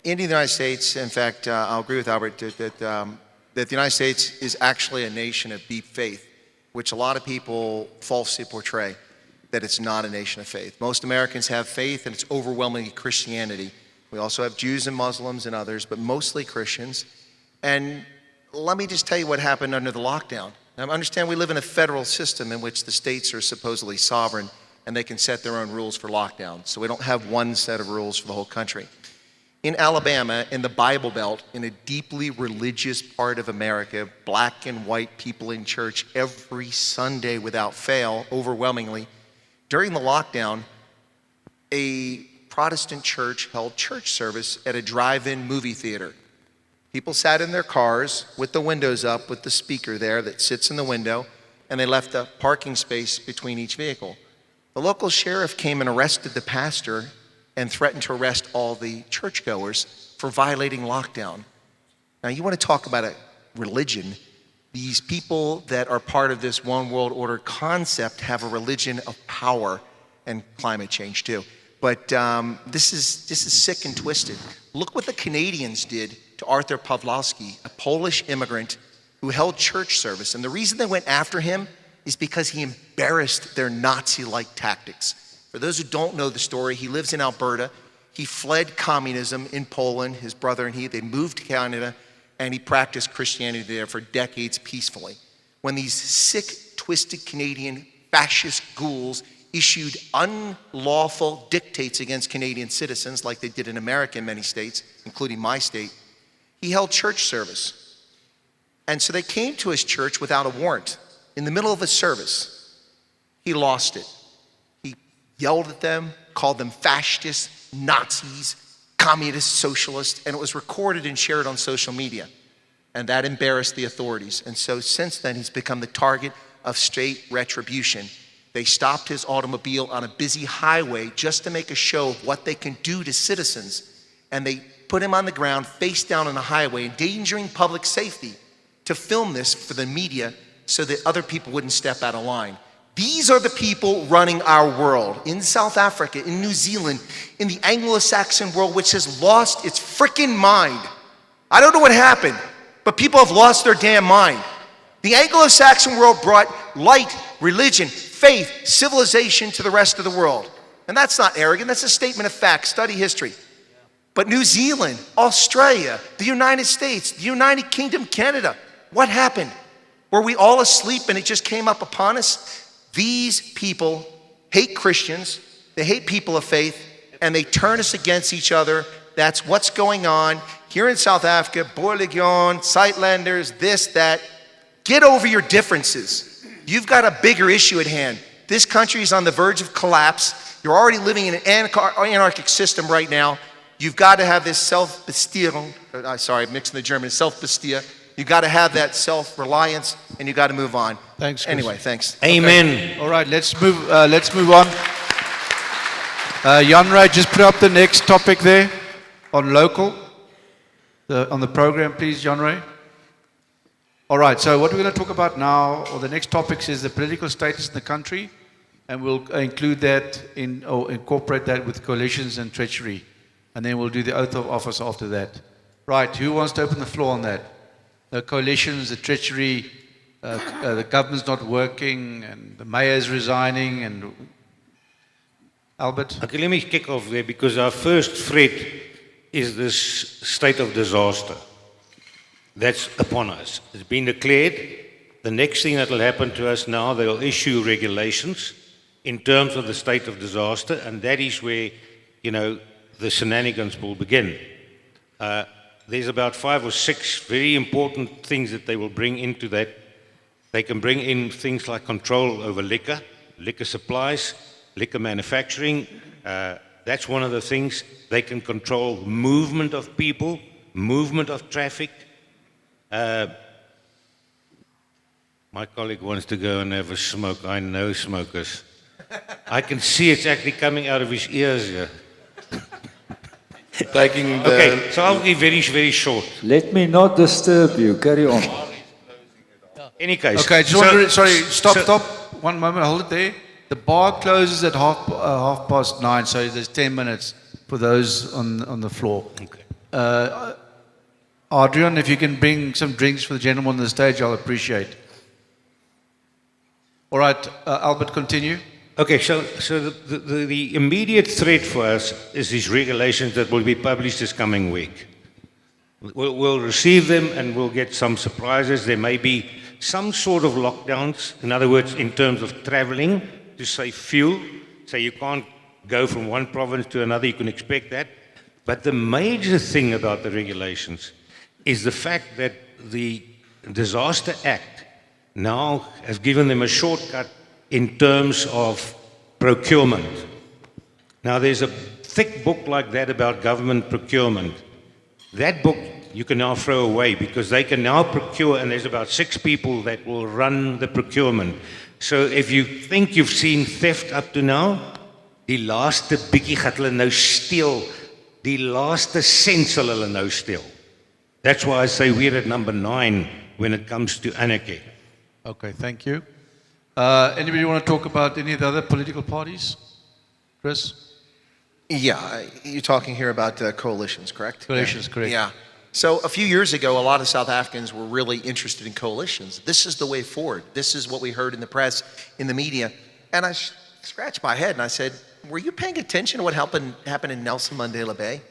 In the United States, in fact, I'll agree with Albert that the United States is actually a nation of deep faith, which a lot of people falsely portray that it's not a nation of faith. Most Americans have faith, and it's overwhelmingly Christianity. We also have Jews and Muslims and others, but mostly Christians. And let me just tell you what happened under the lockdown. Now, understand we live in a federal system in which the states are supposedly sovereign, and they can set their own rules for lockdown. So we don't have one set of rules for the whole country. In Alabama, in the Bible Belt, in a deeply religious part of America, black and white people in church every Sunday without fail, overwhelmingly. During the lockdown, a Protestant church held church service at a drive-in movie theater. People sat in their cars with the windows up, with the speaker there that sits in the window, and they left a parking space between each vehicle. The local sheriff came and arrested the pastor and threatened to arrest all the churchgoers for violating lockdown. Now, you want to talk about a religion. These people that are part of this one world order concept have a religion of power and climate change too. But this is sick and twisted. Look what the Canadians did to Arthur Pawlowski, a Polish immigrant who held church service. And the reason they went after him is because he embarrassed their Nazi-like tactics. For those who don't know the story, he lives in Alberta. He fled communism in Poland, his brother and he. They moved to Canada, and he practiced Christianity there for decades peacefully. When these sick, twisted Canadian fascist ghouls issued unlawful dictates against Canadian citizens like they did in America in many states, including my state, he held church service. And so they came to his church without a warrant. In the middle of a service, he lost it. He yelled at them, called them fascists, Nazis, communists, socialists, and it was recorded and shared on social media. And that embarrassed the authorities. And so since then, he's become the target of state retribution. They stopped his automobile on a busy highway just to make a show of what they can do to citizens. And they put him on the ground, face down on a highway, endangering public safety, to film this for the media so that other people wouldn't step out of line. These are the people running our world in South Africa, in New Zealand, in the Anglo-Saxon world, which has lost its frickin' mind. I don't know what happened, but people have lost their damn mind. The Anglo-Saxon world brought light, religion, faith, civilization to the rest of the world. And that's not arrogant, that's a statement of fact. Study history. But New Zealand, Australia, the United States, the United Kingdom, Canada, what happened? Were we all asleep and it just came up upon us? These people hate Christians, they hate people of faith, and they turn us against each other. That's what's going on here in South Africa, Boerlegion, Suidlanders, this, that. Get over your differences. You've got a bigger issue at hand. This country is on the verge of collapse. You're already living in an anarchic system right now. You've got to have this self-Bestierung, sorry, I'm mixing the German, self-Bestier. You've got to have that self-reliance, and you've got to move on. Thanks, Chris. Anyway, thanks. Amen. Okay. All right, let's move on. Jan-Ray, just put up the next topic there on local, on the program, please, Jan-Ray. All right, so what we're going to talk about now, or the next topics, is the political status in the country, and we'll include that or incorporate that with coalitions and treachery, and then we'll do the oath of office after that. Right, who wants to open the floor on that? The coalitions, the treachery, the government's not working, and the mayor's resigning, and Albert? Okay, let me kick off there, because our first threat is this state of disaster. That's upon us. It's been declared. The next thing that will happen to us now, they'll issue regulations in terms of the state of disaster, and that is where, the shenanigans will begin. There's about 5 or 6 very important things that they will bring into that. They can bring in things like control over liquor supplies, liquor manufacturing. That's one of the things. They can control movement of people, movement of traffic. My colleague wants to go and have a smoke. I know smokers. I can see it's actually coming out of his ears here. Okay, so I'll be very, very short. Let me not disturb you. Carry on. Any case. Okay, stop. 1 moment, hold it there. The bar closes at half past 9, so there's 10 minutes for those on the floor. Okay. Adrian, if you can bring some drinks for the gentleman on the stage, I'll appreciate. All right, Albert, continue. Okay, so the immediate threat for us is these regulations that will be published this coming week. We'll receive them and we'll get some surprises. There may be some sort of lockdowns, in other words, in terms of traveling to save fuel. So you can't go from one province to another, you can expect that. But the major thing about the regulations is the fact that the Disaster Act now has given them a shortcut in terms of procurement. Now, there's a thick book like that about government procurement. That book you can now throw away because they can now procure, and there's about 6 people that will run the procurement. So if you think you've seen theft up to now, die laaste bietjie gaan hulle nou steel, die laaste sent sal hulle nou steel. That's why I say we're at number 9 when it comes to anarchy. Okay, thank you. Anybody want to talk about any of the other political parties? Chris? Yeah, you're talking here about coalitions, correct? Coalitions, correct. Yeah. So a few years ago, a lot of South Africans were really interested in coalitions. This is the way forward. This is what we heard in the press, in the media. And I scratched my head and I said, were you paying attention to what happened in Nelson Mandela Bay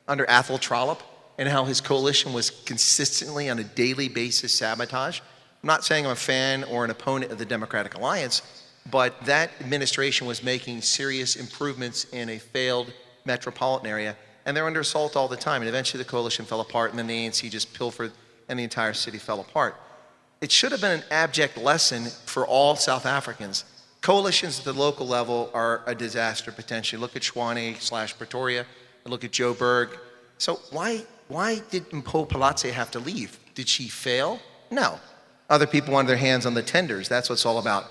under Athol Trollip and how his coalition was consistently on a daily basis sabotaged? I'm not saying I'm a fan or an opponent of the Democratic Alliance, but that administration was making serious improvements in a failed metropolitan area, and they're under assault all the time. And eventually the coalition fell apart, and then the ANC just pilfered, and the entire city fell apart. It should have been an abject lesson for all South Africans. Coalitions at the local level are a disaster potentially. Look at Tshwane/Pretoria, and look at Joburg. So why did Mpho Phalatse have to leave? Did she fail? No. Other people wanted their hands on the tenders. That's what it's all about.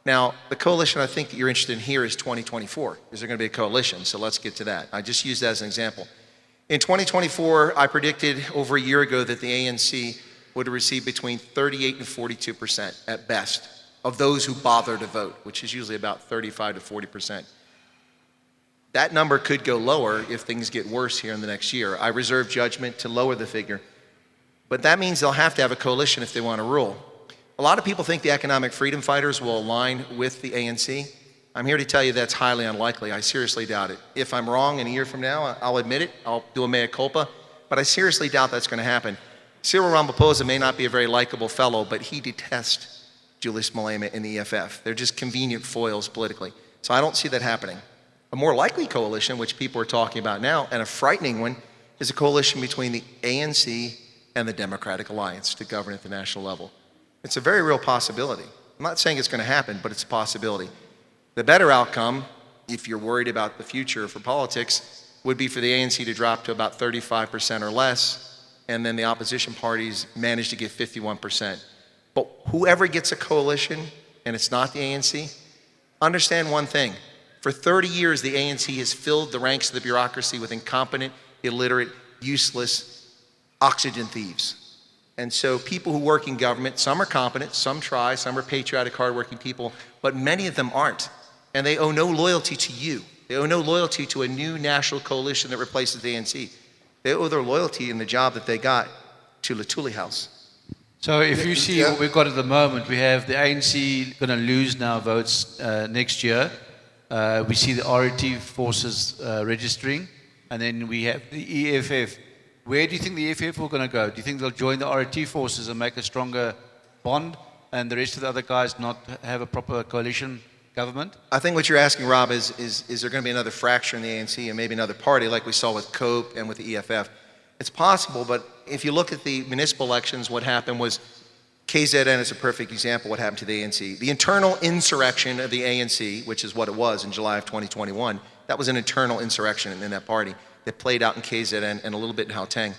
Now, the coalition I think that you're interested in here is 2024. Is there going to be a coalition? So let's get to that. I just used that as an example. In 2024, I predicted over a year ago that the ANC would receive between 38 and 42% at best of those who bother to vote, which is usually about 35 to 40%. That number could go lower if things get worse here in the next year. I reserve judgment to lower the figure. But that means they'll have to have a coalition if they want to rule. A lot of people think the economic freedom fighters will align with the ANC. I'm here to tell you that's highly unlikely. I seriously doubt it. If I'm wrong in a year from now, I'll admit it. I'll do a mea culpa. But I seriously doubt that's going to happen. Cyril Ramaphosa may not be a very likable fellow, but he detests Julius Malema and the EFF. They're just convenient foils politically. So I don't see that happening. A more likely coalition, which people are talking about now, and a frightening one, is a coalition between the ANC and the Democratic Alliance to govern at the national level. It's a very real possibility. I'm not saying it's going to happen, but it's a possibility. The better outcome, if you're worried about the future for politics, would be for the ANC to drop to about 35% or less, and then the opposition parties manage to get 51%. But whoever gets a coalition, and it's not the ANC, understand one thing. For 30 years, the ANC has filled the ranks of the bureaucracy with incompetent, illiterate, useless oxygen thieves. And so people who work in government, some are competent, some try, some are patriotic, hardworking people, but many of them aren't. And they owe no loyalty to you. They owe no loyalty to a new national coalition that replaces the ANC. They owe their loyalty in the job that they got to Luthuli House. So if you see what we've got at the moment, we have the ANC going to lose now votes next year. We see the RET forces registering, and then we have the EFF. Where do you think the EFF are going to go? Do you think they'll join the RET forces and make a stronger bond, and the rest of the other guys not have a proper coalition government? I think what you're asking, Rob, is there going to be another fracture in the ANC and maybe another party like we saw with COPE and with the EFF? It's possible, but if you look at the municipal elections, what happened was KZN is a perfect example of what happened to the ANC. The internal insurrection of the ANC, which is what it was in July of 2021, that was an internal insurrection in that party that played out in KZN and a little bit in Gauteng.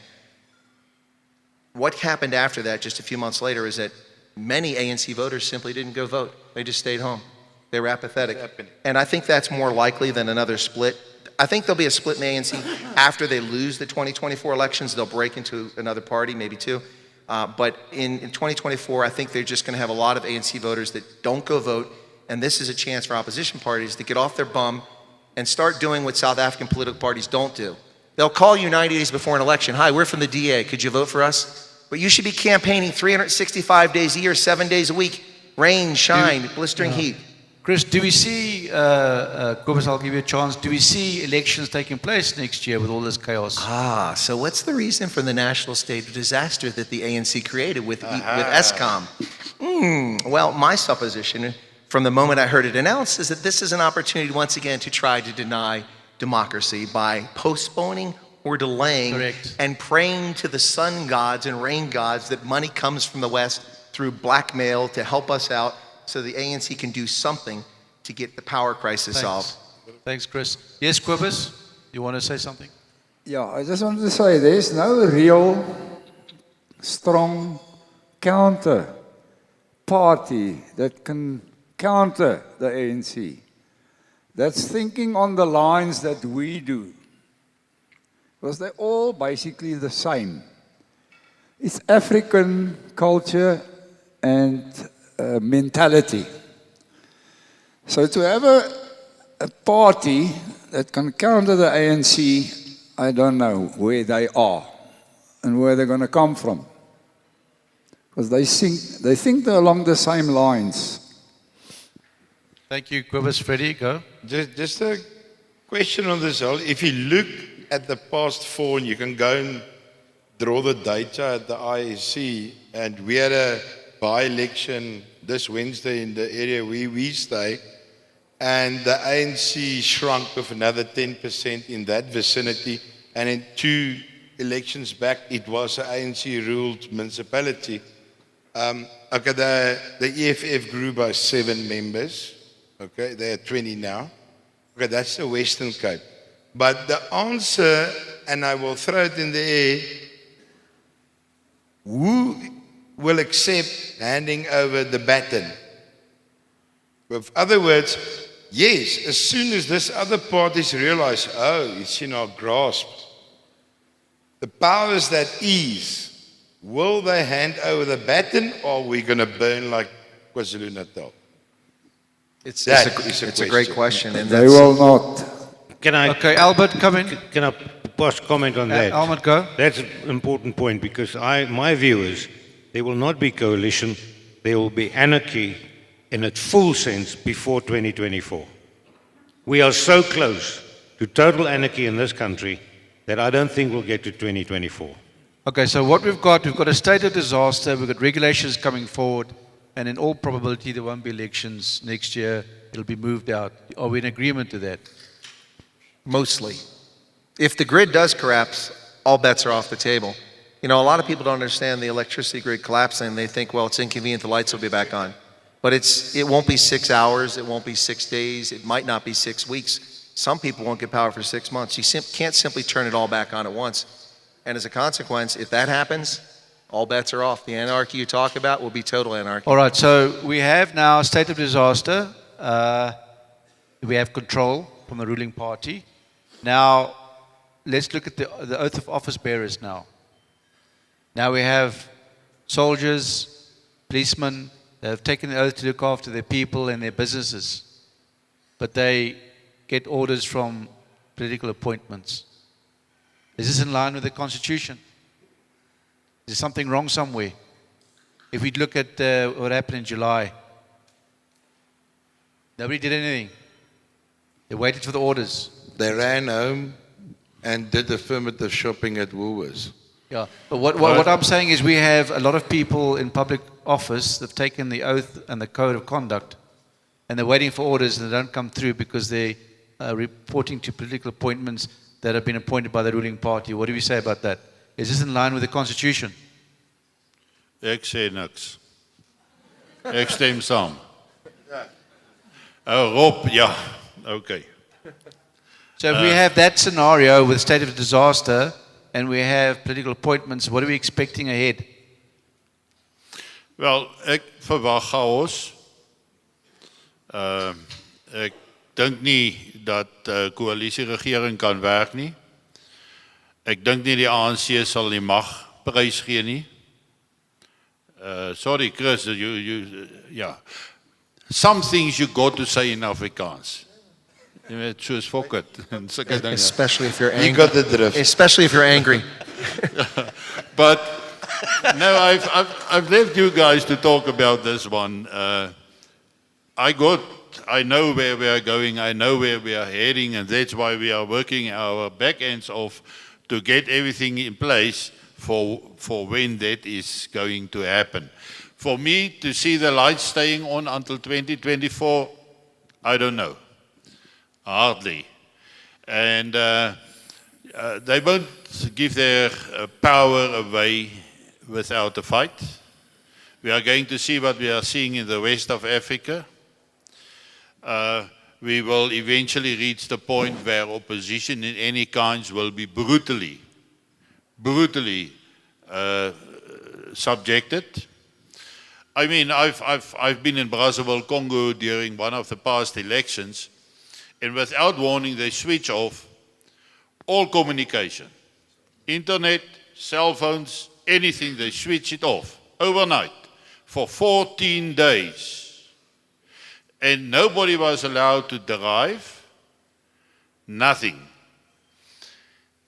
What happened after that, just a few months later, is that many ANC voters simply didn't go vote. They just stayed home. They were apathetic. And I think that's more likely than another split. I think there'll be a split in the ANC after they lose the 2024 elections. They'll break into another party, maybe two. But in 2024, I think they're just going to have a lot of ANC voters that don't go vote, and this is a chance for opposition parties to get off their bum and start doing what South African political parties don't do. They'll call you 90 days before an election. Hi, we're from the DA. Could you vote for us? But you should be campaigning 365 days a year, 7 days a week, rain, shine, blistering heat. Chris, do we see, Cobus, I'll give you a chance, do we see elections taking place next year with all this chaos? So what's the reason for the national state of disaster that the ANC created with ESCOM? Well, my supposition from the moment I heard it announced is that this is an opportunity once again to try to deny democracy by postponing or delaying and praying to the sun gods and rain gods that money comes from the West through blackmail to help us out so the ANC can do something to get the power crisis solved. Thanks, Chris. Yes, Cobus, you want to say something? Yeah, I just wanted to say there's no real strong counter party that can counter the ANC. That's thinking on the lines that we do. Because they're all basically the same. It's African culture and mentality. So to have a party that can counter the ANC, I don't know where they are and where they're going to come from. Because they think they're along the same lines. Thank you, Cobus. Freddie, go. Just a question on this. If you look at the past four, and you can go and draw the data at the IEC, and we had a by-election this Wednesday in the area where we stay, and the ANC shrunk with another 10% in that vicinity, and in 2 elections back, it was an ANC-ruled municipality. Okay, the EFF grew by 7 members. Okay, they are 20 now. Okay, that's the Western Cape. But the answer, and I will throw it in the air, who will accept handing over the baton? With other words, yes, as soon as this other parties realize, oh, it's in our grasp, the powers that is, will they hand over the baton, or are we going to burn like KwaZulu-Natal? It's a great question. And They will not. Can I? Okay, Albert, come in. Can I pass comment on that? Albert, go. That's an important point because my view is there will not be coalition. There will be anarchy in its full sense before 2024. We are so close to total anarchy in this country that I don't think we'll get to 2024. Okay, so what we've got a state of disaster, we've got regulations coming forward, and in all probability there won't be elections next year. It'll be moved out. Are we in agreement to that? Mostly. If the grid does collapse, all bets are off the table. You know, a lot of people don't understand the electricity grid collapsing. They think, well, it's inconvenient, the lights will be back on. But it won't be 6 hours, it won't be 6 days, it might not be 6 weeks. Some people won't get power for 6 months. You can't simply turn it all back on at once. And as a consequence, if that happens, all bets are off. The anarchy you talk about will be total anarchy. All right, so we have now a state of disaster. We have control from the ruling party. Now, let's look at the oath of office bearers now. Now we have soldiers, policemen, that have taken the oath to look after their people and their businesses. But they get orders from political appointments. Is this in line with the Constitution? Is there something wrong somewhere? If we look at what happened in July, nobody did anything. They waited for the orders. They ran home and did affirmative shopping at Woolworths. Yeah, but what I'm saying is we have a lot of people in public office that have taken the oath and the code of conduct, and they're waiting for orders and they don't come through because they're reporting to political appointments that have been appointed by the ruling party. What do we say about that? Is this in line with the Constitution? Ek sê niks. Ek stem saam. Rob, ja, okay. So if we have that scenario with state of disaster and we have political appointments, what are we expecting ahead? Wel, ek verwag chaos. Ek dink nie dat koalisieregering kan werk nie. Ek dink nie die ANC sal die mag prys gee nie. Sorry Chris, yeah. Some things you got to say in Afrikaans. Jy weet, soos fok het. Especially if you're angry. You got the drift. Especially if you're angry. But no, I've left you guys to talk about this one. I know where we are going, I know where we are heading, and that's why we are working our back ends off to get everything in place for when that is going to happen. For me to see the lights staying on until 2024, I don't know. Hardly. And they won't give their power away without a fight. We are going to see what we are seeing in the west of Africa. We will eventually reach the point where opposition in any kinds will be brutally subjected. I mean, I've been in Brazzaville, Congo during one of the past elections, and without warning they switch off all communication. Internet, cell phones, anything, they switch it off overnight for 14 days. And nobody was allowed to drive, nothing,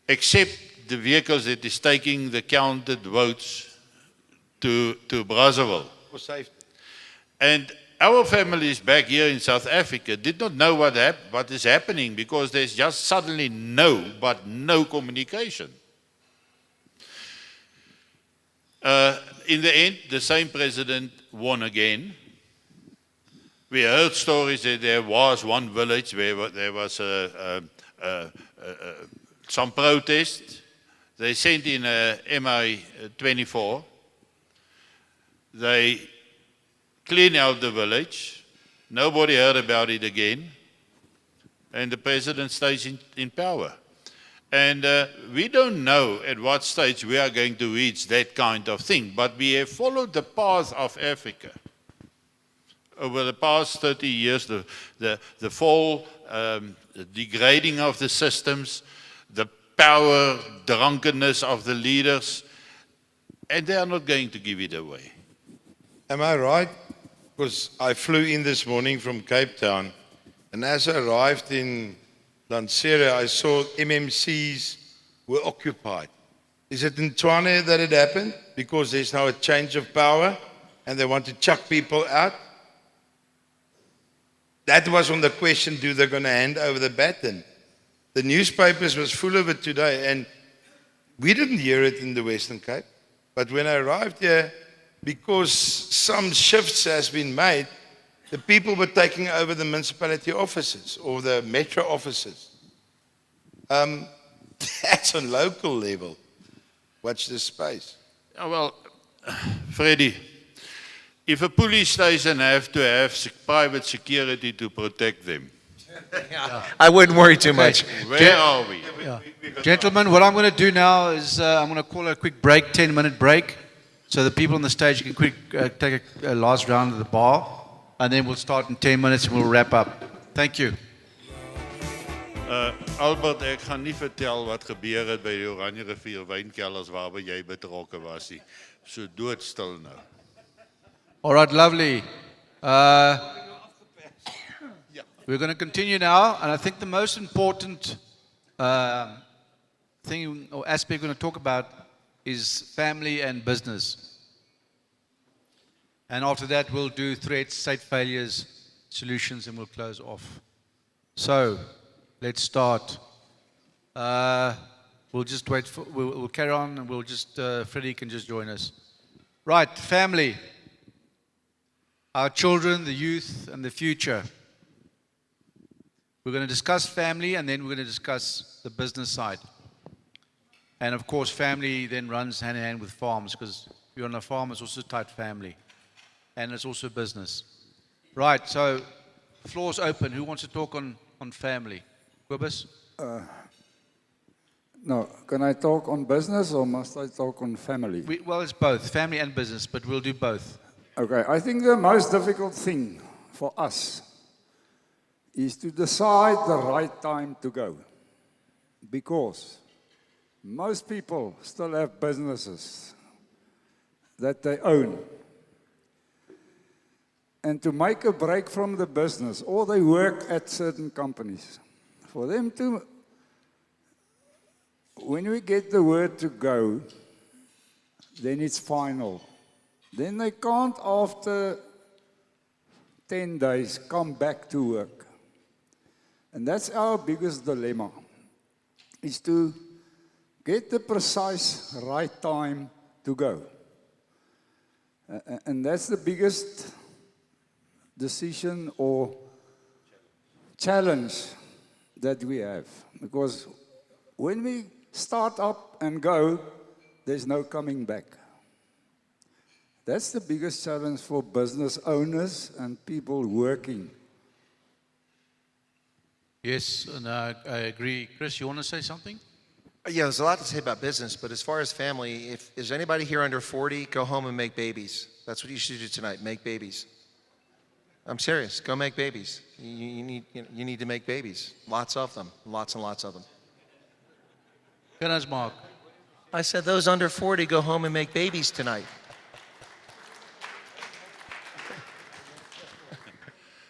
except the vehicles that is taking the counted votes to Brazzaville. For safety. And our families back here in South Africa did not know what is happening because there's just suddenly no communication. in the end, the same president won again. We heard stories that there was one village where there was some protest. They sent in a MI-24. They cleaned out the village. Nobody heard about it again. And the president stays in power. And we don't know at what stage we are going to reach that kind of thing. But we have followed the path of Africa. Over the past 30 years, the fall, the degrading of the systems, the power, drunkenness of the leaders, and they are not going to give it away. Am I right? Because I flew in this morning from Cape Town, and as I arrived in Lanseria, I saw MMCs were occupied. Is it in Tshwane that it happened? Because there's now a change of power, and they want to chuck people out? That was on the question, do they going to hand over the baton? The newspapers was full of it today, and we didn't hear it in the Western Cape. But when I arrived here, because some shifts has been made, the people were taking over the municipality offices or the metro offices. That's on local level. Watch this space. Well, Freddie, if a police station have to have private security to protect them, I wouldn't worry too much. where are we? Gentlemen, what I'm going to do now is I'm going to call a quick break, 10-minute break, so the people on the stage can take a last round of the bar, and then we'll start in 10 minutes and we'll wrap up. Thank you. Albert, ek gaan nie vertel wat gebeur het by die Oranje Rivier Wynkellers waarby jy betrokke was nie. So doodstil nou. All right, lovely. We're going to continue now, and I think the most important thing or aspect we're going to talk about is family and business. And after that, we'll do threats, state failures, solutions, and we'll close off. So, let's start. We'll just wait for, we'll carry on, and we'll just, Freddie can just join us. Right, family. Our children, the youth, and the future. We're going to discuss family, and then we're going to discuss the business side. And of course, family then runs hand in hand with farms, because if you're on a farm, it's also a tight family. And it's also business. Right, so the floor's open. Who wants to talk on family? Kobus? No, can I talk on business or must I talk on family? Well, it's both, family and business, but we'll do both. Okay, I think the most difficult thing for us is to decide the right time to go. Because most people still have businesses that they own. And to make a break from the business, or they work at certain companies, for them to, when we get the word to go, then it's final. Then they can't, after 10 days, come back to work. And that's our biggest dilemma, is to get the precise right time to go. And that's the biggest decision or challenge that we have. Because when we start up and go, there's no coming back. That's the biggest challenge for business owners and people working. Yes, and I agree. Chris, you want to say something? Yeah, there's a lot to say about business, but as far as family, if is anybody here under 40, go home and make babies. That's what you should do tonight, make babies. I'm serious, go make babies. You need to make babies. Lots of them, lots and lots of them. Kennis Mark. I said those under 40, go home and make babies tonight.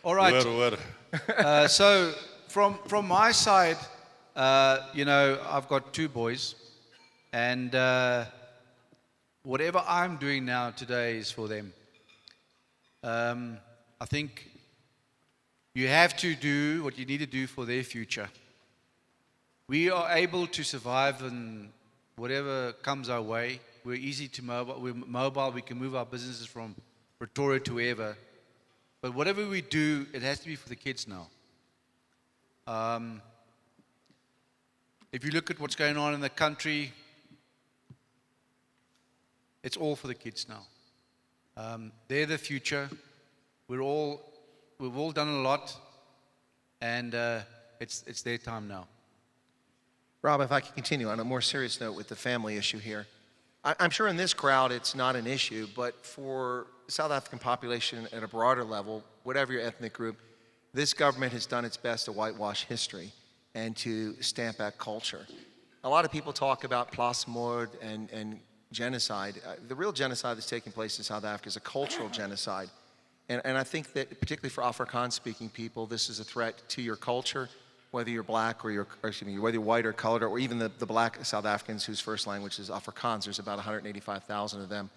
All right. Hoor. So from my side, you know, I've got two boys, and whatever I'm doing now today is for them. I think you have to do what you need to do for their future. We are able to survive in whatever comes our way We're easy to mobile. We're mobile. We can move our businesses from Pretoria to wherever. But whatever we do, it has to be for the kids now. If you look at what's going on in the country, it's all for the kids now. They're the future. We've all done a lot, and it's their time now. Rob, if I could continue on a more serious note with the family issue here. I'm sure in this crowd it's not an issue, but for the South African population at a broader level, whatever your ethnic group, this government has done its best to whitewash history and to stamp back culture. A lot of people talk about plasmoord and genocide. The real genocide that's taking place in South Africa is a cultural genocide. And I think that particularly for Afrikaans-speaking people, this is a threat to your culture, whether you're black or whether you're white or colored, or even the black South Africans whose first language is Afrikaans. There's about 185,000 of them.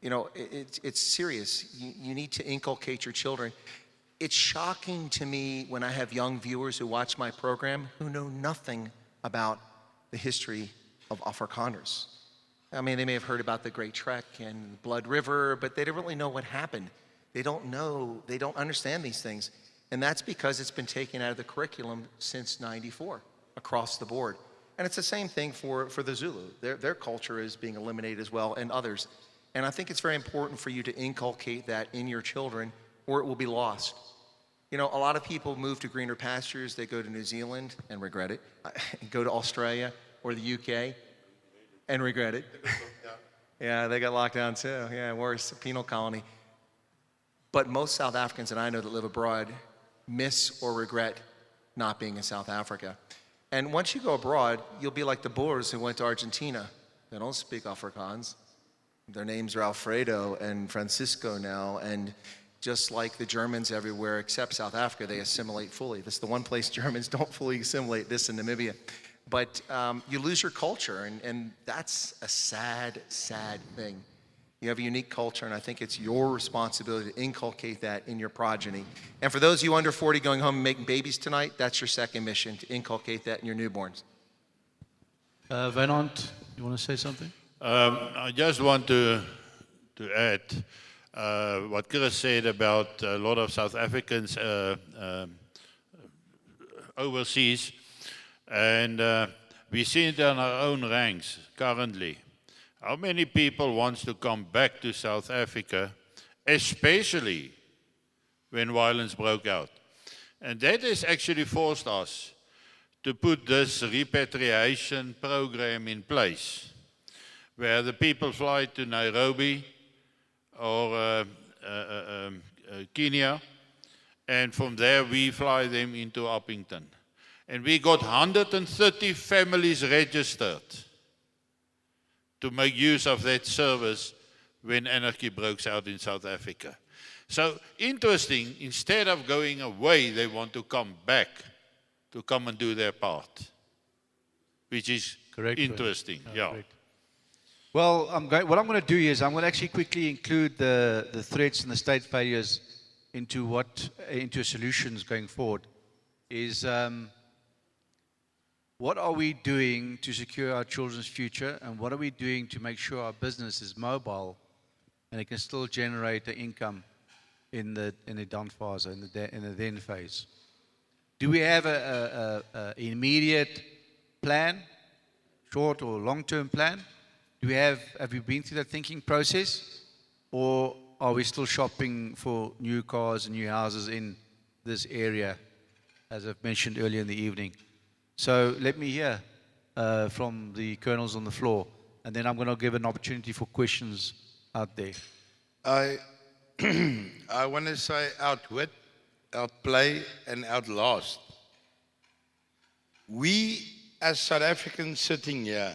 You know, it's serious. You need to inculcate your children. It's shocking to me when I have young viewers who watch my program who know nothing about the history of Afrikaners. I mean, they may have heard about the Great Trek and Blood River, but they don't really know what happened. They don't know, they don't understand these things. And that's because it's been taken out of the curriculum since '94, across the board. And it's the same thing for the Zulu. Their culture is being eliminated as well, and others. And I think it's very important for you to inculcate that in your children, or it will be lost. You know, a lot of people move to greener pastures. They go to New Zealand and regret it. Go to Australia or the UK and regret it. Yeah, they got locked down too. Yeah, worse, a penal colony. But most South Africans that I know that live abroad miss or regret not being in South Africa. And once you go abroad, you'll be like the Boers who went to Argentina. They don't speak Afrikaans. Their names are Alfredo and Francisco now, and just like the Germans everywhere except South Africa, they assimilate fully. This is the one place Germans don't fully assimilate, this in Namibia. But you lose your culture, and that's a sad, sad thing. You have a unique culture, and I think it's your responsibility to inculcate that in your progeny. And for those of you under 40 going home and making babies tonight, that's your second mission, to inculcate that in your newborns. Wynand, you want to say something? I just want to add what Chris said about a lot of South Africans overseas, and we see it in our own ranks currently. How many people want to come back to South Africa, especially when violence broke out? And that has actually forced us to put this repatriation program in place, where the people fly to Nairobi or Kenya, and from there we fly them into Uppington. And we got 130 families registered to make use of that service when anarchy broke out in South Africa. So interesting, instead of going away, they want to come back to come and do their part, which is Correct. interesting. Yeah. Correct. Well, what I'm going to do is I'm going to actually quickly include the threats and the state failures into solutions going forward. Is what are we doing to secure our children's future, and what are we doing to make sure our business is mobile and it can still generate the income in the down phase, in the then phase? Do we have an immediate plan, short or long-term plan? Have we been through that thinking process, or are we still shopping for new cars and new houses in this area, as I've mentioned earlier in the evening? So let me hear from the colonels on the floor, and then I'm going to give an opportunity for questions out there. I want to say outwit, outplay, and outlast. We, as South Africans sitting here,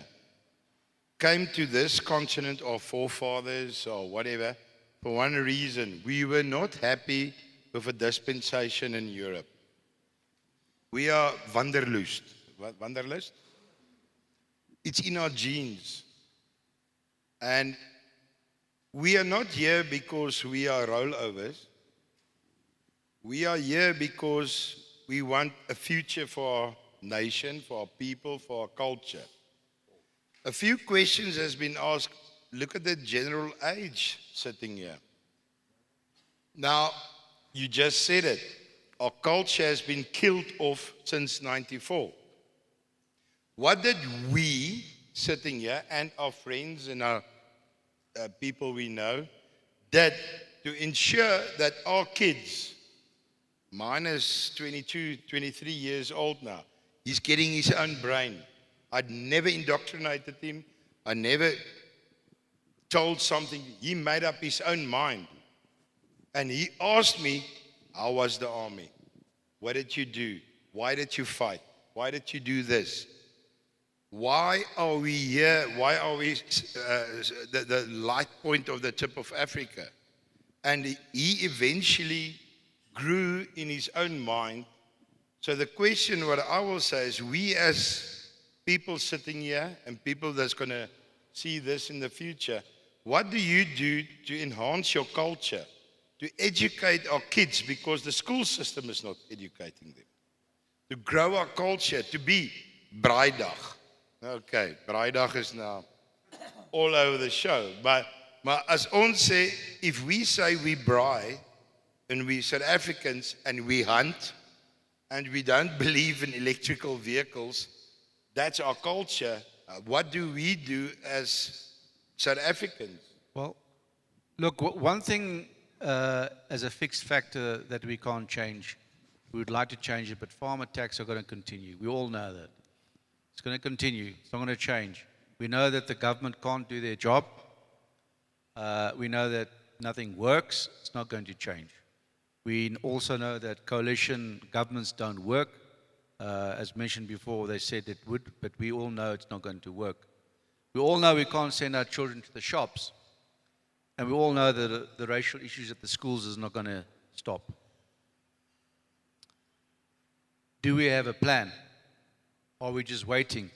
came to this continent, our forefathers or whatever, for one reason. We were not happy with a dispensation in Europe. We are wanderlust. What, wanderlust? It's in our genes. And we are not here because we are rollovers. We are here because we want a future for our nation, for our people, for our culture. A few questions has been asked look at the general age sitting here. Now, you just said it. Our culture has been killed off since 94. What did we sitting here and our friends and our people we know did to ensure that our kids, mine is 22, 23 years old now, he's getting his own brain. I'd never indoctrinated him. I never told something. He made up his own mind. And he asked me, how was the army? What did you do? Why did you fight? Why did you do this? Why are we here? Why are we the light point of the tip of Africa? And he eventually grew in his own mind. So the question, what I will say is, we as people sitting here and people that's going to see this in the future, what do you do to enhance your culture, to educate our kids, because the school system is not educating them, to grow our culture, to be Braaidag. Okay, Braaidag is now all over the show. But as ons sê, if we say we braai, and we South Africans, and we hunt, and we don't believe in electrical vehicles, that's our culture. What do we do as South Africans? Well, look, one thing as a fixed factor that we can't change, we would like to change it, but farm attacks are going to continue. We all know that. It's going to continue. It's not going to change. We know that the government can't do their job. We know that nothing works. It's not going to change. We also know that coalition governments don't work. As mentioned before, they said it would, but we all know it's not going to work. We all know we can't send our children to the shops. And we all know that the racial issues at the schools is not going to stop. Do we have a plan? Or are we just waiting?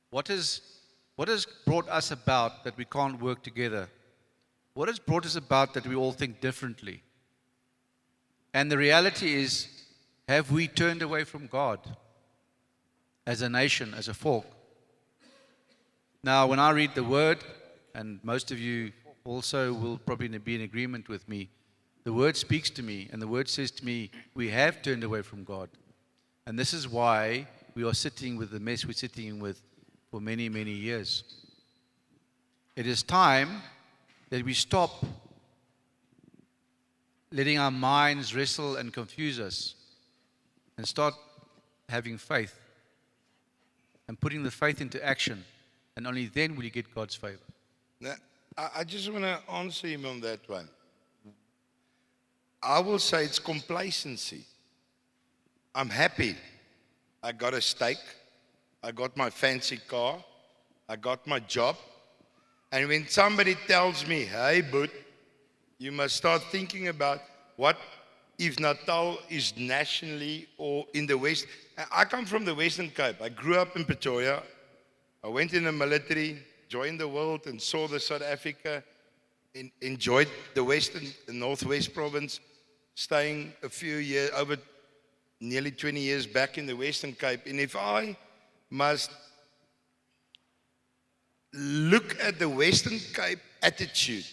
What has brought us about that we can't work together? What has brought us about that we all think differently? And the reality is, have we turned away from God as a nation, as a folk? Now, when I read the word, and most of you also will probably be in agreement with me, the word speaks to me, and the word says to me, we have turned away from God. And this is why we are sitting with the mess we're sitting with for many, many years. It is time that we stop letting our minds wrestle and confuse us and start having faith and putting the faith into action, and only then will you get God's favor. Now, I just want to answer him on that one. I will say it's complacency. I'm happy. I got a steak. I got my fancy car. I got my job. And when somebody tells me, hey, bud, you must start thinking about what if Natal is nationally or in the West. I come from the Western Cape. I grew up in Pretoria. I went in the military, joined the world and saw the South Africa, enjoyed the Western, the Northwest province, staying a few years, over nearly 20 years back in the Western Cape. And if I must look at the Western Cape attitude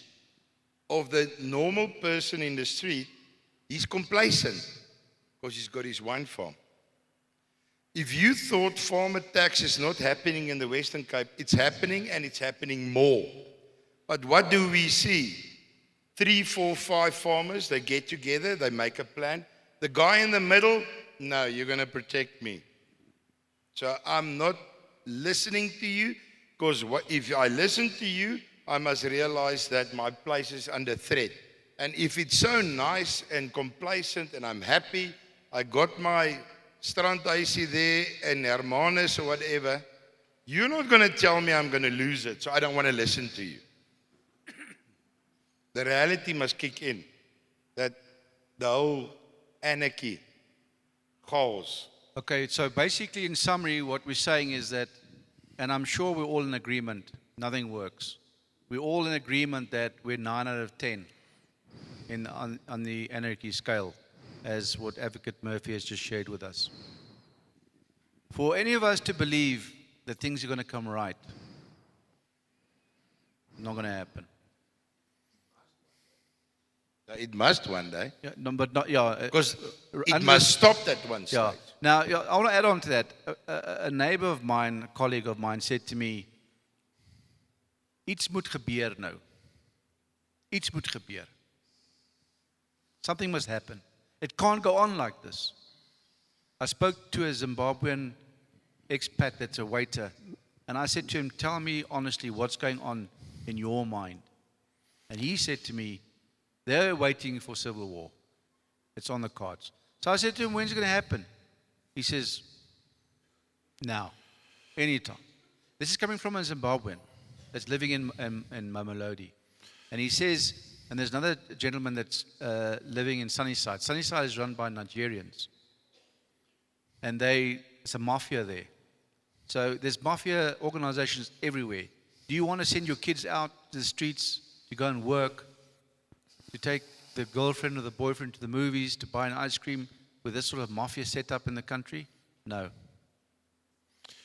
of the normal person in the street, he's complacent because he's got his wine farm. If you thought farm attacks is not happening in the Western Cape, it's happening, and it's happening more. But what do we see? 3, 4, 5 farmers, they get together, they make a plan. The guy in the middle, no, you're going to protect me. So I'm not listening to you, because if I listen to you, I must realize that my place is under threat. And if it's so nice and complacent and I'm happy, I got my strandhuisie there and Hermanus or whatever, you're not going to tell me I'm going to lose it, so I don't want to listen to you. The reality must kick in, that the whole anarchy, chaos. Okay, so basically in summary, what we're saying is that, and I'm sure we're all in agreement, nothing works. We're all in agreement that we're 9 out of 10 on the anarchy scale, as what Advocate Murphy has just shared with us. For any of us to believe that things are going to come right, not going to happen. It must one day. Yeah, no, but not, yeah. Because it unless- must stop at one Yeah. stage. Now, yeah, I want to add on to that. A neighbor of mine, a colleague of mine, said to me, iets moet gebeur nou. Iets moet gebeur. Something must happen. It can't go on like this. I spoke to a Zimbabwean expat that's a waiter, and I said to him, tell me honestly what's going on in your mind. And he said to me, they're waiting for civil war. It's on the cards. So I said to him, when's it going to happen? He says, now, anytime. This is coming from a Zimbabwean that's living in Mamelodi. And he says, and there's another gentleman that's living in Sunnyside. Sunnyside is run by Nigerians. And it's a mafia there. So there's mafia organizations everywhere. Do you want to send your kids out to the streets to go and work, to take the girlfriend or the boyfriend to the movies, to buy an ice cream with this sort of mafia setup in the country? No.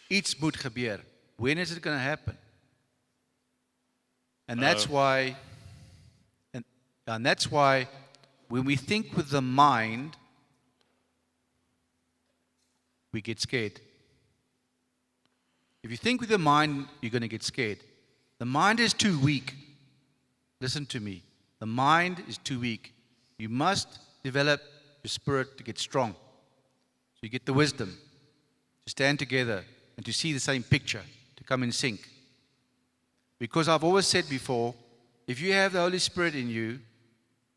Iets moet gebeur. When is it going to happen? And that's why, and that's why when we think with the mind, we get scared. If you think with the mind, you're going to get scared. The mind is too weak. Listen to me. The mind is too weak. You must develop your spirit to get strong. So you get the wisdom to stand together and to see the same picture, to come in sync. Because I've always said before, if you have the Holy Spirit in you,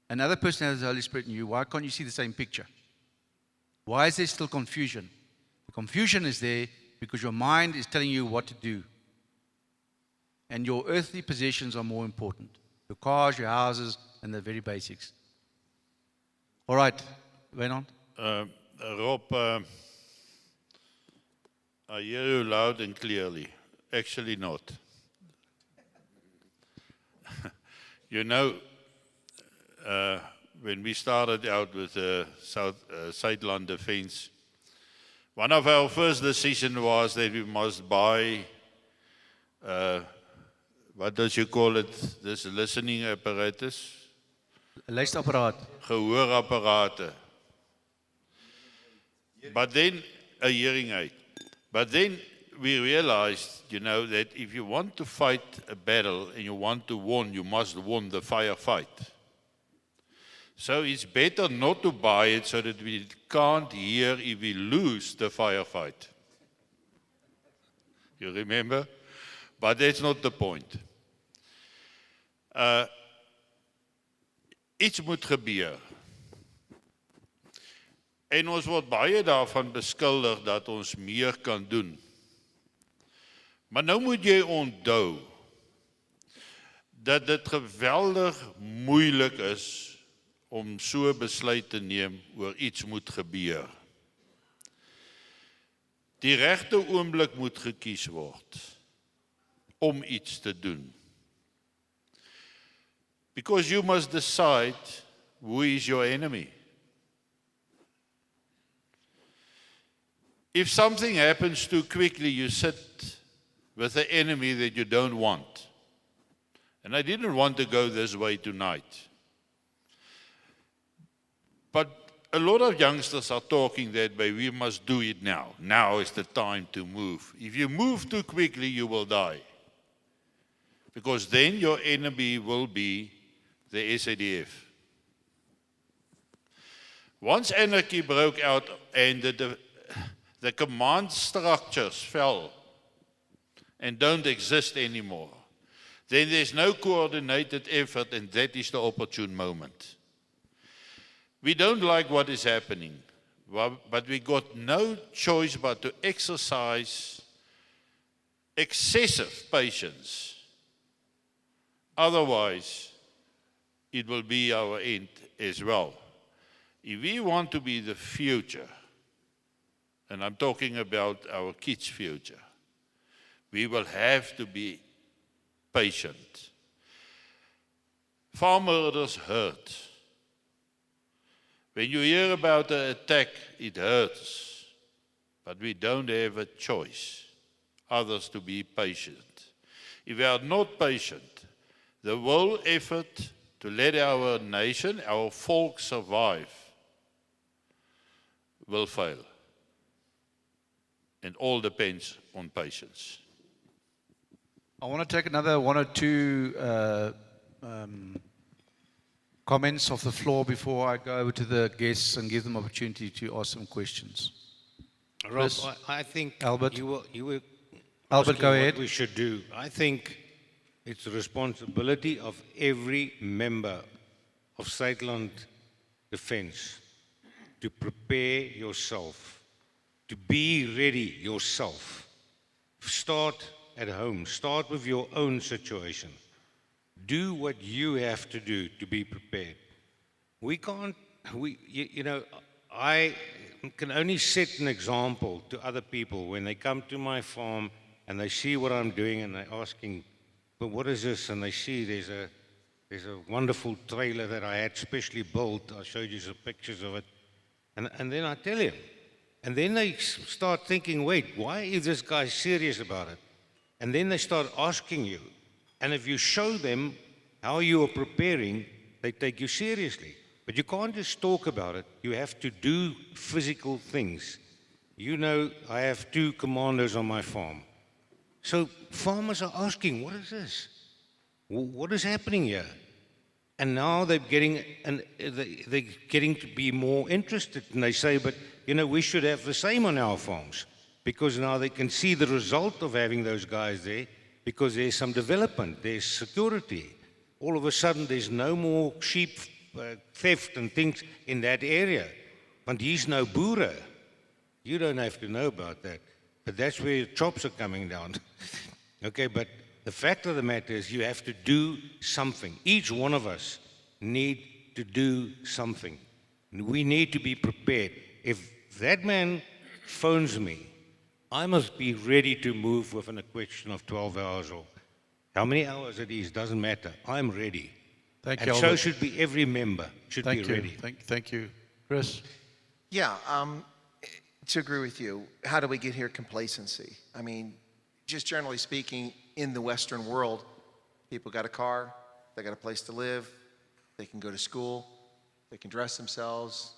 another person has the Holy Spirit in you, why can't you see the same picture? Why is there still confusion? The confusion is there because your mind is telling you what to do. And your earthly possessions are more important. Your cars, your houses, and the very basics. All right, Wynand. Rob, I hear you loud and clearly. Actually not. You know, when we started out with the Suidland defense, one of our first decisions was that we must buy, what does you call it, this listening apparatus? Luisterapparaat. Gehoorapparaten. But then, a hearing aid. But then we realized, you know, that if you want to fight a battle and you want to win, you must win the firefight. So it's better not to buy it so that we can't hear if we lose the firefight. You remember? But that's not the point. Iets moet gebeur. En ons word baie daarvan beskuldig dat ons meer kan doen. Maar nou moet jy onthou dat dit geweldig moeilik is om so besluit te neem oor iets moet gebeur. Die regte oomblik moet gekies word om iets te doen. Because you must decide who is your enemy. If something happens too quickly, you sit with the enemy that you don't want. And I didn't want to go this way tonight. But a lot of youngsters are talking that way, we must do it now. Now is the time to move. If you move too quickly, you will die. Because then your enemy will be the SADF. Once anarchy broke out and the command structures fell and don't exist anymore, then there's no coordinated effort, and that is the opportune moment. We don't like what is happening, but we got no choice but to exercise excessive patience. Otherwise, it will be our end as well. If we want to be the future, and I'm talking about our kids' future, we will have to be patient. Farm murders hurt. When you hear about an attack, it hurts. But we don't have a choice, others to be patient. If we are not patient, the whole effort to let our nation, our folk survive, will fail. And all depends on patience. I want to take another one or two comments off the floor before I go over to the guests and give them opportunity to ask some questions. Rob, Chris? I think Albert? you were Albert, asking go what ahead. we should do. I think it's the responsibility of every member of Suidland Defence to prepare yourself, to be ready yourself. Start at home. Start with your own situation. Do what you have to do to be prepared. We can't, I can only set an example to other people when they come to my farm and they see what I'm doing and they're asking, but what is this? And they see there's a wonderful trailer that I had specially built. I showed you some pictures of it. And then I tell him. And then they start thinking, wait, why is this guy serious about it? And then they start asking you. And if you show them how you are preparing, they take you seriously. But you can't just talk about it. You have to do physical things. You know, I have 2 commandos on my farm. So farmers are asking, what is this? What is happening here? And now they're getting to be more interested. And they say, but, we should have the same on our farms. Because now they can see the result of having those guys there, because there's some development, there's security. All of a sudden, there's no more sheep theft and things in that area. Want hier's no boere. You don't have to know about that. But that's where chops are coming down. Okay, but the fact of the matter is you have to do something. Each one of us need to do something. We need to be prepared. If that man phones me, I must be ready to move within a question of 12 hours or how many hours it is, doesn't matter. I'm ready. Thank and you, so Albert. should be every member, should Thank be you. ready. Thank you. Chris? Yeah, to agree with you, how do we get here? Complacency. I mean, just generally speaking, in the Western world, people got a car, they got a place to live, they can go to school, they can dress themselves,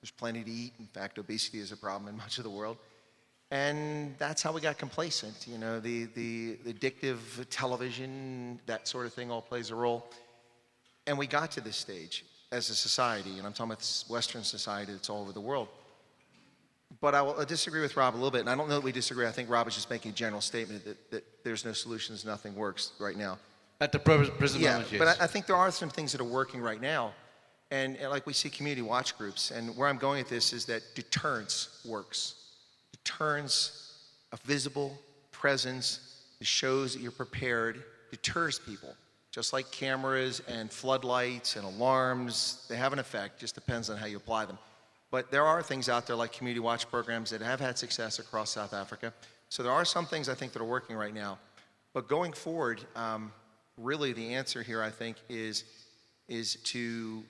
there's plenty to eat. In fact, obesity is a problem in much of the world. And that's how we got complacent. The addictive television, that sort of thing all plays a role. And we got to this stage as a society, and I'm talking about this Western society that's all over the world. But I will disagree with Rob a little bit, and I don't know that we disagree. I think Rob is just making a general statement that there's no solutions, nothing works right now. At the present Yeah, moment, yes. but I think there are some things that are working right now. And like we see community watch groups, and where I'm going with this is that deterrence works. Deterrence, a visible presence that shows that you're prepared, deters people. Just like cameras and floodlights and alarms, they have an effect, just depends on how you apply them. But there are things out there like community watch programs that have had success across South Africa. So there are some things I think that are working right now. But going forward, really the answer here, I think, is to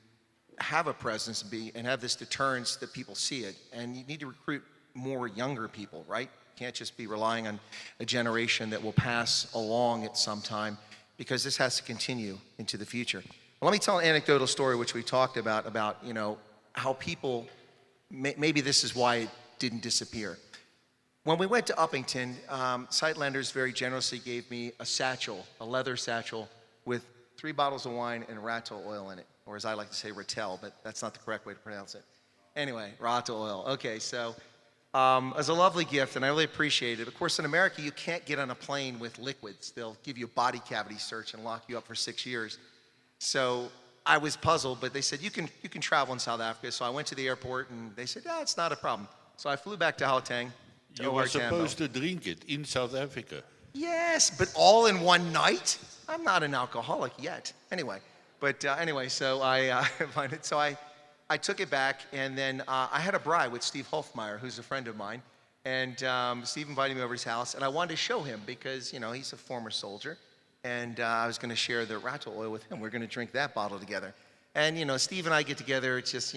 have a presence and have this deterrence that people see it. And you need to recruit more younger people, right? You can't just be relying on a generation that will pass along at some time, because this has to continue into the future. Well, let me tell an anecdotal story which we talked about how people, maybe this is why it didn't disappear. When we went to Uppington, Suidlanders very generously gave me a satchel, a leather satchel with 3 bottles of wine and rattle oil in it, or as I like to say, Rattel, but that's not the correct way to pronounce it. Anyway, rattle oil. Okay, so it was a lovely gift, and I really appreciate it. Of course, in America, you can't get on a plane with liquids. They'll give you a body cavity search and lock you up for 6 years. So I was puzzled, but they said, you can travel in South Africa. So I went to the airport, and they said, it's not a problem. So I flew back to Gauteng. You were supposed to drink it in South Africa. Yes, but all in one night? I'm not an alcoholic yet. Anyway, so I took it back, and then I had a bride with Steve Hofmeyer, who's a friend of mine, and Steve invited me over to his house, and I wanted to show him because, he's a former soldier, and I was going to share the rattle oil with him. We're going to drink that bottle together. And, Steve and I get together, it's just,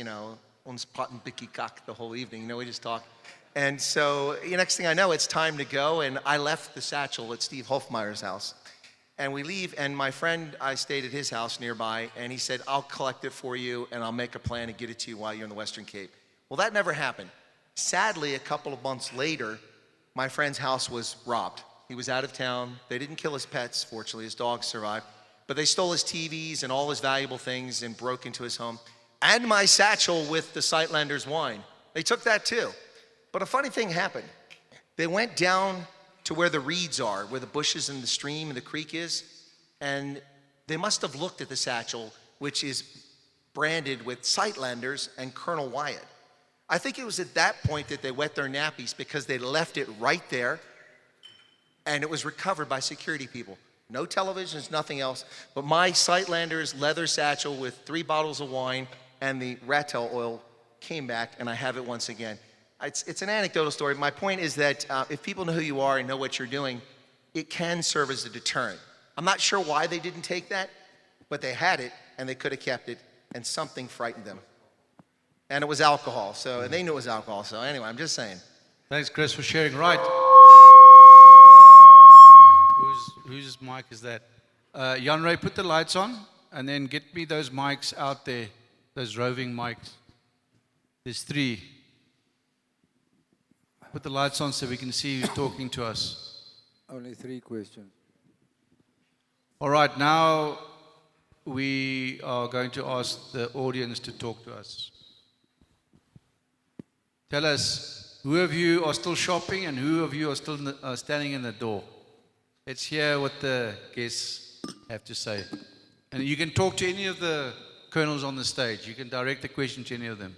ons pot and bicky cock the whole evening, we just talk. And so, next thing I know, it's time to go, and I left the satchel at Steve Hofmeyer's house. And we leave, and my friend, I stayed at his house nearby, and he said, I'll collect it for you, and I'll make a plan to get it to you while you're in the Western Cape. Well, that never happened. Sadly, a couple of months later, my friend's house was robbed. He was out of town. They didn't kill his pets, fortunately. His dogs survived. But they stole his TVs and all his valuable things and broke into his home. And my satchel with the Suidlanders wine. They took that too. But a funny thing happened. They went down to where the reeds are, where the bushes and the stream and the creek is, and they must have looked at the satchel, which is branded with Suidlanders and Col Wyatt. I think it was at that point that they wet their nappies because they left it right there, and it was recovered by security people. No televisions, nothing else, but my Suidlanders leather satchel with 3 bottles of wine and the rattel oil came back, and I have it once again. It's an anecdotal story. My point is that if people know who you are and know what you're doing, it can serve as a deterrent. I'm not sure why they didn't take that, but they had it, and they could have kept it, and something frightened them. And it was alcohol, and they knew it was alcohol. So anyway, I'm just saying. Thanks, Chris, for sharing. Right. Whose mic is that? Jan Ray, put the lights on, and then get me those mics out there, those roving mics. There's 3. Put the lights on so we can see who's talking to us. Only 3 questions. All right, now we are going to ask the audience to talk to us. Tell us, who of you are still shopping and who of you are still standing in the door? Let's hear what the guests have to say. And you can talk to any of the colonels on the stage. You can direct the question to any of them.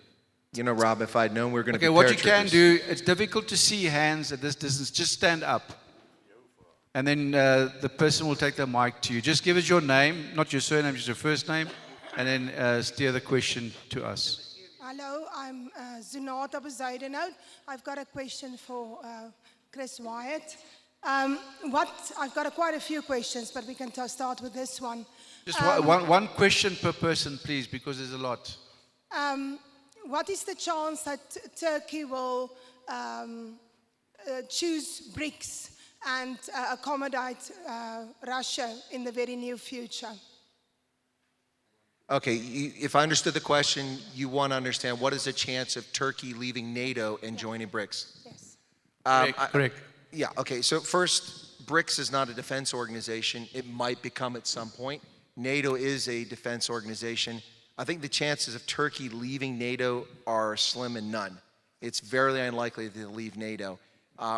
You know, Rob, if I'd known we were going to be Okay, what you can do, it's difficult to see hands at this distance. Just stand up. And then the person will take the mic to you. Just give us your name, not your surname, just your first name, and then steer the question to us. Hello, I'm Zunata Bezaidenhout. I've got a question for Chris Wyatt. I've got quite a few questions, but we can start with this one. Just one question per person, please, because there's a lot. What is the chance that Turkey will choose BRICS and accommodate Russia in the very near future? Okay, if I understood the question, you want to understand what is the chance of Turkey leaving NATO and joining BRICS? Yes. Correct. Yeah, okay, so first, BRICS is not a defense organization. It might become at some point. NATO is a defense organization. I think the chances of Turkey leaving NATO are slim and none. It's very unlikely that they'll leave NATO.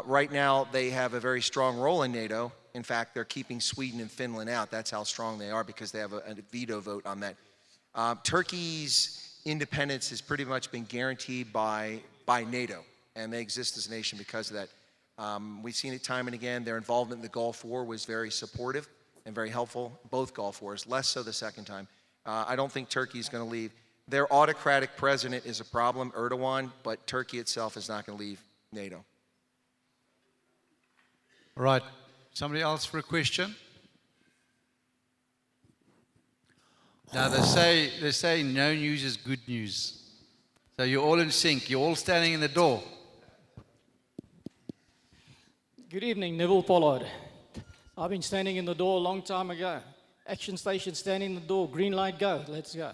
Right now, they have a very strong role in NATO. In fact, they're keeping Sweden and Finland out. That's how strong they are because they have a veto vote on that. Turkey's independence has pretty much been guaranteed by NATO, and they exist as a nation because of that. We've seen it time and again. Their involvement in the Gulf War was very supportive and very helpful, both Gulf Wars, less so the second time. I don't think Turkey's going to leave. Their autocratic president is a problem, Erdogan, but Turkey itself is not going to leave NATO. All right. Somebody else for a question? Now they say no news is good news. So you're all in sync. You're all standing in the door. Good evening, Neville Pollard. I've been standing in the door a long time ago. Action station, standing in the door, green light, go, let's go.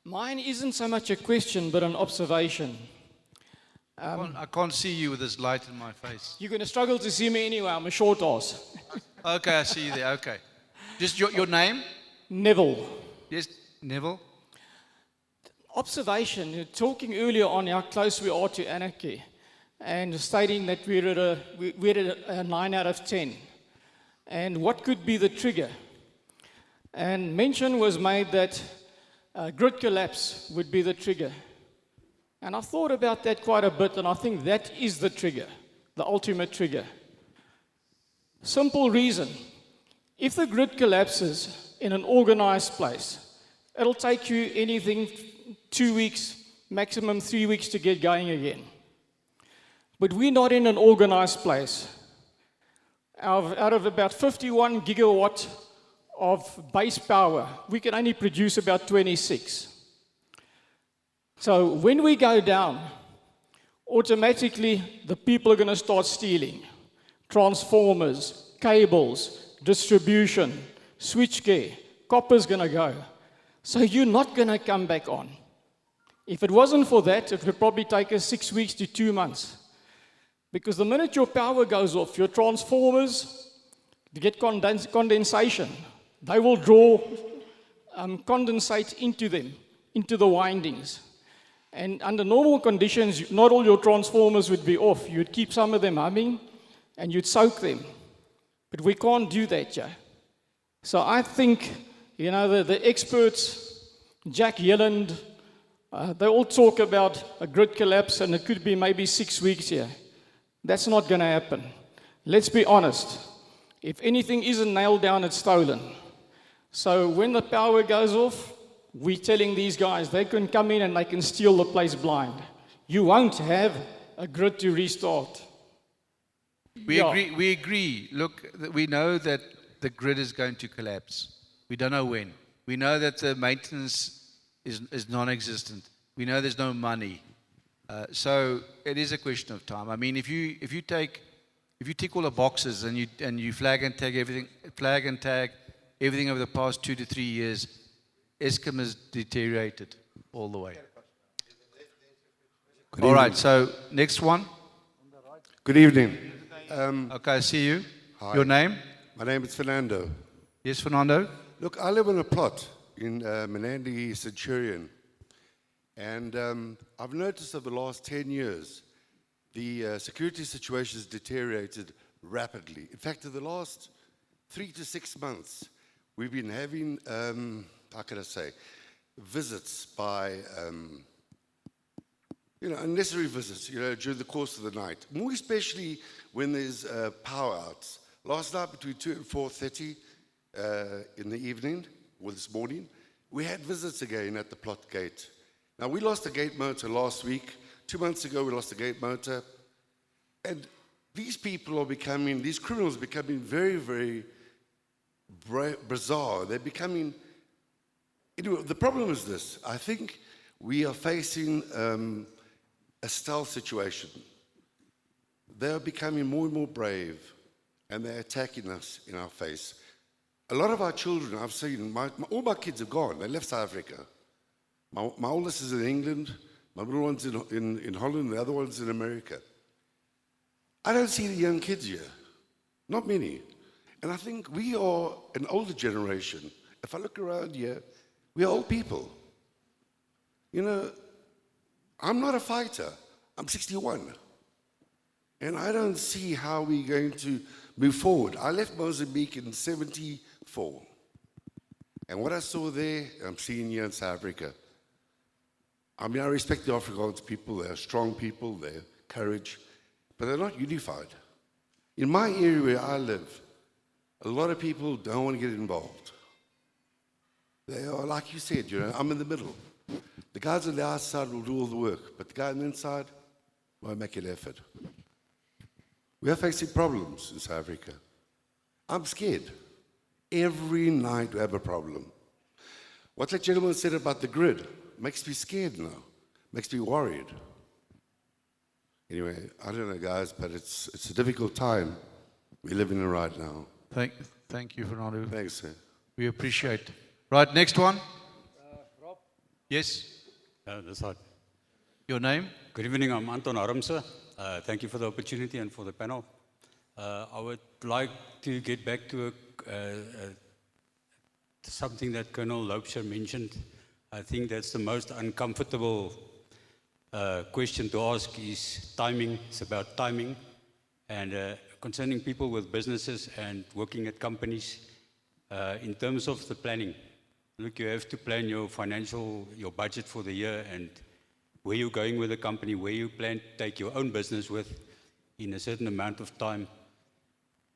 Mine isn't so much a question, but an observation. I can't see you with this light in my face. You're going to struggle to see me anyway, I'm a short ass. Okay, I see you there, okay. Just your name? Neville. Yes, Neville. Observation, you're talking earlier on how close we are to anarchy, and stating that we're at a 9 out of 10. And what could be the trigger? And mention was made that grid collapse would be the trigger. And I thought about that quite a bit, and I think that is the trigger, the ultimate trigger. Simple reason. If the grid collapses in an organized place, it'll take you anything 2 weeks, maximum 3 weeks to get going again. But we're not in an organized place. Out of about 51 gigawatt of base power, we can only produce about 26. So when we go down, automatically the people are going to start stealing. Transformers, cables, distribution, switchgear, copper's going to go. So you're not going to come back on. If it wasn't for that, it would probably take us 6 weeks to 2 months. Because the minute your power goes off, your transformers, you get condensation. They will draw condensate into them, into the windings. And under normal conditions, not all your transformers would be off. You'd keep some of them humming, and you'd soak them. But we can't do that, Joe. So I think, the experts, Jack Yelland, they all talk about a grid collapse, and it could be maybe 6 weeks here. That's not going to happen. Let's be honest. If anything isn't nailed down, it's stolen. So when the power goes off, we're telling these guys they can come in and they can steal the place blind. You won't have a grid to restart. We agree. Look, we know that the grid is going to collapse. We don't know when. We know that the maintenance is non-existent. We know there's no money. So it is a question of time. I mean, if you tick all the boxes and you flag and tag everything over the past 2 to 3 years, Eskom has deteriorated all the way. All right, so next one. Good evening. Okay, I see you. Hi. Your name? My name is Fernando. Yes, Fernando. Look, I live on a plot in Menandi Centurion. And I've noticed over the last 10 years, the security situation has deteriorated rapidly. In fact, in the last 3 to 6 months, we've been having, visits by, unnecessary visits, during the course of the night. More especially when there's power outs. Last night between 2 and 4:30 in the evening, or this morning, we had visits again at the plot gate. Now, we lost a gate motor last week. 2 months ago, we lost a gate motor. And these criminals are becoming very, very bizarre. They're becoming, the problem is this. I think we are facing a stealth situation. They're becoming more and more brave, and they're attacking us in our face. A lot of our children, I've seen, all my kids have gone. They left South Africa. My oldest is in England, my middle one's in Holland, the other one's in America. I don't see the young kids here, not many. And I think we are an older generation. If I look around here, we are old people. I'm not a fighter, I'm 61. And I don't see how we're going to move forward. I left Mozambique in 1974. And what I saw there, I'm seeing here in South Africa. I mean, I respect the Afrikaans people. They're strong people. They're courage. But they're not unified. In my area where I live, a lot of people don't want to get involved. They are, like you said, I'm in the middle. The guys on the outside will do all the work, but the guy on the inside won't make an effort. We are facing problems in South Africa. I'm scared. Every night we have a problem. What that gentleman said about the grid makes me scared now, makes me worried. Anyway, I don't know, guys, but it's a difficult time we're living in right now. Thank you, Fernando. Thanks, sir. We appreciate. Right, next one. Rob? Yes. That's right. Your name? Good evening, I'm Anton Armse. Thank you for the opportunity and for the panel. I would like to get back to something that Colonel Loubser mentioned. I think that's the most uncomfortable question to ask is timing. It's about timing. And concerning people with businesses and working at companies, in terms of the planning, look, you have to plan your budget for the year and where you're going with the company, where you plan to take your own business with in a certain amount of time.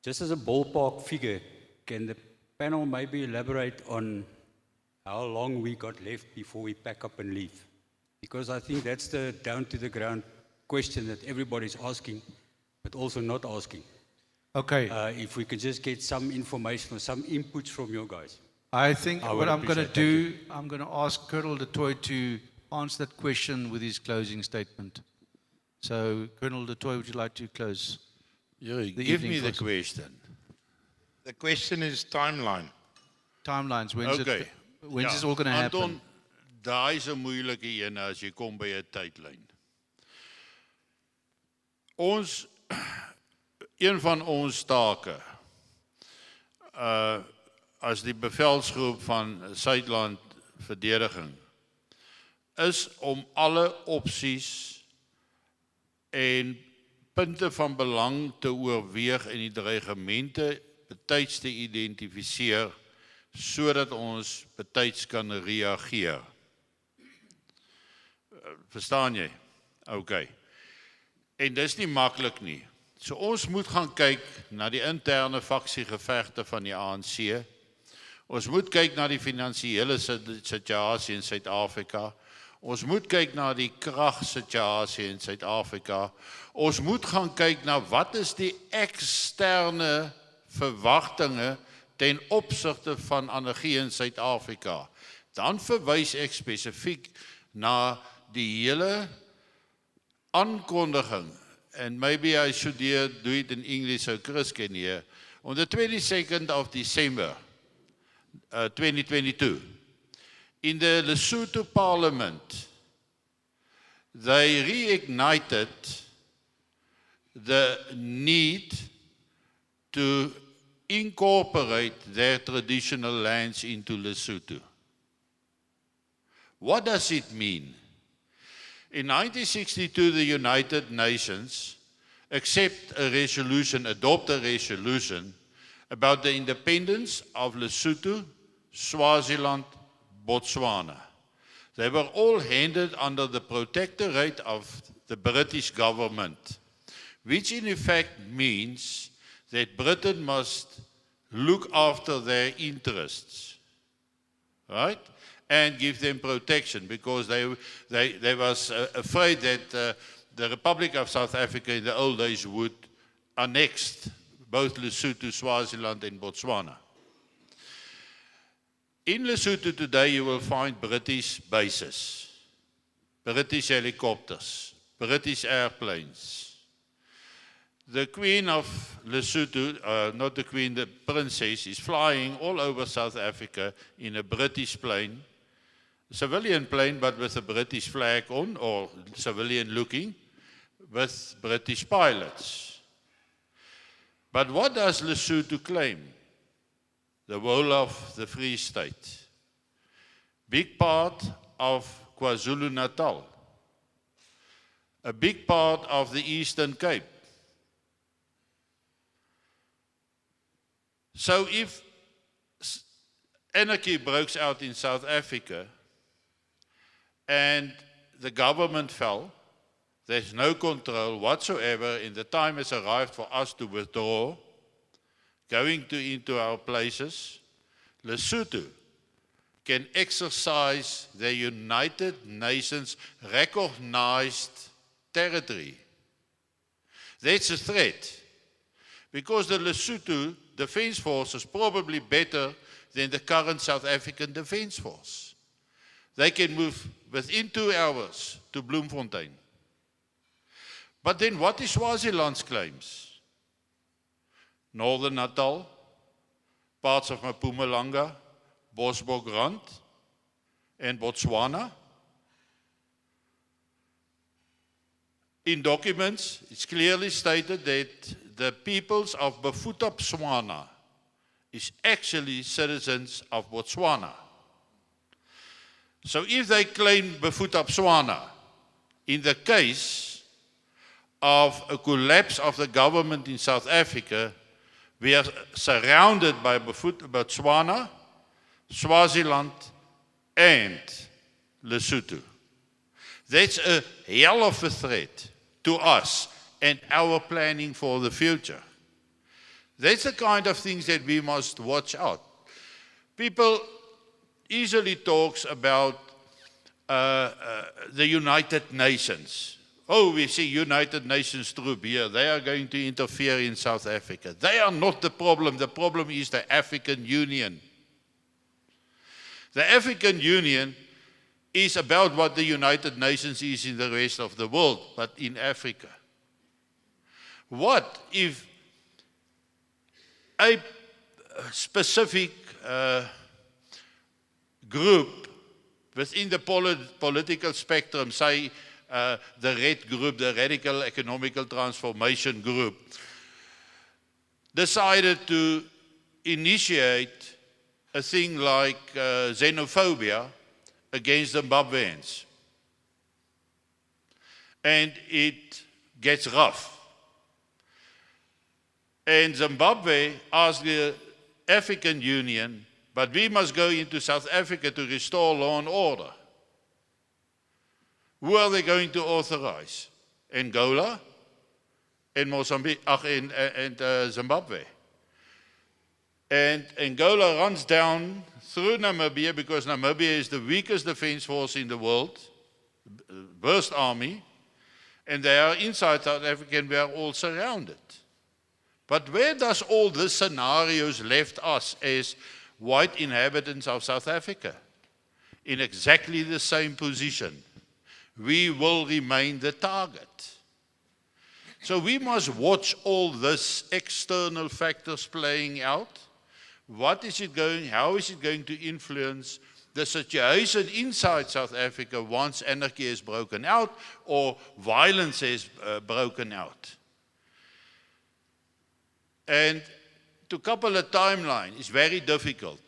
Just as a ballpark figure, can the panel maybe elaborate on how long we got left before we pack up and leave? Because I think that's the down-to-the-ground question that everybody's asking, but also not asking. Okay. If we could just get some information or some inputs from you guys. I think what I'm going to do, I'm going to ask Colonel Toit to answer that question with his closing statement. So, Colonel Toit, would you like to close? Give me the question. The question is timeline. Timelines. When's Okay. When's this all going to happen? Anton, daai is 'n moeilike een as jy kom by 'n tydlyn. Een van ons take as die bevelsgroep van Suidland Verdediging is om alle opsies en punte van belang te oorweeg en die dreigemente betyds te identifiseer sodat ons betyds kan reageer. Verstaan jy? OK. En dis nie maklik nie. So ons moet gaan kyk na die interne faksiegevegte van die ANC. Ons moet kyk na die finansiële situasie in Suid-Afrika. Ons moet kyk na die kragsituasie in Suid-Afrika. Ons moet gaan kyk na wat is die eksterne verwagtinge ten opsigte van Anarchy in Suid-Afrika. Dan verwys ek spesifiek na die hele aankondiging. And maybe I should do it in English so Chris can hear. On the 22nd of December 2022, in the Lesotho Parliament, they reignited the need to incorporate their traditional lands into Lesotho. What does it mean? In 1962, the United Nations adopted a resolution about the independence of Lesotho, Swaziland, Botswana. They were all handed under the protectorate of the British government, which in effect means that Britain must look after their interests, right? And give them protection, because they was afraid that the Republic of South Africa in the old days would annex both Lesotho, Swaziland and Botswana. In Lesotho today you will find British bases, British helicopters, British airplanes. The Queen of Lesotho, not the Queen, the Princess, is flying all over South Africa in a British plane, civilian plane, but with a British flag on, or civilian looking, with British pilots. But what does Lesotho claim? The whole of the Free State. Big part of KwaZulu-Natal. A big part of the Eastern Cape. So if anarchy breaks out in South Africa, and the government fell, there's no control whatsoever, and the time has arrived for us to withdraw, going into our places, Lesotho can exercise the United Nations recognized territory. That's a threat, because the Lesotho Defence Force is probably better than the current South African Defence Force. They can move within 2 hours to Bloemfontein. But then what is Swaziland's claims? Northern Natal, parts of Mpumalanga, Bosbokrand, and Botswana. In documents, it's clearly stated that the peoples of Bafutha-Botswana is actually citizens of Botswana. So if they claim Bafutha-Botswana, in the case of a collapse of the government in South Africa, we are surrounded by Botswana, Swaziland, and Lesotho. That's a hell of a threat to us and our planning for the future. That's the kind of things that we must watch out. People easily talks about the United Nations. Oh, we see United Nations troop here. They are going to interfere in South Africa. They are not the problem. The problem is the African Union. The African Union is about what the United Nations is in the rest of the world, but in Africa. What if a specific group within the political spectrum, say the red group, the Radical Economical Transformation group, decided to initiate a thing like xenophobia against Zimbabweans. And it gets rough. And Zimbabwe asked the African Union, but we must go into South Africa to restore law and order. Who are they going to authorize? Angola and Mozambique, and Zimbabwe. And Angola runs down through Namibia because Namibia is the weakest defense force in the world, worst army, and they are inside South Africa and we are all surrounded. But where does all these scenarios left us as white inhabitants of South Africa? In exactly the same position. We will remain the target. So we must watch all these external factors playing out. What is it going, how is it going to influence the situation inside South Africa once anarchy has broken out or violence has broken out? And to couple a timeline is very difficult.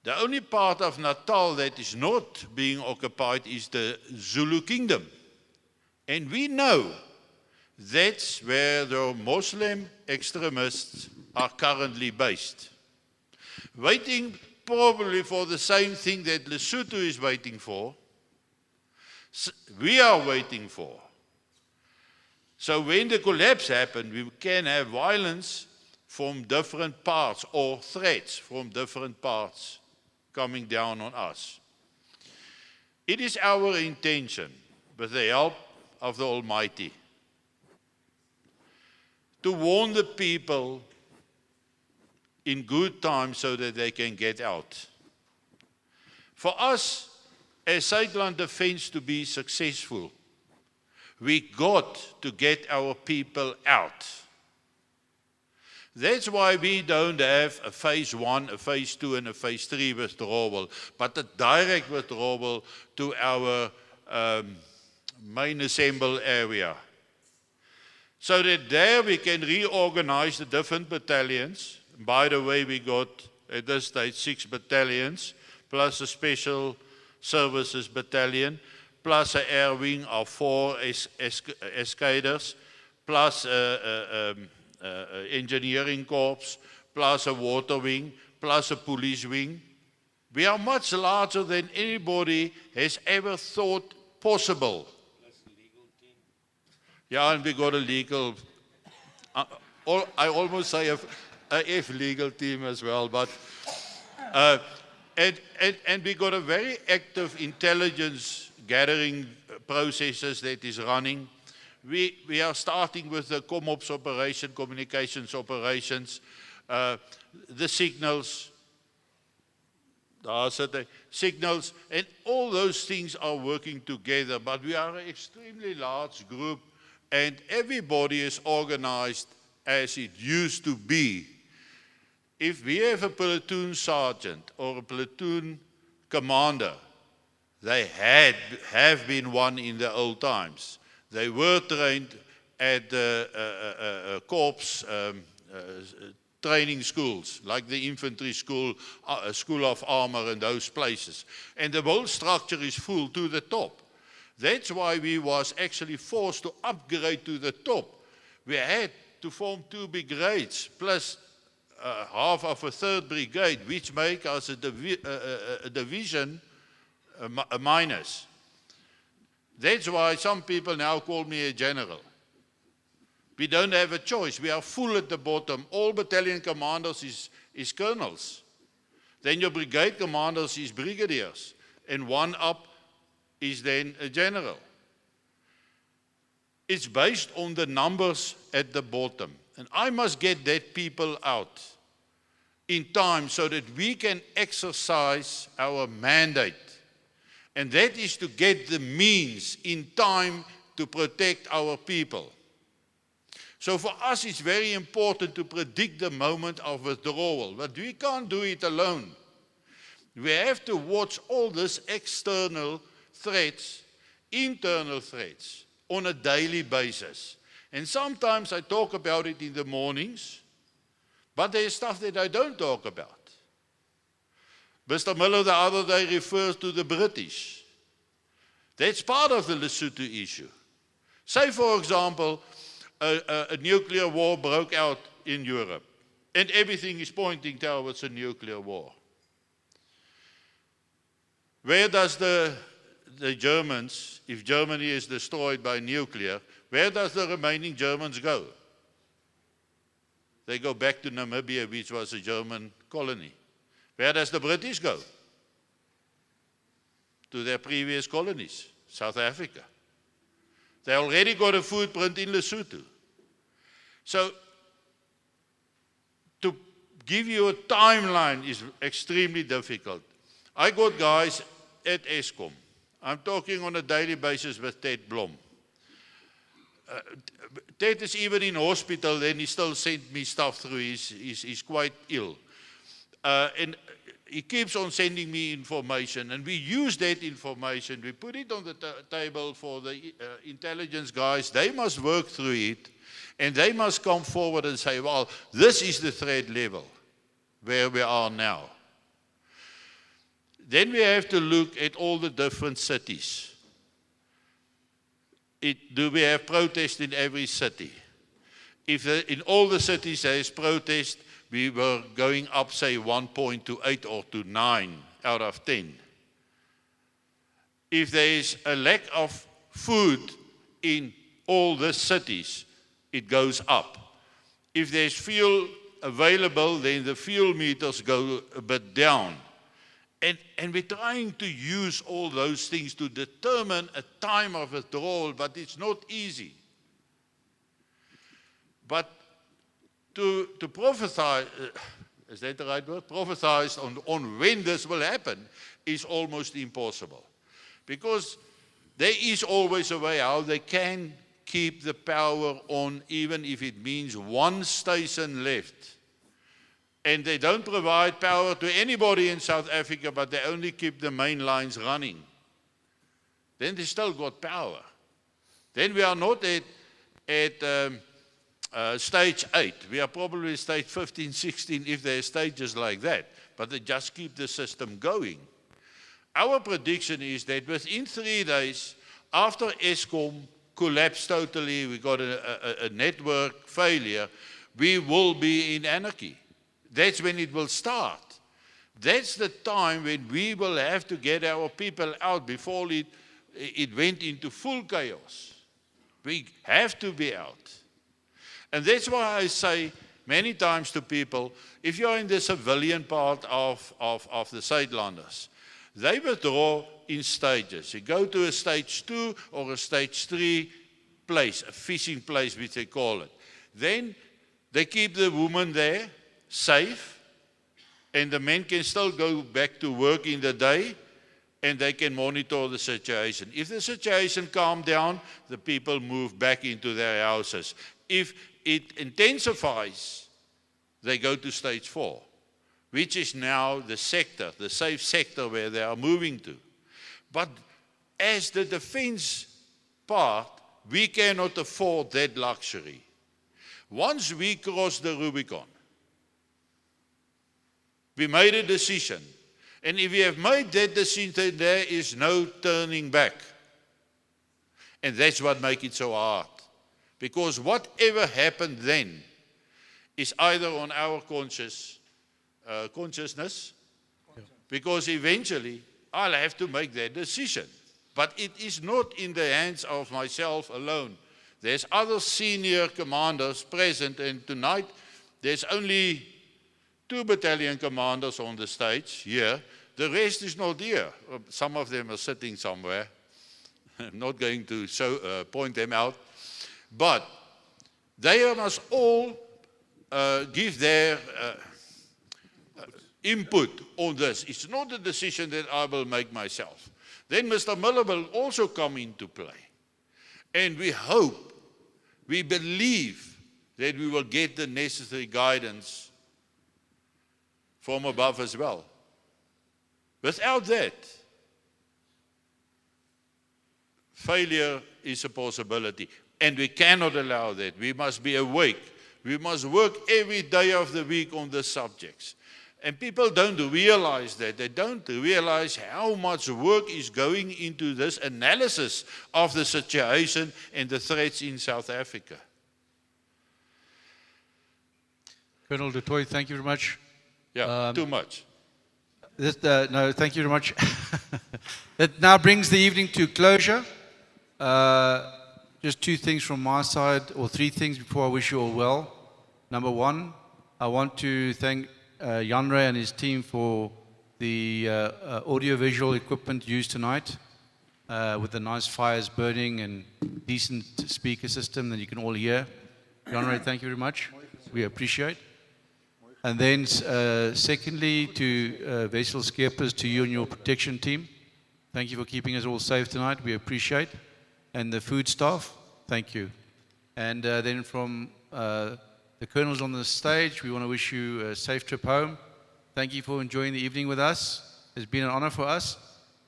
The only part of Natal that is not being occupied is the Zulu kingdom. And we know that's where the Muslim extremists are currently based. Waiting probably for the same thing that Lesotho is waiting for, we are waiting for. So when the collapse happens, we can have violence from different parts or threats from different parts coming down on us. It is our intention, with the help of the Almighty, to warn the people in good time so that they can get out. For us, as Suidland Defence to be successful, we got to get our people out. That's why we don't have a phase 1, a phase 2, and a phase 3 withdrawal, but a direct withdrawal to our main assemble area. So that there we can reorganize the different battalions. By the way, we got at this stage 6 battalions, plus a special services battalion, plus an air wing of 4 escaders, plus engineering corps, plus a water wing, plus a police wing. We are much larger than anybody has ever thought possible. Yeah, and we got a legal, I almost say a F legal team as well, but, and we got a very active intelligence gathering processes that is running. We are starting with the ComOps operation, communications operations, the signals, signals, and all those things are working together, but we are an extremely large group and everybody is organized as it used to be. If we have a platoon sergeant or a platoon commander, they have been one in the old times. They were trained at the corps training schools, like the infantry school, school of armor and those places. And the whole structure is full to the top. That's why we was actually forced to upgrade to the top. We had to form 2 brigades, plus half of a 3rd brigade, which make us a division minus. That's why some people now call me a general. We don't have a choice. We are full at the bottom. All battalion commanders is colonels. Then your brigade commanders is brigadiers. And one up is then a general. It's based on the numbers at the bottom. And I must get that people out in time so that we can exercise our mandate. And that is to get the means in time to protect our people. So for us, it's very important to predict the moment of withdrawal, but we can't do it alone. We have to watch all these external threats, internal threats, on a daily basis. And sometimes I talk about it in the mornings, but there's stuff that I don't talk about. Mr. Müller the other day refers to the British. That's part of the Lesotho issue. Say, for example, a nuclear war broke out in Europe, and everything is pointing towards a nuclear war. Where does the Germans, if Germany is destroyed by nuclear, where does the remaining Germans go? They go back to Namibia, which was a German colony. Where does the British go? To their previous colonies, South Africa. They already got a footprint in Lesotho. So, to give you a timeline is extremely difficult. I got guys at Eskom. I'm talking on a daily basis with Ted Blom. Ted is even in hospital, and he still sent me stuff through. He's quite ill. And he keeps on sending me information, and we use that information. We put it on the table for the intelligence guys. They must work through it, and they must come forward and say, well, this is the threat level where we are now. Then we have to look at all the different cities. Do we have protest in every city? If in all the cities there is protest, we were going up, say, 1 point to 8 or to 9 out of 10. If there is a lack of food in all the cities, it goes up. If there's fuel available, then the fuel meters go a bit down. And we're trying to use all those things to determine a time of withdrawal, but it's not easy. But to prophesy, is that the right word? Prophesize on when this will happen is almost impossible. Because there is always a way how they can keep the power on, even if it means one station left. And they don't provide power to anybody in South Africa, but they only keep the main lines running. Then they still got power. Then we are not at stage 8. We are probably stage 15, 16, if there are stages like that. But they just keep the system going. Our prediction is that within 3 days, after Eskom collapsed totally, we got a network failure, we will be in anarchy. That's when it will start. That's the time when we will have to get our people out before it went into full chaos. We have to be out. And that's why I say many times to people, if you're in the civilian part of the Suidlanders, they withdraw in stages. You go to a stage 2 or a stage 3 place, a fishing place, which they call it. Then they keep the woman there, safe, and the men can still go back to work in the day, and they can monitor the situation. If the situation calms down, the people move back into their houses. If it intensifies, they go to stage 4, which is now the sector, the safe sector where they are moving to. But as the defense part, we cannot afford that luxury. Once we cross the Rubicon, we made a decision. And if we have made that decision, there is no turning back. And that's what makes it so hard. Because whatever happened then is either on our consciousness, because eventually I'll have to make that decision. But it is not in the hands of myself alone. There's other senior commanders present, and tonight there's only 2 battalion commanders on the stage here. The rest is not here. Some of them are sitting somewhere. I'm not going to point them out. But they must all give their input on this. It's not a decision that I will make myself. Then Mr. Müller will also come into play. And we hope, we believe that we will get the necessary guidance from above as well. Without that, failure is a possibility, and we cannot allow that. We must be awake. We must work every day of the week on the subjects. And people don't realize that. They don't realize how much work is going into this analysis of the situation and the threats in South Africa. Colonel du Toit, thank you very much. Yeah, too much. No, thank you very much. That now brings the evening to closure. Just two things from my side, or three things before I wish you all well. Number one, I want to thank Janre and his team for the audiovisual equipment used tonight, with the nice fires burning and decent speaker system that you can all hear. Janre, thank you very much. We appreciate. And then secondly, to Vessel Skeepers, to you and your protection team, thank you for keeping us all safe tonight. We appreciate. And the food staff, thank you. And then from the colonels on the stage, we want to wish you a safe trip home. Thank you for enjoying the evening with us. It's been an honor for us,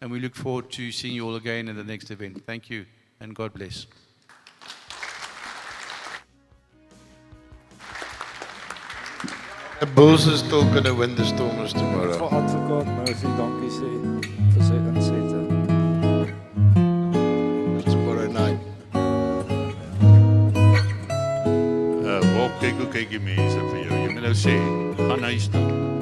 and we look forward to seeing you all again in the next event. Thank you, and God bless. The Bulls is still going to win the Stormers tomorrow. Vir advokaat Murphy, dankie sê vir sy insette. Tomorrow night. Kyk hoe kyk die mense vir jou. Jy moet nou sê, gaan huis toe.